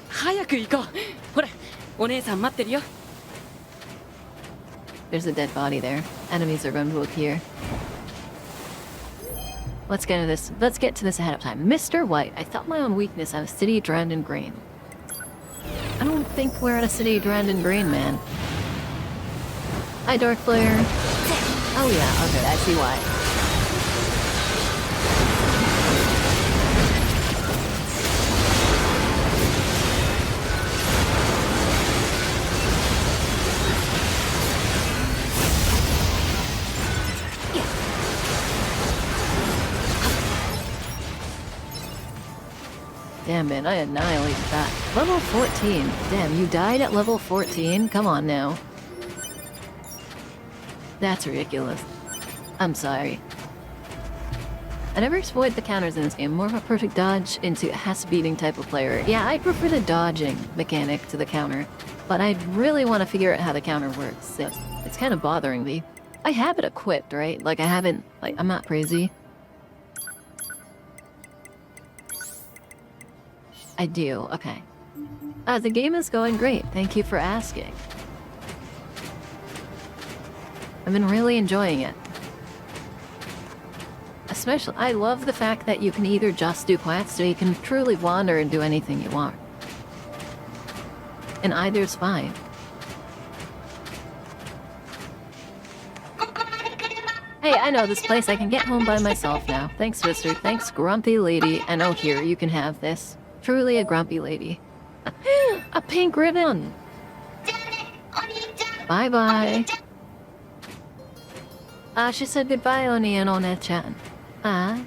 早く行こう。ほら、お姉さん待ってるよ。 There's a dead body there. Enemies are going to appear. Let's get to this ahead of time. Mr. White, I thought my own weakness on a city drowned in green. I don't think we're in a city drowned in green, man. Hi, Dark Flare. Oh yeah, okay, I see why. Damn, man, I annihilated that. Level 14. Damn, you died at level 14? Come on now. That's ridiculous. I'm sorry. I never exploited the counters in this game. More of a perfect dodge into a has-beating type of player. Yeah, I prefer the dodging mechanic to the counter. But I really want to figure out how the counter works. It's kind of bothering me. I have it equipped, right? Like, I haven't... Like, I'm not crazy. I do, okay. The game is going great. Thank you for asking. I've been really enjoying it. Especially, I love the fact that you can either just do quests or you can truly wander and do anything you want. And either's fine. Hey, I know this place. I can get home by myself now. Thanks, sister. Thanks, grumpy lady. And oh, here, you can have this. Truly a grumpy lady. A pink ribbon! Bye-bye. She said goodbye, Oni and One-chan. Ah.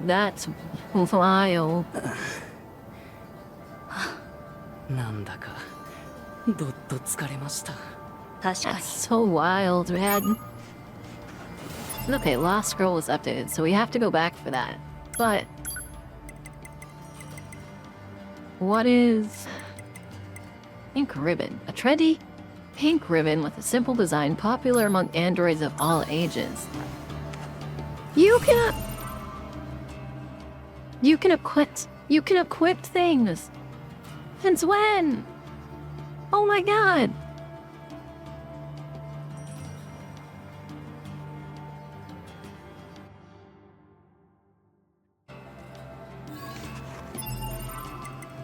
That's wild. なんだかどっと疲れました。確かに That's so wild, man. Okay, Lost Scroll was updated, so we have to go back for that. But... what is... Pink ribbon. A trendy pink ribbon with a simple design popular among androids of all ages. You can equip things! Since when? Oh my god!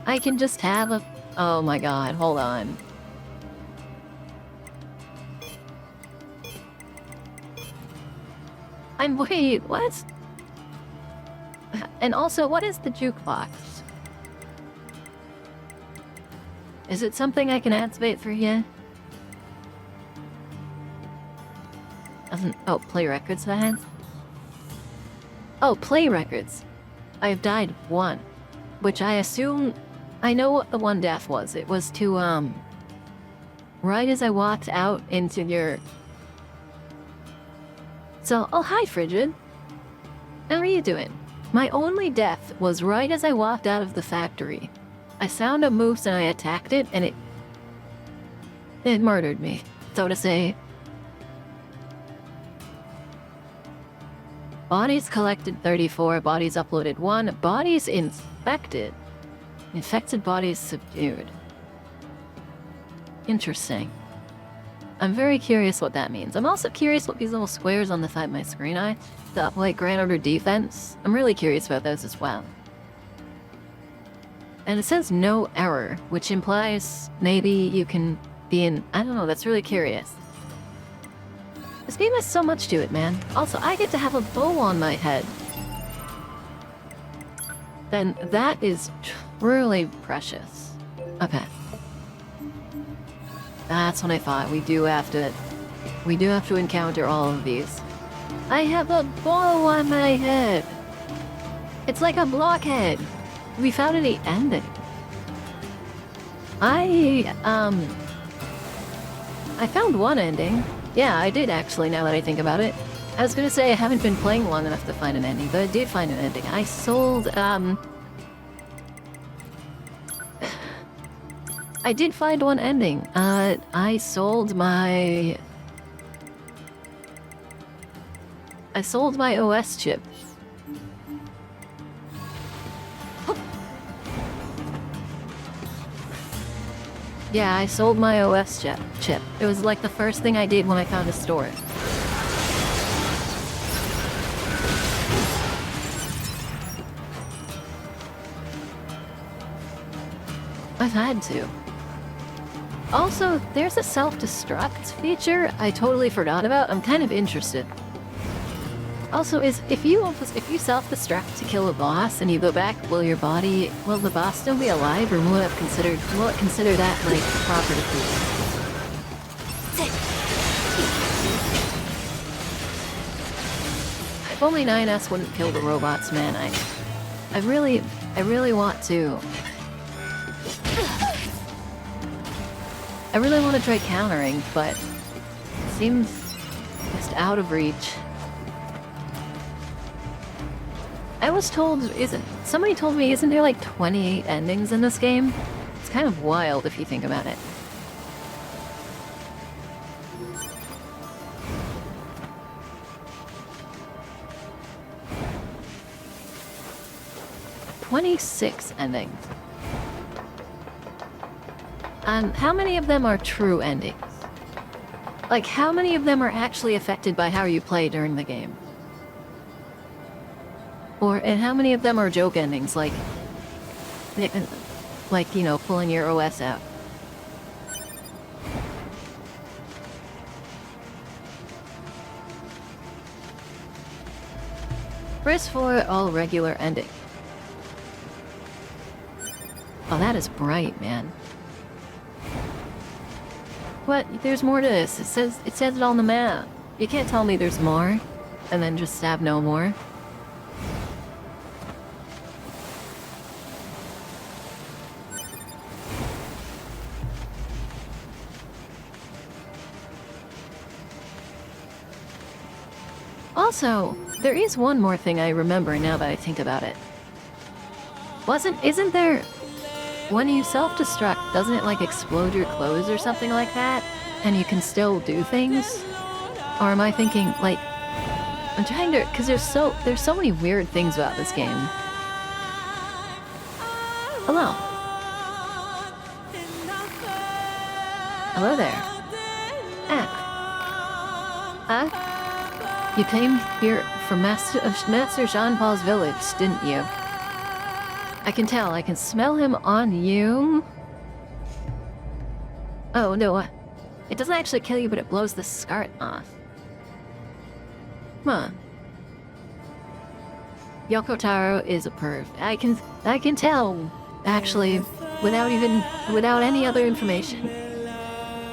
I can just have a... Oh my god, hold on. Wait, what? And also, what is the jukebox? Is it something I can activate through here? Doesn't... Oh, play records fans? Oh, play records. I've died one. Which I assume... I know what the one death was. It was to, right as I walked out into your... So, oh, hi, Frigid. How are you doing? My only death was right as I walked out of the factory. I found a moose and I attacked it, and it murdered me, so to say. Bodies collected 34, bodies uploaded 1, bodies inspected. Infected bodies subdued. Interesting. I'm very curious what that means. I'm also curious what these little squares on the side of my screen are. The, like, Grand Order Defense. I'm really curious about those as well. And it says no error, which implies maybe you can be in... I don't know, that's really curious. This game has so much to it, man. Also, I get to have a bow on my head. Then that is truly precious. Okay. That's what I thought. We do have to encounter all of these. I have a bow on my head. It's like a blockhead. We found the ending. I found one ending. Yeah, I did actually, now that I think about it. I was gonna say I haven't been playing long enough to find an ending, but I did find an ending. I sold, I did find one ending. I sold my OS chip. Yeah, I sold my OS chip. It was like the first thing I did when I found a store. I've had to. Also, there's a self-destruct feature I totally forgot about. I'm kind of interested. Also, if you self-destruct to kill a boss and you go back, will the boss still be alive, or will it consider that like proper defeat? If only 9S wouldn't kill the robots, man. I really want to. I really want to try countering, but it seems just out of reach. I was told, somebody told me, isn't there like 28 endings in this game? It's kind of wild if you think about it. "26 endings. How many of them are true endings? Like, how many of them are actually affected by how you play during the game? And how many of them are joke endings, like, you know, pulling your OS out? Press for all regular ending. Oh, that is bright, man. What? There's more to this. It says it on the map. You can't tell me there's more, and then just have no more. Also, there is one more thing I remember now that I think about it. Isn't there... When you self-destruct, doesn't it like explode your clothes or something like that? And you can still do things? Or am I thinking, like... I'm trying to... Because there's so many weird things about this game. Hello. Hello there. You came here from Master Jean-Paul's village, didn't you? I can tell. I can smell him on you. Oh, no. It doesn't actually kill you, but it blows the scar off. Huh. Yoko Taro is a perv. I can tell, actually, without any other information.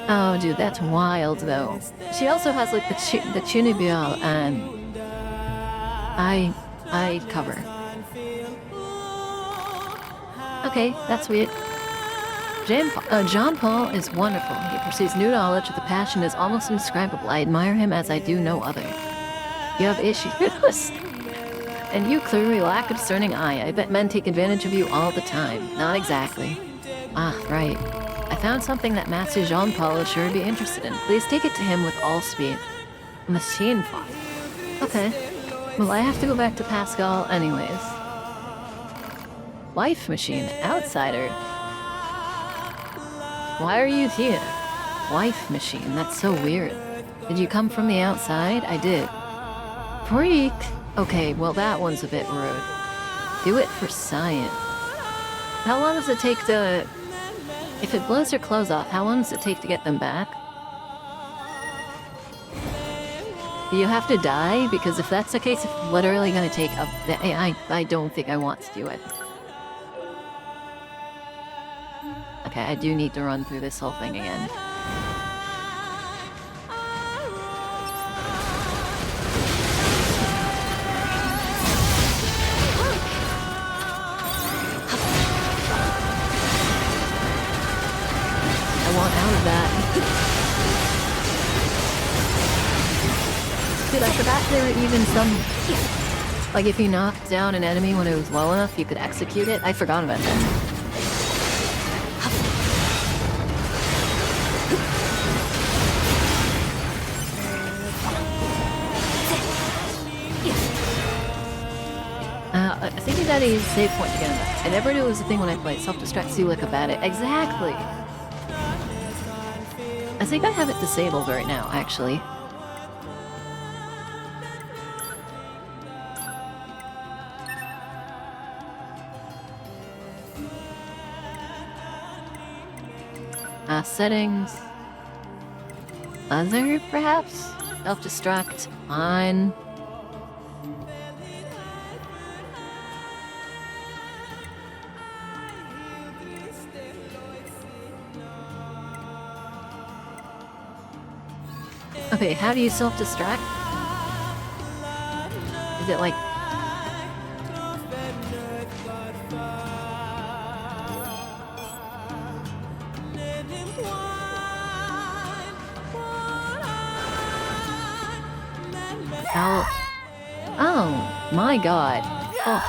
Oh, dude, that's wild, though. She also has, like, the Chunibyo, and I cover. Okay, that's weird. John Paul is wonderful. He pursues new knowledge with a passion that is almost indescribable. I admire him as I do no other. You have issues. And you clearly lack a discerning eye. I bet men take advantage of you all the time. Not exactly. Ah, right. I found something that Master Jean-Paul is sure to be interested in. Please take it to him with all speed. Machine fought. Okay. Well, I have to go back to Pascal anyways. Wife machine. Outsider. Why are you here? Wife machine. That's so weird. Did you come from the outside? I did. Freak. Okay, well that one's a bit rude. Do it for science. How long does it take to... If it blows your clothes off, how long does it take to get them back? Do you have to die? Because if that's the case, it's literally gonna take a... I don't think I want to do it. Okay, I do need to run through this whole thing again. I want out of that. Dude, I forgot there were even some... Like, if you knocked down an enemy when it was low enough, you could execute it. I forgot about that. I think that is a save point to get him back. I never knew it was a thing when I played. Self-destructs you like a bandit. Exactly! I think I have it disabled right now, actually. Settings. Other, perhaps? Self-destruct. On. Okay, how do you self-destruct? Is it like... Oh, my god. Oh.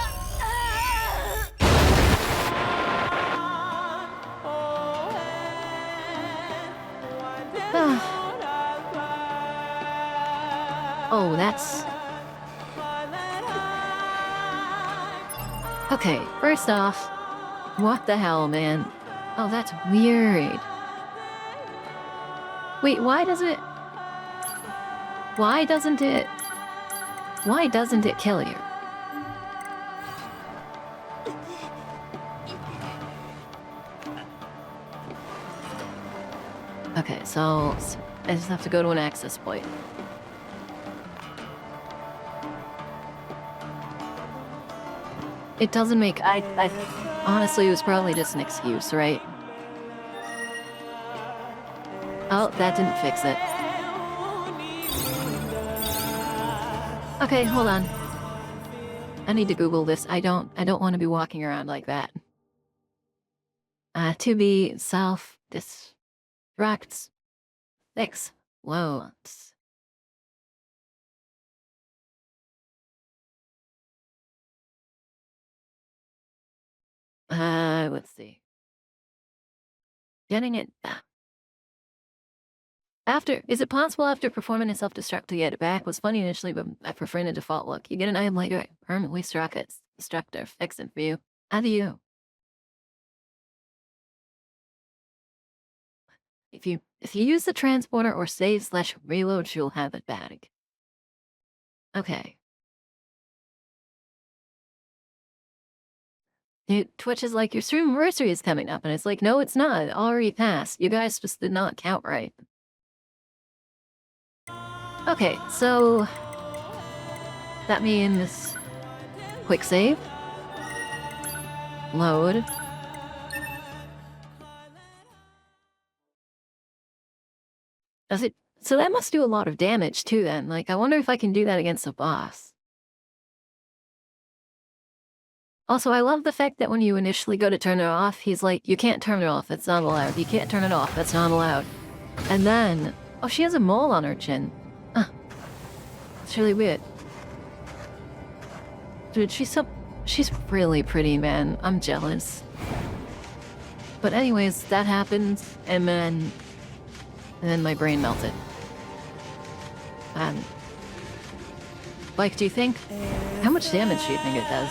Oh, that's... Okay, first off, what the hell, man? Oh, that's weird. Wait, why doesn't it... Why doesn't it kill you? Okay, so I just have to go to an access point. It doesn't make... I honestly, it was probably just an excuse, right? Oh, that didn't fix it. Okay, hold on. I need to Google this. I don't want to be walking around like that. To be self-destructs explodes. Let's see. Getting it back. Is it possible after performing a self-destruct to get it back? Was funny initially, but I prefer the default look. You get an item later, permanently struck it. Destructor, fix it for you. How do you? If you use the transporter or save/reload, you'll have it back. Okay. Twitch is like, your stream anniversary is coming up. And it's like, no, it's not. It already passed. You guys just did not count right. Okay, so that means quick save. Load. Does it? So that must do a lot of damage too then. Like, I wonder if I can do that against a boss. Also, I love the fact that when you initially go to turn it off, he's like, you can't turn it off, it's not allowed. You can't turn it off, that's not allowed. And then, oh, she has a mole on her chin. It's really weird. Dude, she's really pretty, man. I'm jealous. But anyways, that happens, and then my brain melted. And like, do you think, how much damage do you think it does?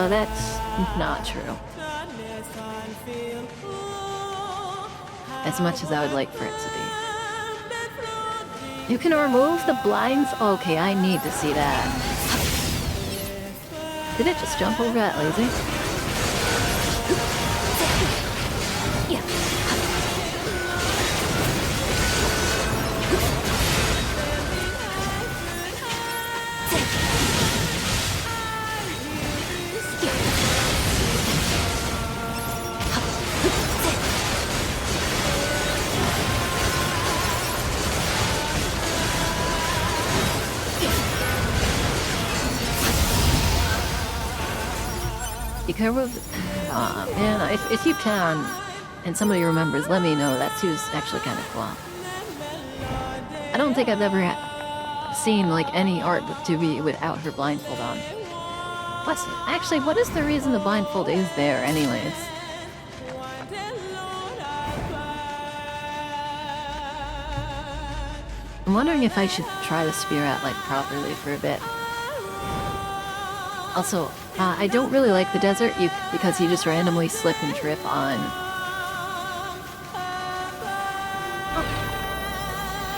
That's not true. As much as I would like for it to be. You can remove the blinds? Okay, I need to see that. Did it just jump over that lazy? Yeah. You can remove... man, if you can, and somebody remembers, let me know. That suit's actually kind of cool. I don't think I've ever seen, like, any art with 2B without her blindfold on. Actually, what is the reason the blindfold is there, anyways? I'm wondering if I should try the spear out, like, properly for a bit. Also, I don't really like the desert because you just randomly slip and trip on...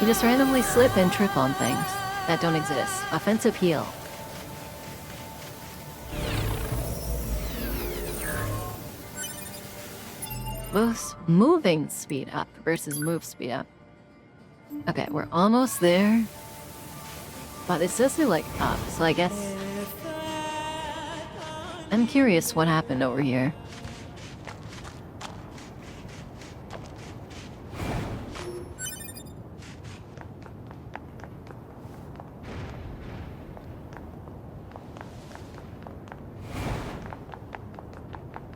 You just randomly slip and trip on things that don't exist. Offensive heal. Boost moving speed up versus move speed up. Okay, we're almost there. But it says to like up, so I guess... I'm curious what happened over here.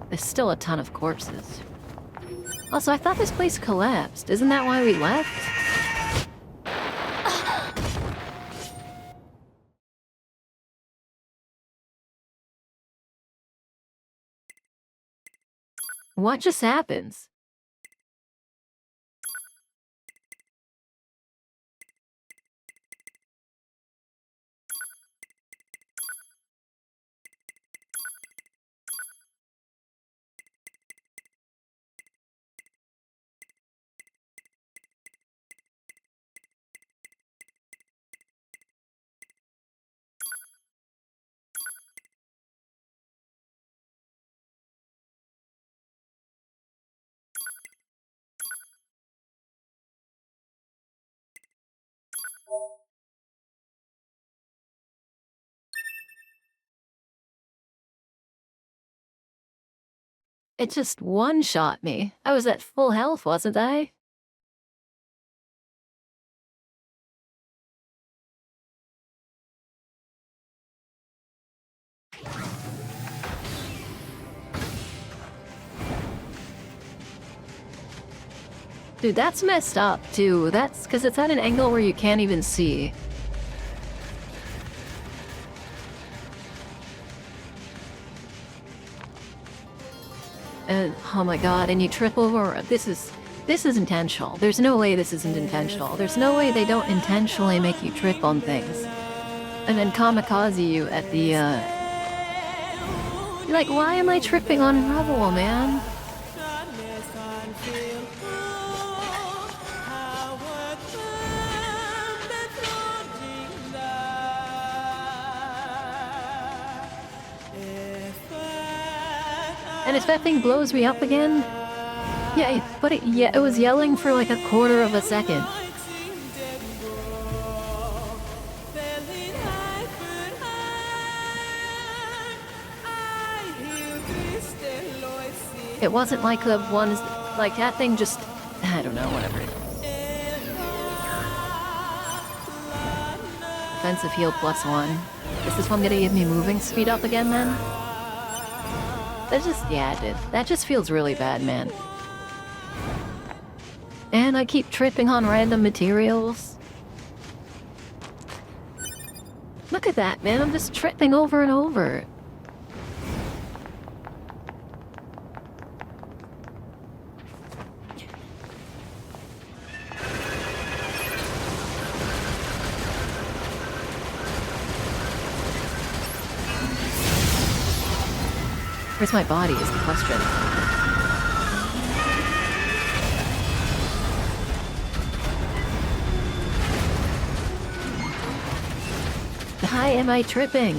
There's still a ton of corpses. Also, I thought this place collapsed. Isn't that why we left? What just happens? It just one-shot me. I was at full health, wasn't I? Dude, that's messed up, too. That's because it's at an angle where you can't even see. And, oh my god, and you trip over... This is intentional. There's no way this isn't intentional. There's no way they don't intentionally make you trip on things. And then kamikaze you at the, You're like, why am I tripping on rubble, man? if that thing blows me up again... Yeah, but it was yelling for like a quarter of a second. It wasn't like the ones... Like, that thing just... I don't know, whatever. Defensive heal +1. Is this one gonna give me moving speed up again, then? That just... Yeah, it did. That just feels really bad, man. And I keep tripping on random materials. Look at that, man. I'm just tripping over and over. Where's my body is the question. Why am I tripping?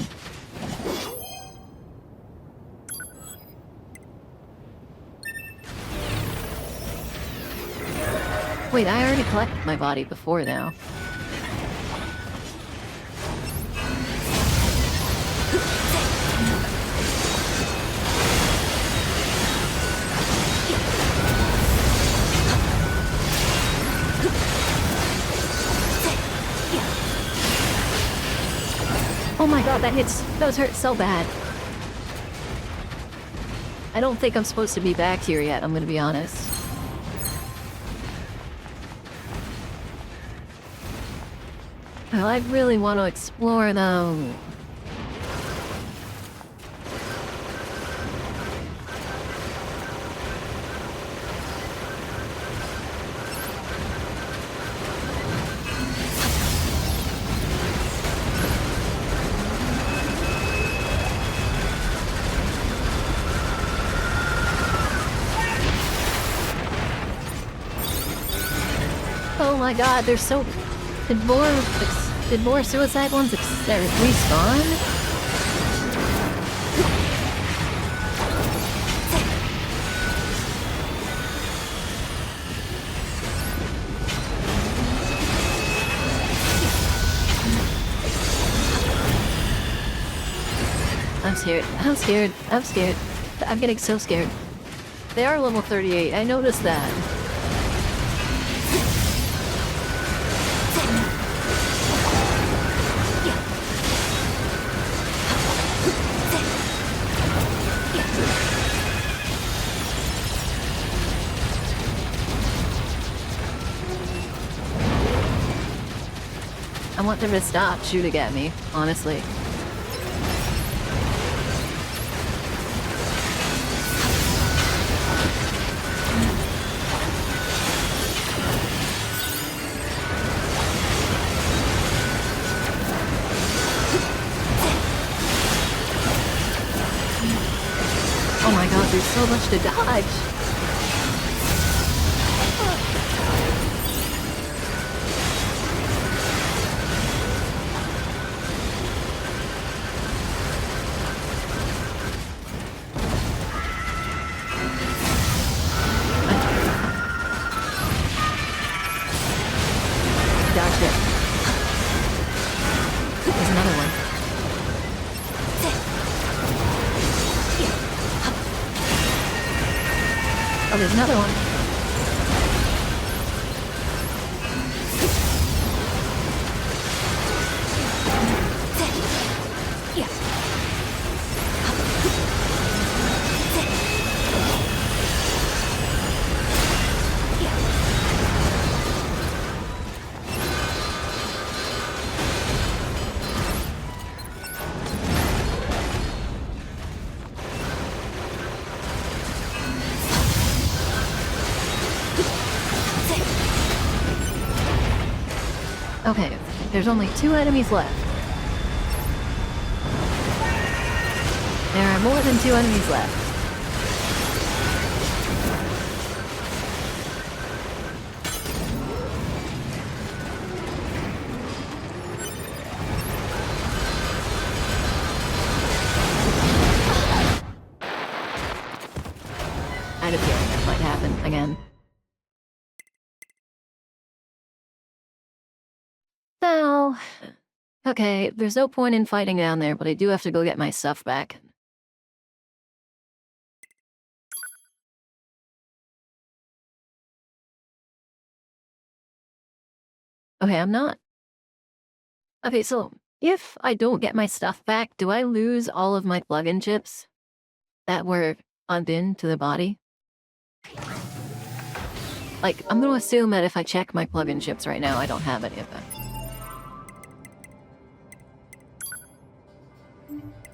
Wait, I already collected my body before now. Oh my god, those hurt so bad. I don't think I'm supposed to be back here yet, I'm gonna be honest. Well, I really want to explore though. Oh my god, they're so... Did more suicide ones respawn? I'm scared. I'm getting so scared. They are level 38, I noticed that. I want them to stop shooting at me, honestly. Oh my god, there's so much to dodge! Dodged it. There's another one. Oh, there's another one. Okay, there's only 2 enemies left. There are more than 2 enemies left. Well, okay, there's no point in fighting down there, but I do have to go get my stuff back. Okay, I'm not. Okay, so if I don't get my stuff back, do I lose all of my plug-in chips that were pumped into the body? Like, I'm gonna assume that if I check my plug-in chips right now, I don't have any of them.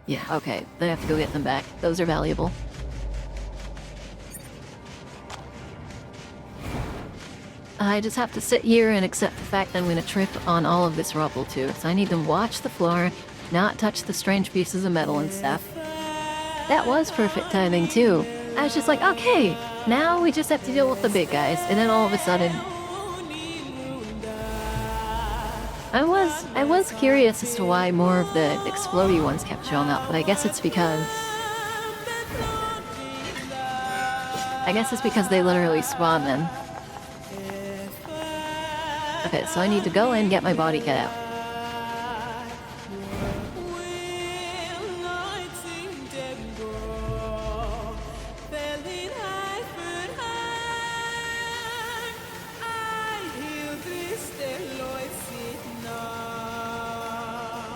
Yeah, okay, then I have to go get them back. Those are valuable. I just have to sit here and accept the fact that I'm gonna trip on all of this rubble too, so I need to watch the floor, not touch the strange pieces of metal and stuff. That was perfect timing too. I was just like, okay, now we just have to deal with the big guys, and then all of a sudden... I was curious as to why more of the explodey ones kept showing up, but I guess it's because... they literally spawn them. Okay, so I need to go and get my body kit out.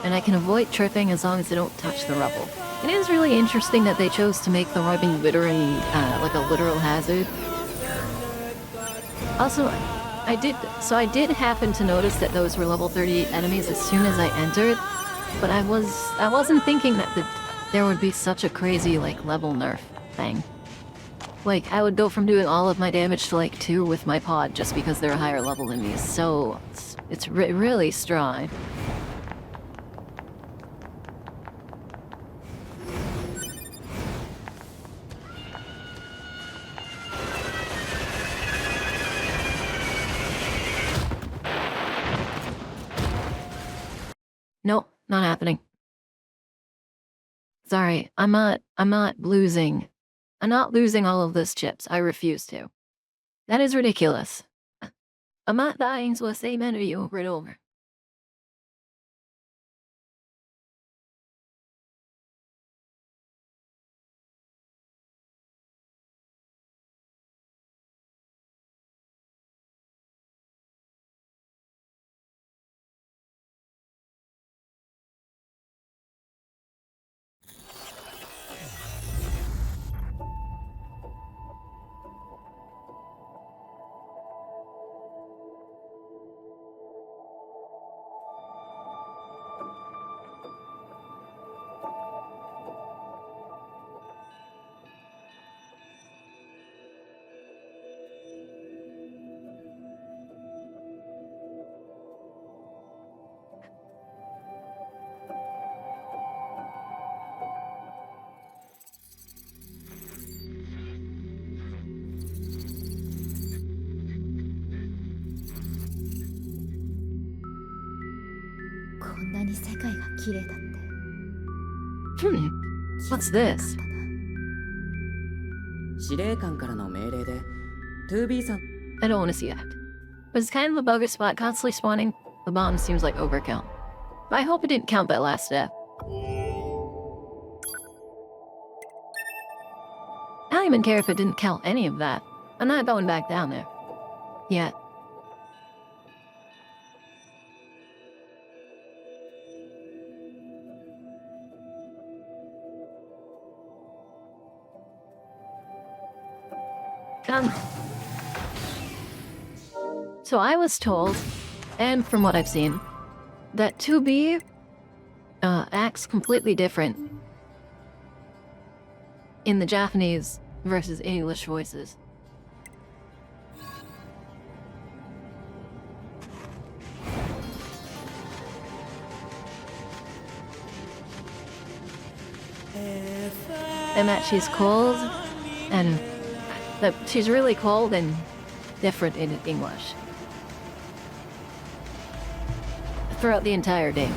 And I can avoid tripping as long as I don't touch the rubble. It is really interesting that they chose to make the rubbing literally, like a literal hazard. Also, I did happen to notice that those were level 38 enemies as soon as I entered, but I wasn't thinking that there would be such a crazy, like, level nerf thing. Like, I would go from doing all of my damage to, like, 2 with my pod just because they're a higher level than me, so it's really strong. Nope, not happening. Sorry, I'm not losing. I'm not losing all of those chips. I refuse to. That is ridiculous. I'm not dying to the same enemy over and over. What's this? 司令官からの命令で 2B さん I don't want to see that. But it's kind of a bogus spot constantly spawning. The bomb seems like overkill. But I hope it didn't count that last step. I don't even care if it didn't count any of that. I'm not going back down there. Yet. So I was told, and from what I've seen, that 2B acts completely different in the Japanese versus English voices. And that she's cold, and that she's really cold and different in English. Throughout the entire game.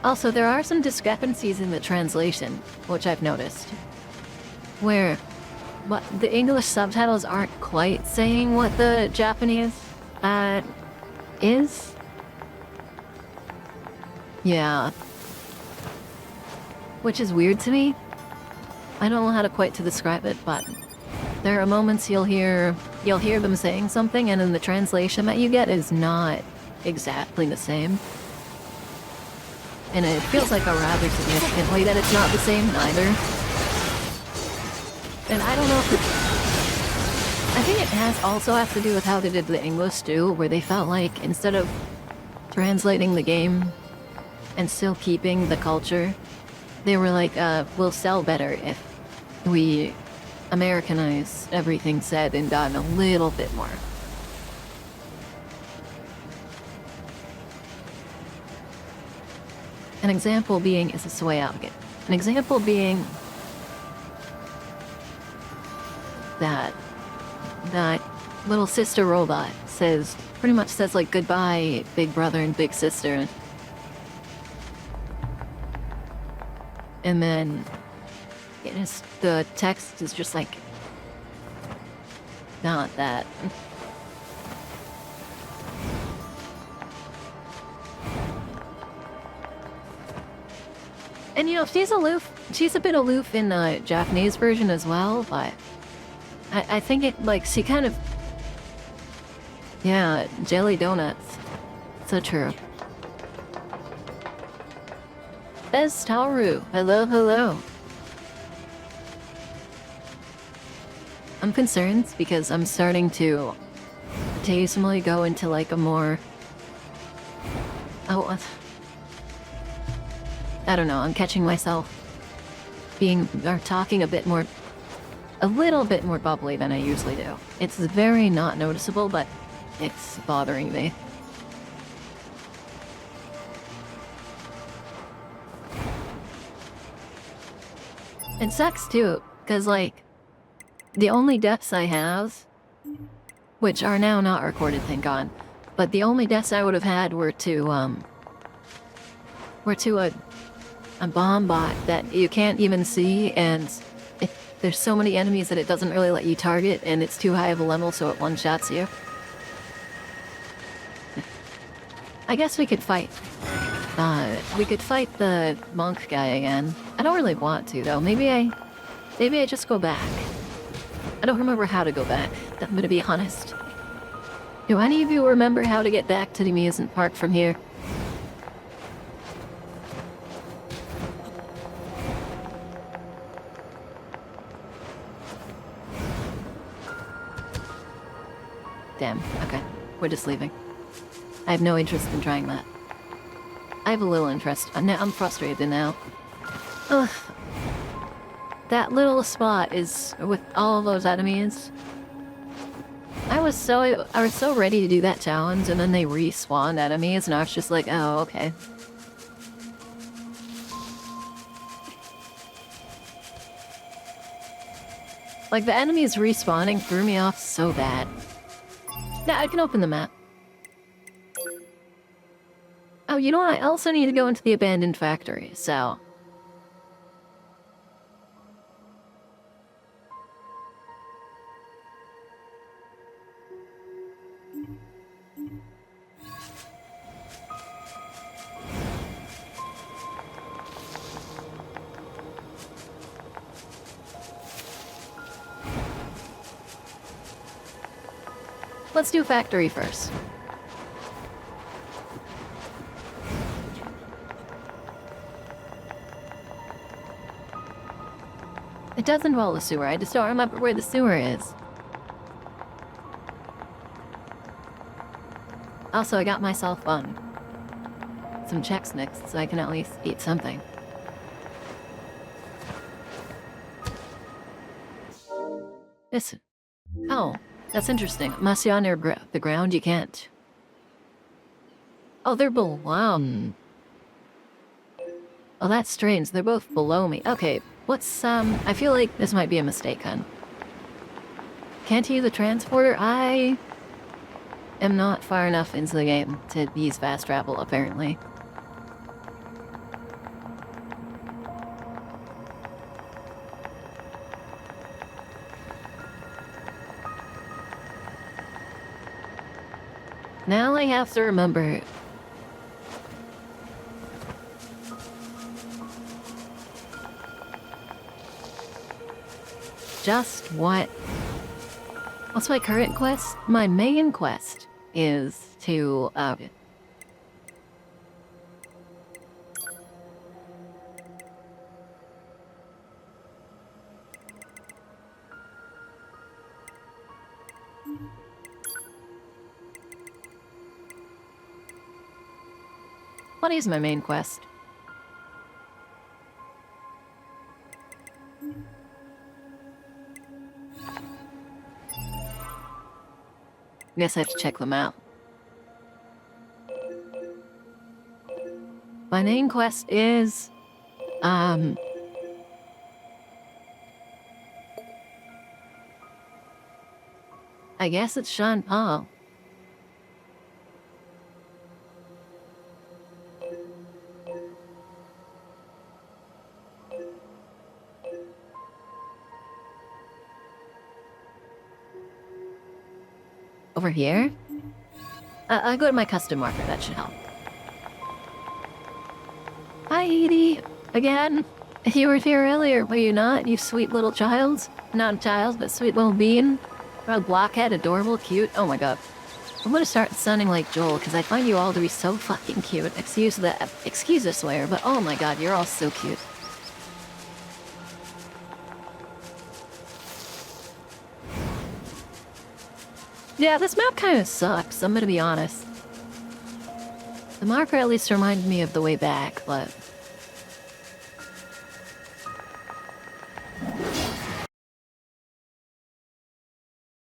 Also, there are some discrepancies in the translation, which I've noticed. Where the English subtitles aren't quite saying what the Japanese is. Yeah. Which is weird to me. I don't know how to quite to describe it, but there are moments you'll hear them saying something, and then the translation that you get is not exactly the same. And it feels like a rather significant way that it's not the same either. And I don't know if I think it also has to do with how they did the English too, where they felt like instead of translating the game and still keeping the culture, they were like, we'll sell better if we Americanize everything said and done a little bit more. An example being, is this the way out again? An example being that little sister robot pretty much says like goodbye, big brother and big sister. And then the text is just like not that. And you know, she's a bit aloof in the Japanese version as well, but I think it, like, she kind of, yeah, jelly donuts. So true. Bez Tauru, hello, hello. I'm concerned because I'm starting to occasionally go into like a more, I don't know, I'm catching myself talking a little bit more bubbly than I usually do. It's very not noticeable, but it's bothering me. It sucks too, because like, the only deaths I have, which are now not recorded, thank God, but the only deaths I would have had were to a bomb bot that you can't even see, and there's so many enemies that it doesn't really let you target, and it's too high of a level, so it one-shots you. I guess we could fight. We could fight the monk guy again. I don't really want to, though. Maybe I just go back. I don't remember how to go back, I'm gonna be honest. Do any of you remember how to get back to the amusement park from here? Damn, okay. We're just leaving. I have no interest in trying that. I have a little interest. I'm frustrated now. Ugh. That little spot is with all of those enemies. I was so ready to do that challenge, and then they respawned enemies, and I was just like, oh, okay. Like, the enemies respawning threw me off so bad. Yeah, I can open the map. Oh, you know what? I also need to go into the abandoned factory, so... Let's do factory first. It does involve the sewer, I just don't remember where the sewer is. Also, I got myself some Chex Mix, so I can at least eat something. Listen. Oh, that's interesting. Unless you're on the ground, you can't. Oh, they're below. Oh, that's strange. They're both below me. Okay, what's, I feel like this might be a mistake, hun. Can't use the transporter? I am not far enough into the game to use fast travel, apparently. Now I have to remember. Just what? What's my current quest? My main quest is to, what is my main quest? Guess I have to check them out. My main quest is, I guess it's Sean Paul. Over here? I'll go to my custom marker, that should help. Hi, Edie. Again. You were here earlier, were you not, you sweet little child? Not a child, but sweet little bean. Proud blockhead, adorable, cute. Oh my god. I'm gonna start sounding like Joel, because I find you all to be so fucking cute. Excuse the swear, but oh my god, you're all so cute. Yeah, this map kind of sucks, I'm gonna be honest. The marker at least reminded me of the way back, but